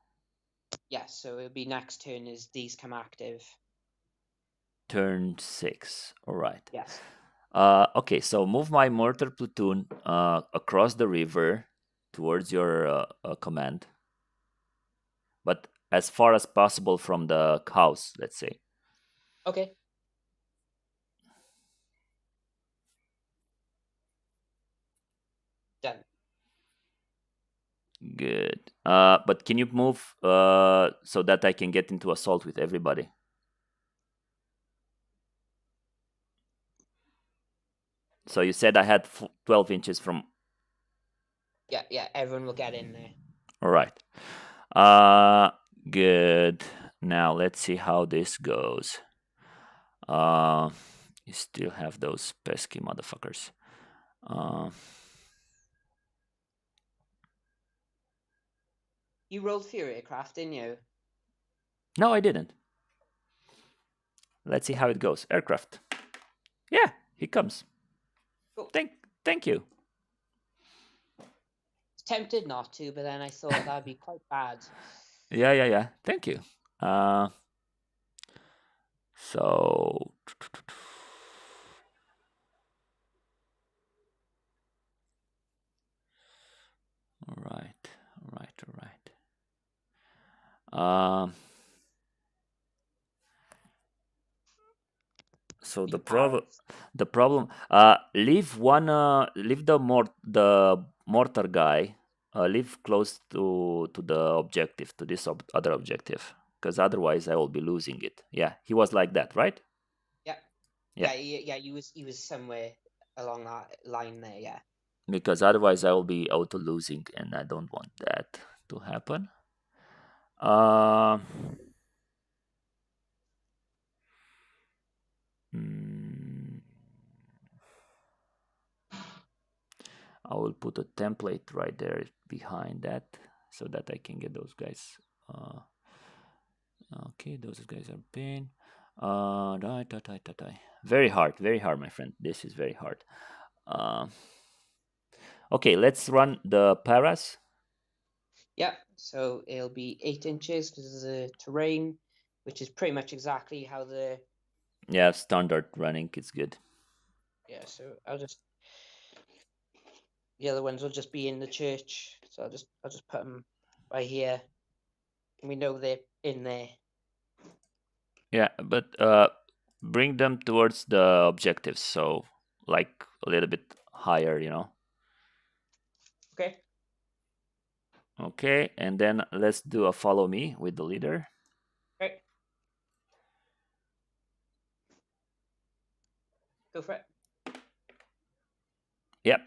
Yes. So it'll be next turn is these come active. Turn 6. All right. Yes. Okay, so move my mortar platoon across the river towards your command, but as far as possible from the house, let's say. Okay. Done. Good. But can you move so that I can get into assault with everybody? So you said I had 12 inches from. Yeah. Yeah. Everyone will get in there. All right. Uh, good. Now let's see how this goes. Uh, you still have those pesky motherfuckers. Uh, You rolled Fury aircraft, didn't you? no, I didn't. Let's see how it goes. Aircraft. Yeah, he comes. Cool. Thank you. Tempted not to, but then I thought that'd be quite bad. Yeah. Thank you. So all right, all right, all right. So You parrots. the problem. Leave one. Leave the mortar guy. Leave close to the objective, to this other objective, because otherwise I will be losing it. Yeah, he was like that, right? Yeah. Yeah, Yeah. He was somewhere along that line there. Yeah. because otherwise I will be auto losing, and I don't want that to happen. Uh, mm, I will put a template right there behind that so that I can get those guys. Okay, those guys are pinned. Die. Very hard, my friend. This is very hard. Uh, okay, let's run the paras. Yeah, so it'll be 8 inches because of the terrain, which is pretty much exactly how the. Yeah, standard running is good. Yeah, so the other ones will just be in the church. So I'll just put them right here. And we know they're in there. Yeah, but bring them towards the objectives, so like a little bit higher, you know. Okay. Okay, and then let's do a follow me with the leader. Okay. Go for it. Yep.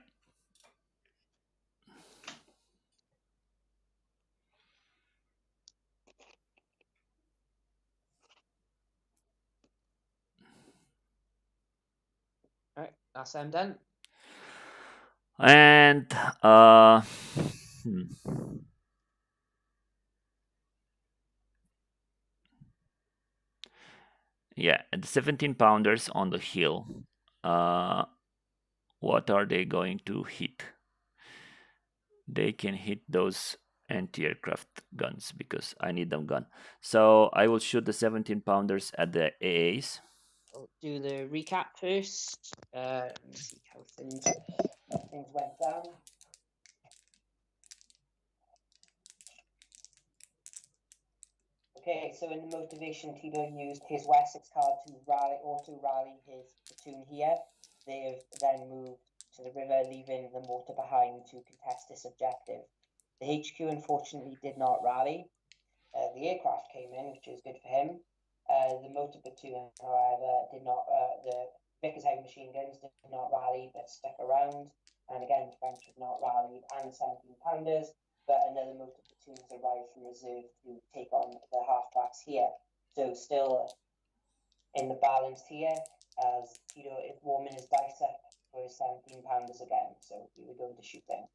All right, that's them done. And hmm. Yeah, and the 17 pounders on the hill. What are they going to hit? They can hit those anti-aircraft guns because I need them gone. So I will shoot the 17 pounders at the AAs. I'll do the recap first. Let me see how things went down. Okay, so in the motivation, Tito used his Wessex card to auto rally his platoon here. They have then moved to the river, leaving the mortar behind to contest this objective. The HQ unfortunately did not rally. The aircraft came in, which is good for him. The motor platoon, however, did not. The Vickers heavy machine guns did not rally, but stuck around. And again, the French have not rallied, and the 17 pounders. But another motor platoon has arrived from reserve to take on the halfbacks here. So still in the balance here, as Tito is warming his dice up for his 17 pounders again. So we were going to shoot them.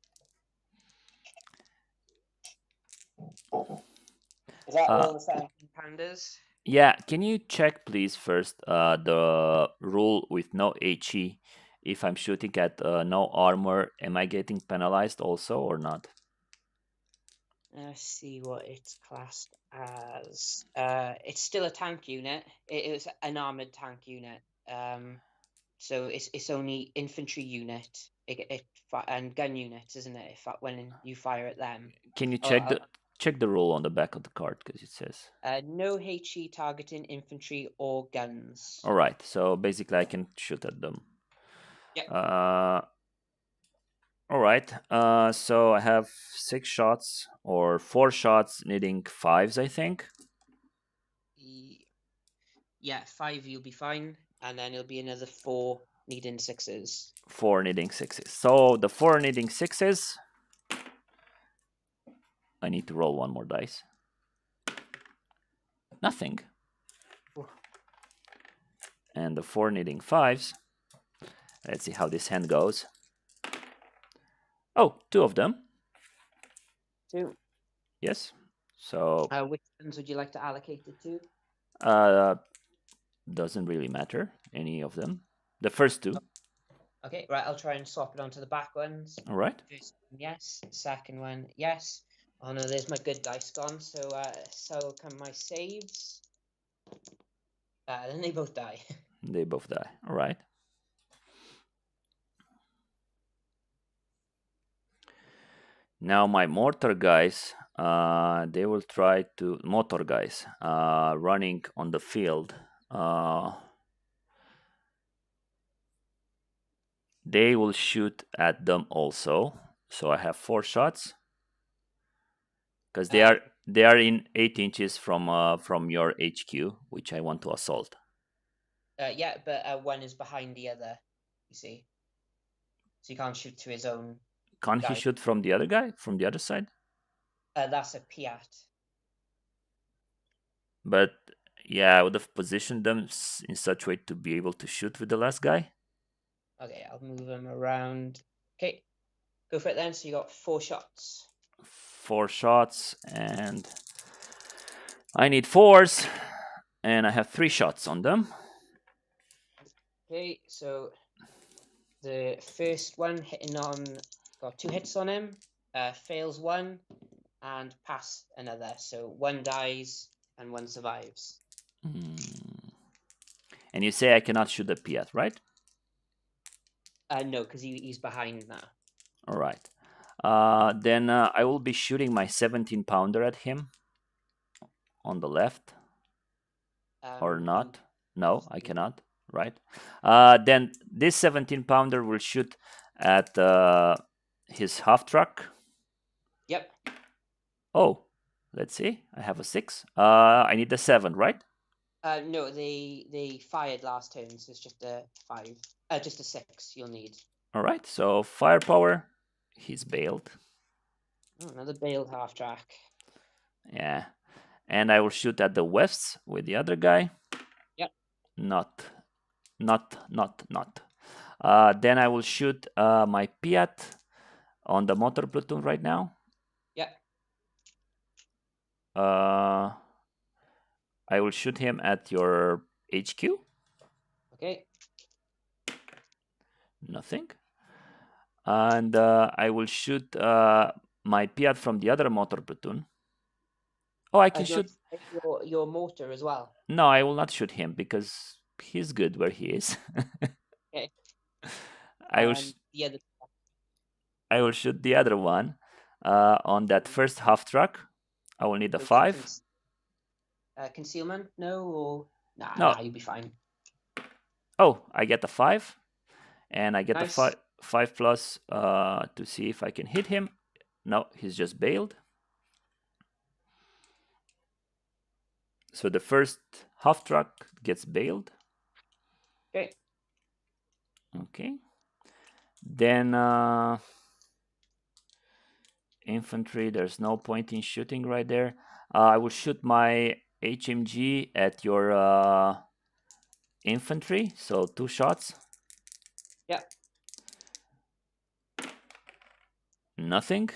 Is that all the 17 pounders? Yeah, can you check please first the rule with no HE? If I'm shooting at no armor, am I getting penalized also or not? Let's see what it's classed as. It's still a tank unit. It was an armored tank unit. So it's only infantry unit. And gun units, isn't it? When you fire at them. Can you Oh, check the rule on the back of the card because it says. no HE targeting infantry or guns. All right, so basically I can shoot at them. Yep. All right. So I have 6 shots or 4 shots, needing 5s, I think. Yeah, 5 you'll be fine, and then it'll be another 4 needing 6s. 4 needing 6s. So the 4 needing 6s. I need to roll one more dice. Nothing. And the 4 needing 5s. Let's see how this hand goes. Oh, 2 of them. 2. Yes. So Which ones would you like to allocate it to? doesn't really matter, any of them. The first 2. Okay, right, I'll try and swap it onto the back ones. All right. First one, yes. Second one, yes. Oh no, there's my good dice gone. So come my saves. Then they both die. They both die. All right. Now my mortar guys, they will try to motor guys running on the field. They will shoot at them also. So I have 4 shots because they are in 8 inches from your HQ, which I want to assault. Yeah, but one is behind the other. You see, so you can't shoot to his own. Can't he shoot from the other guy, from the other side? That's a Piat. But yeah, I would have positioned them in such way to be able to shoot with the last guy. Okay, I'll move him around. Okay, go for it then. So you got 4 shots. 4 shots, and I need 4s. and I have 3 shots on them. Okay, so the first one hitting on, got 2 hits on him, fails one, and pass another. So one dies and one survives. And you say I cannot shoot the Piat, right? No, because he's behind now. All right. Then I will be shooting my 17 pounder at him on the left, or You not. No, just I do. cannot. Right. Then this 17 pounder will shoot at his half truck. Yep. Oh, let's see. I have a 6. I need a 7, right? No, they fired last turn, so it's just a 5. Just a 6 you'll need. All right. So firepower. He's bailed. Oh, another bailed half track. Yeah. And I will shoot at the wefts with the other guy. Yep. Not. Then I will shoot my Piat on the motor platoon right now. Yep. I will shoot him at your HQ. Okay. Nothing. And I will shoot my Piat from the other motor platoon. Oh, I can Do you want shoot. to fire your mortar as well? No, I will not shoot him because he's good where he is. Okay. I will. And the other. I will shoot the other one on that first half track. I will need a Go for 5. concealment? No, or No. you'll be fine. Oh, I get a 5, and I get a Nice. 5 plus to see if I can hit him. No, he's just bailed. So the first half truck gets bailed. Okay. Okay. Then infantry, there's no point in shooting right there. I will shoot my HMG at your infantry, so 2 shots. Yeah. Nothing.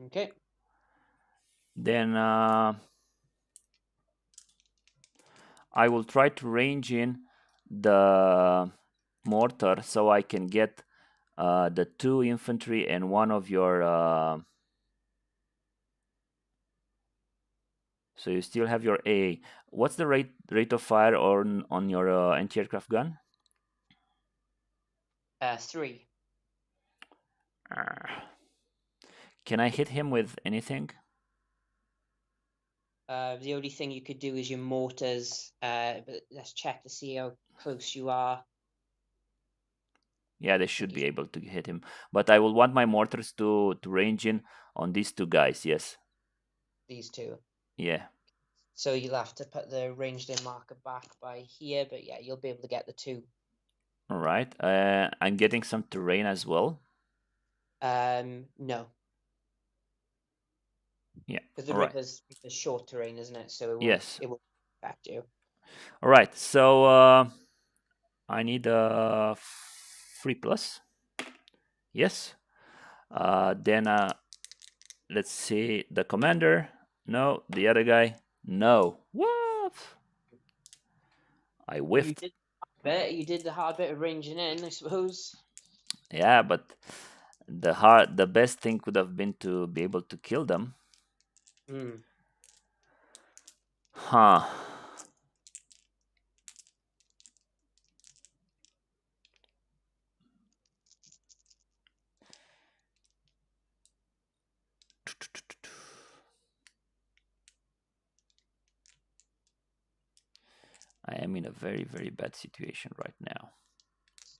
Okay. Then I will try to range in the mortar so I can get the 2 infantry and one of your. So you still have your A. What's the rate of fire on your anti-aircraft gun? 3. Can I hit him with anything? The only thing you could do is your mortars. But let's check to see how close you are. Yeah, they should be able to hit him. But I will want my mortars to range in on these 2 guys, yes. These 2. Yeah. So you'll have to put the ranged in marker back by here, but yeah, you'll be able to get the 2. All right. I'm getting some terrain as well. No. Yeah. Because the All right. river's short terrain, isn't it? So Yes. it won't affect you. All right. So I need a 3 plus. Yes. Then let's see the commander. No. The other guy. No. What? I whiffed. You did the hard bit of ranging in, I suppose. Yeah, but the best thing could have been to be able to kill them. Huh. I am in a very, very bad situation right now.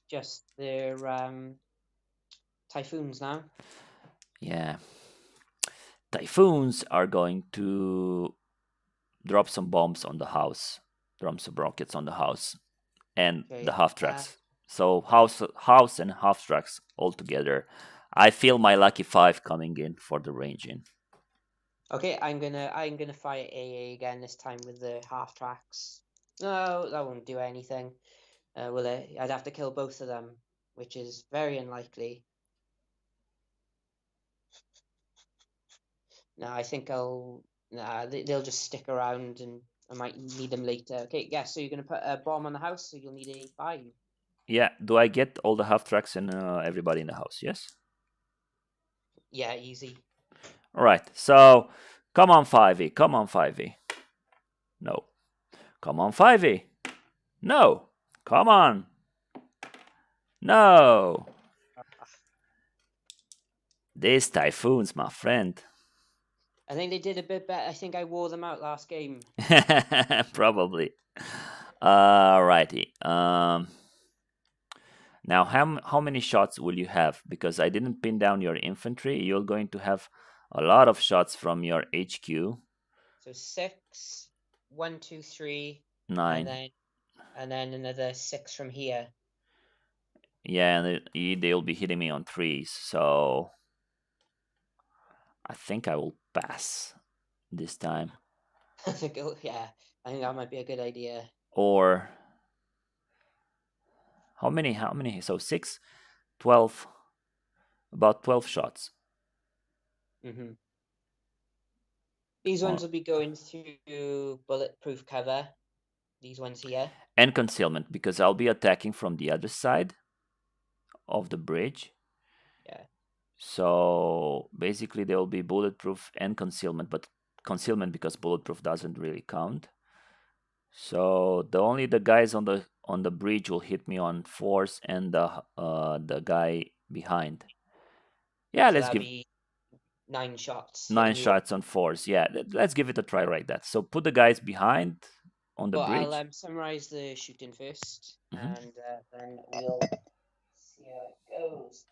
Just their typhoons now. Yeah. Typhoons are going to drop some bombs on the house, drop some rockets on the house, and Okay. the half tracks. So house and half tracks all together. I feel my lucky 5 coming in for the ranging. Okay, I'm gonna fire AA again, this time with the half tracks. No, that won't do anything. Will it? I'd have to kill both of them, which is very unlikely. No, I think I'll. Nah, they'll just stick around, and I might need them later. Okay, yeah, so you're going to put a bomb on the house, so you'll need a 5. Yeah. Do I get all the half tracks and everybody in the house? Yes. Yeah, easy. All right. So come on, 5e. Come on, 5e. No. Come on, 5e. No. Come on. No. These typhoons, my friend. I think they did a bit better. I think I wore them out last game. Probably. Alrighty. Now, how many shots will you have? Because I didn't pin down your infantry. You're going to have a lot of shots from your HQ. So 6, 1, 2, 3, 9. and then another 6 from here. Yeah, and they'll be hitting me on 3s. So I think I will pass this time. Yeah, I think that might be a good idea. Or how many? How many? So 6, 12, about 12 shots. Mm-hmm. These ones will be going through bulletproof cover. These ones here. And concealment, because I'll be attacking from the other side of the bridge. Yeah. So basically there will be bulletproof and concealment, but concealment because bulletproof doesn't really count. So the guys on the bridge will hit me on 4s and the guy behind. Yeah, So let's that'll give be 9 shots. 9 shots on 4s. Yeah, let's give it a try like that. So put the guys behind on the Well, bridge. I'll summarize the shooting first, Mhm. and then we'll see how it goes.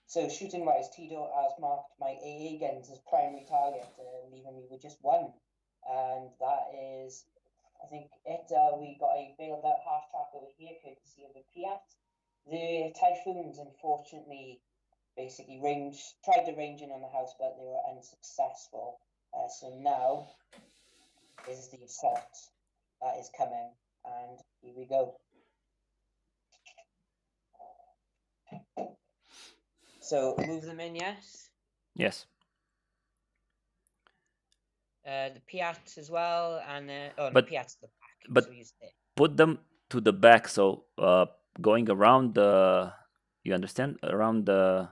So shooting-wise, Tito has marked my AA guns as primary target, leaving me with just 1, and that is, I think it. We got a bailed out half track over here, courtesy of the Piat. The Typhoons, unfortunately, basically tried to range in on the house, but they were unsuccessful. So now is the assault that is coming, and here we go. So move them in, yes. Yes. The Piat as well, and oh no, But Piat's the back. but So he's there. put them to the back. So going around the, you understand, around the,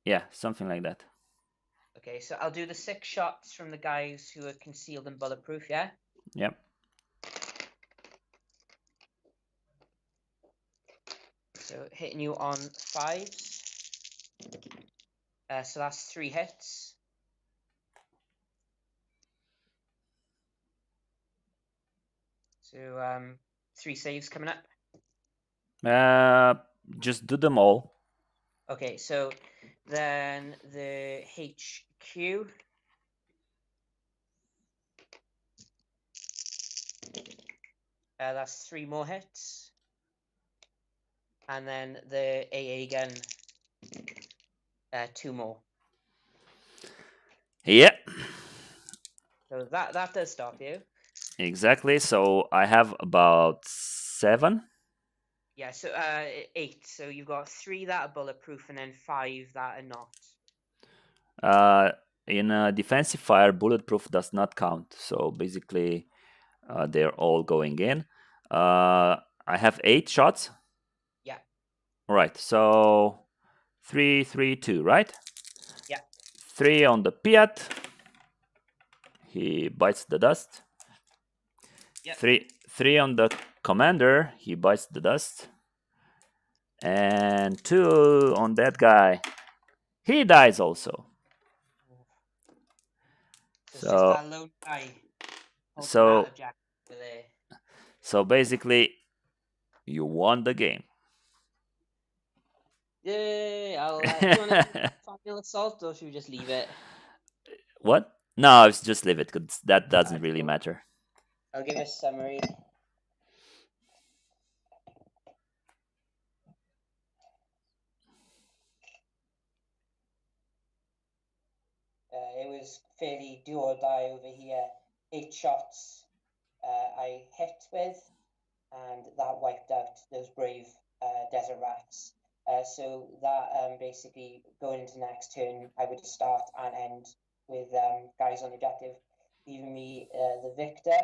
yeah, something like that. Okay, so I'll do the 6 shots from the guys who are concealed and bulletproof, yeah? Yep. So hitting you on 5s. So that's 3 hits. So 3 saves coming up. Just do them all. Okay, so then the HQ. That's 3 more hits. And then the AA gun, 2 more. Yeah. So that does stop you. Exactly. So I have about 7. Yeah, so 8. So you've got 3 that are bulletproof and then 5 that are not. In a defensive fire, bulletproof does not count. So basically, they're all going in. I have 8 shots. Yeah. All right. So 3, 3, 2, right? Yeah. 3 on the Piat. He bites the dust. Yep. 3 on the commander. He bites the dust. And 2 on that guy. He dies also. So it's just that lone guy. So basically, you won the game. Yeah, do you want to do final assault or should we just leave it? What? No, just leave it, because that doesn't really matter. I'll give a summary. It was fairly do or die over here. 8 shots I hit with, and that wiped out those brave desert rats. So that basically going into next turn, I would start and end with guys on the objective, leaving me the victor.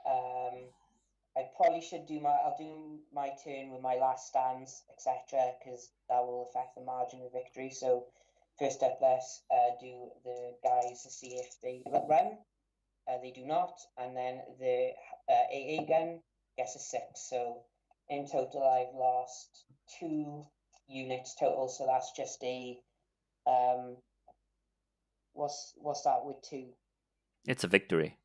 Um, I probably should do I'll do my turn with my last stands, etc., because that will affect the margin of victory. So first up, let's do the guys to see if they run. They do not, and then the AA gun gets a 6. So in total, I've lost 2 units total. So that's just a um, what's that with 2? It's a victory.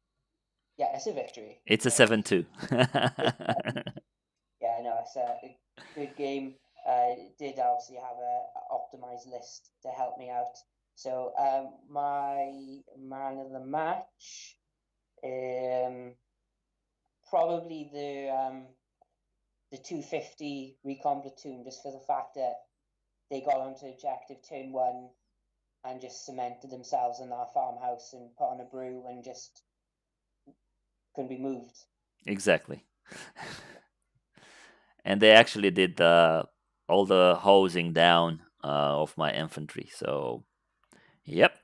Yeah, it's a victory. It's a Yeah, 7-2. it's yeah, no, it's a good game. Did obviously have a optimized list to help me out. So my man of the match, um, probably the 250 recon platoon, just for the fact that they got onto objective turn 1 and just cemented themselves in that farmhouse and put on a brew and just couldn't be moved. Exactly. And they actually did all the hosing down of my infantry. So, yep.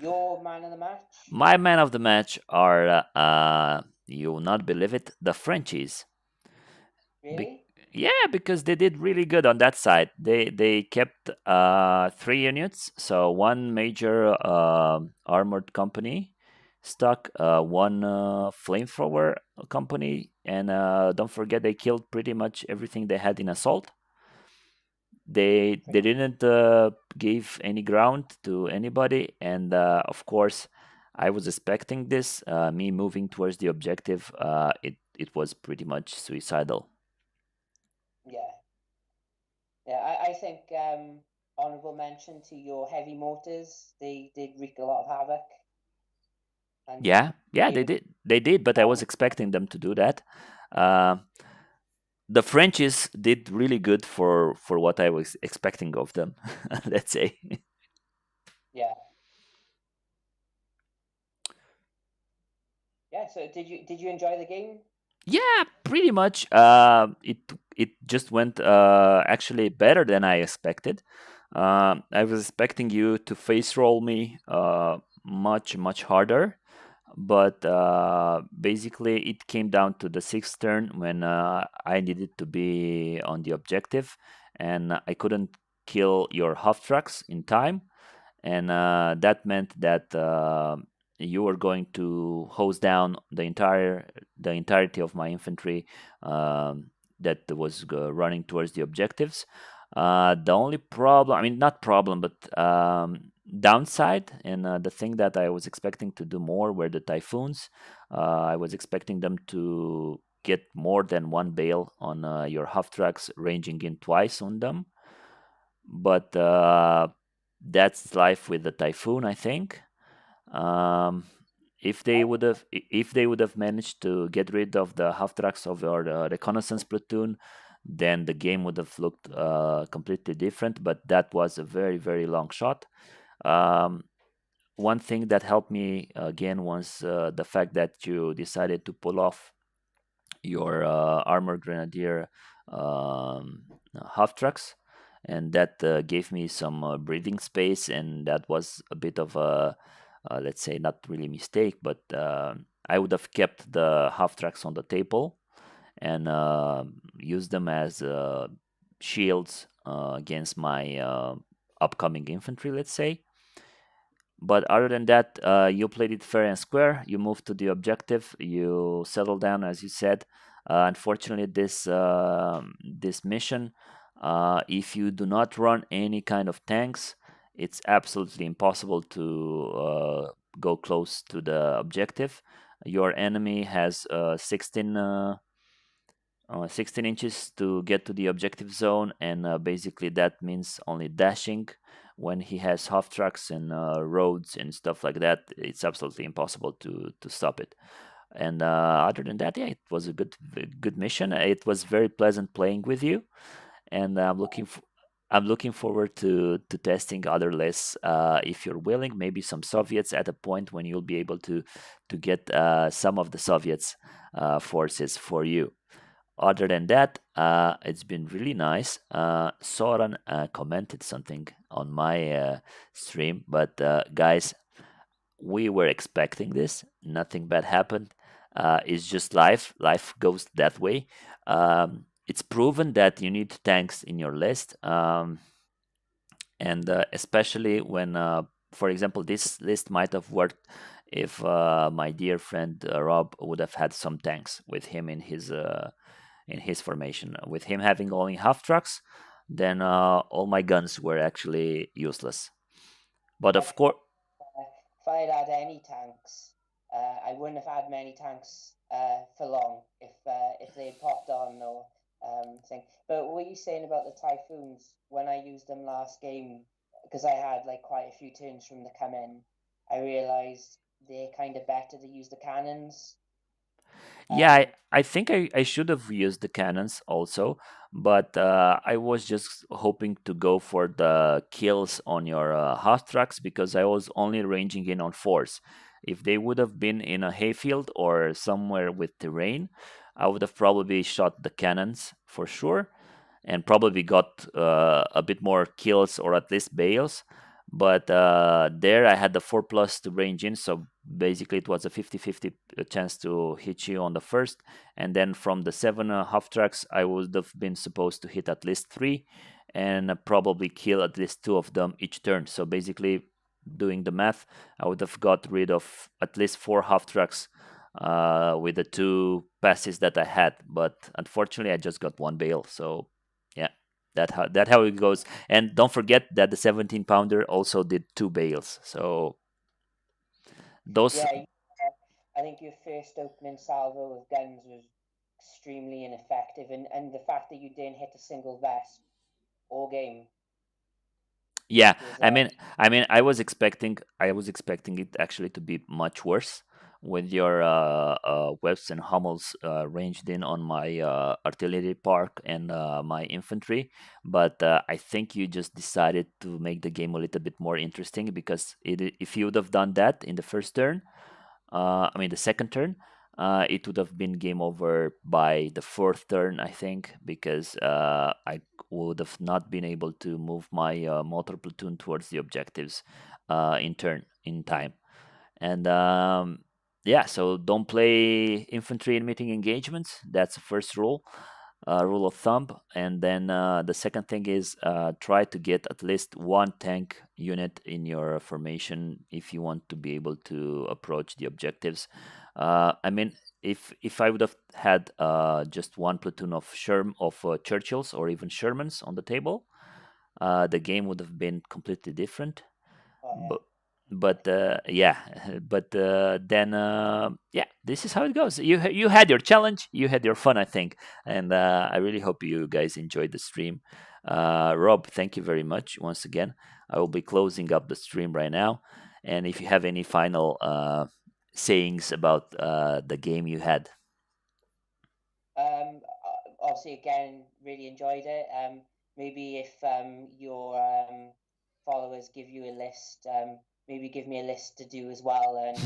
Your man of the match, My man of the match are, you will not believe it, the Frenchies. Be- really? yeah, because they did really good on that side. They kept 3 units, so one major armored company stuck, one flamethrower company, and don't forget they killed pretty much everything they had in assault. They Pretty. didn't give any ground to anybody, and of course, I was expecting this. Me moving towards the objective, it was pretty much suicidal. Yeah, yeah. I think honorable mention to your heavy mortars. They did wreak a lot of havoc, and Yeah, yeah, they they did, but I was on. expecting them to do that. Uh, the Frenchies did really good for what I was expecting of them. Let's say. Yeah, yeah. So did you enjoy the game? Yeah, pretty much. It just went actually better than I expected. I was expecting you to face roll me much harder, but basically it came down to the sixth turn when I needed to be on the objective, and I couldn't kill your half tracks in time, and that meant that you were going to hose down the entirety of my infantry that was running towards the objectives. The only problem, I mean, not problem, but downside, and the thing that I was expecting to do more were the typhoons. I was expecting them to get more than one bale on your half tracks, ranging in twice on them, but that's life with the typhoon, I think. Um, if they would have managed to get rid of the half tracks of your reconnaissance platoon, then the game would have looked completely different. But that was a very long shot. Um, One thing that helped me again was the fact that you decided to pull off your armor grenadier um, half tracks, and that gave me some breathing space, and that was a bit of a let's say not really mistake, but I would have kept the half tracks on the table and used them as shields against my upcoming infantry, let's say. But other than that, you played it fair and square. You moved to the objective. You settled down, as you said. Unfortunately, this mission, if you do not run any kind of tanks, it's absolutely impossible to go close to the objective. Your enemy has 16 inches to get to the objective zone, and basically that means only dashing. When he has half tracks and roads and stuff like that, it's absolutely impossible to stop it. And other than that, yeah, it was a good mission. It was very pleasant playing with you, and I'm looking forward to testing other lists if you're willing. Maybe some Soviets at a point when you'll be able to get some of the Soviets forces for you. Other than that, It's been really nice. Soran commented something on my stream, but guys, we were expecting this. Nothing bad happened. It's just life. Life goes that way. It's proven that you need tanks in your list, and especially when, for example, this list might have worked if my dear friend Rob would have had some tanks with him in his formation. With him having only half trucks, then all my guns were actually useless. But I of course, if I had had any tanks, I wouldn't have had many tanks for long if they had popped on or thing. But what are you saying about the typhoons? When I used them last game, because I had like quite a few turns from the come in, I realised they're kind of better to use the cannons. yeah, Um, I think I should have used the cannons also, but I was just hoping to go for the kills on your half tracks because I was only ranging in on fours. If they would have been in a hayfield or somewhere with terrain, I would have probably shot the cannons for sure and probably got a bit more kills or at least bales. But there I had the 4 plus to range in, so basically it was a 50-50 chance to hit you on the first. And then from the 7 half tracks, I would have been supposed to hit at least 3 and probably kill at least 2 of them each turn. So basically, doing the math, I would have got rid of at least 4 half tracks with the 2 passes that I had. But unfortunately, I just got 1 bale. So yeah, that how it goes. And don't forget that the 17 pounder also did 2 bales. So those, yeah, I think your first opening salvo of guns was extremely ineffective, and the fact that you didn't hit a single vest all game yeah, was I was expecting it actually to be much worse with your webs and hummels ranged in on my artillery park and my infantry. But I think you just decided to make the game a little bit more interesting because if you would have done that in the first turn, I mean, the second turn, it would have been game over by the fourth turn, I think, because I would have not been able to move my motor platoon towards the objectives in time. And yeah, so don't play infantry in meeting engagements. That's the first rule of thumb. And then the second thing is try to get at least one tank unit in your formation if you want to be able to approach the objectives. I mean, if I would have had just one platoon of Churchills or even Shermans on the table, the game would have been completely different. oh yeah. But yeah, but then yeah, this is how it goes. You had your challenge, you had your fun, I think, and I really hope you guys enjoyed the stream. Rob, thank you very much once again. I will be closing up the stream right now, and if you have any final sayings about the game you had. Obviously, again, really enjoyed it. Maybe if your followers give you a list, maybe give me a list to do as well, and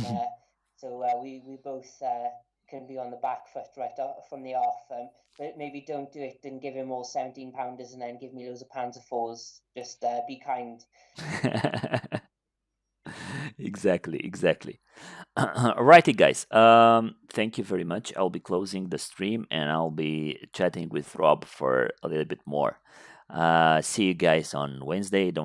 so we both can be on the back foot right off, from the off. But maybe don't do it and give him all 17 pounders and then give me loads of pounds of fours. Just be kind. Exactly, exactly. Alrighty, guys. Thank you very much. I'll be closing the stream and I'll be chatting with Rob for a little bit more. See you guys on Wednesday. Don't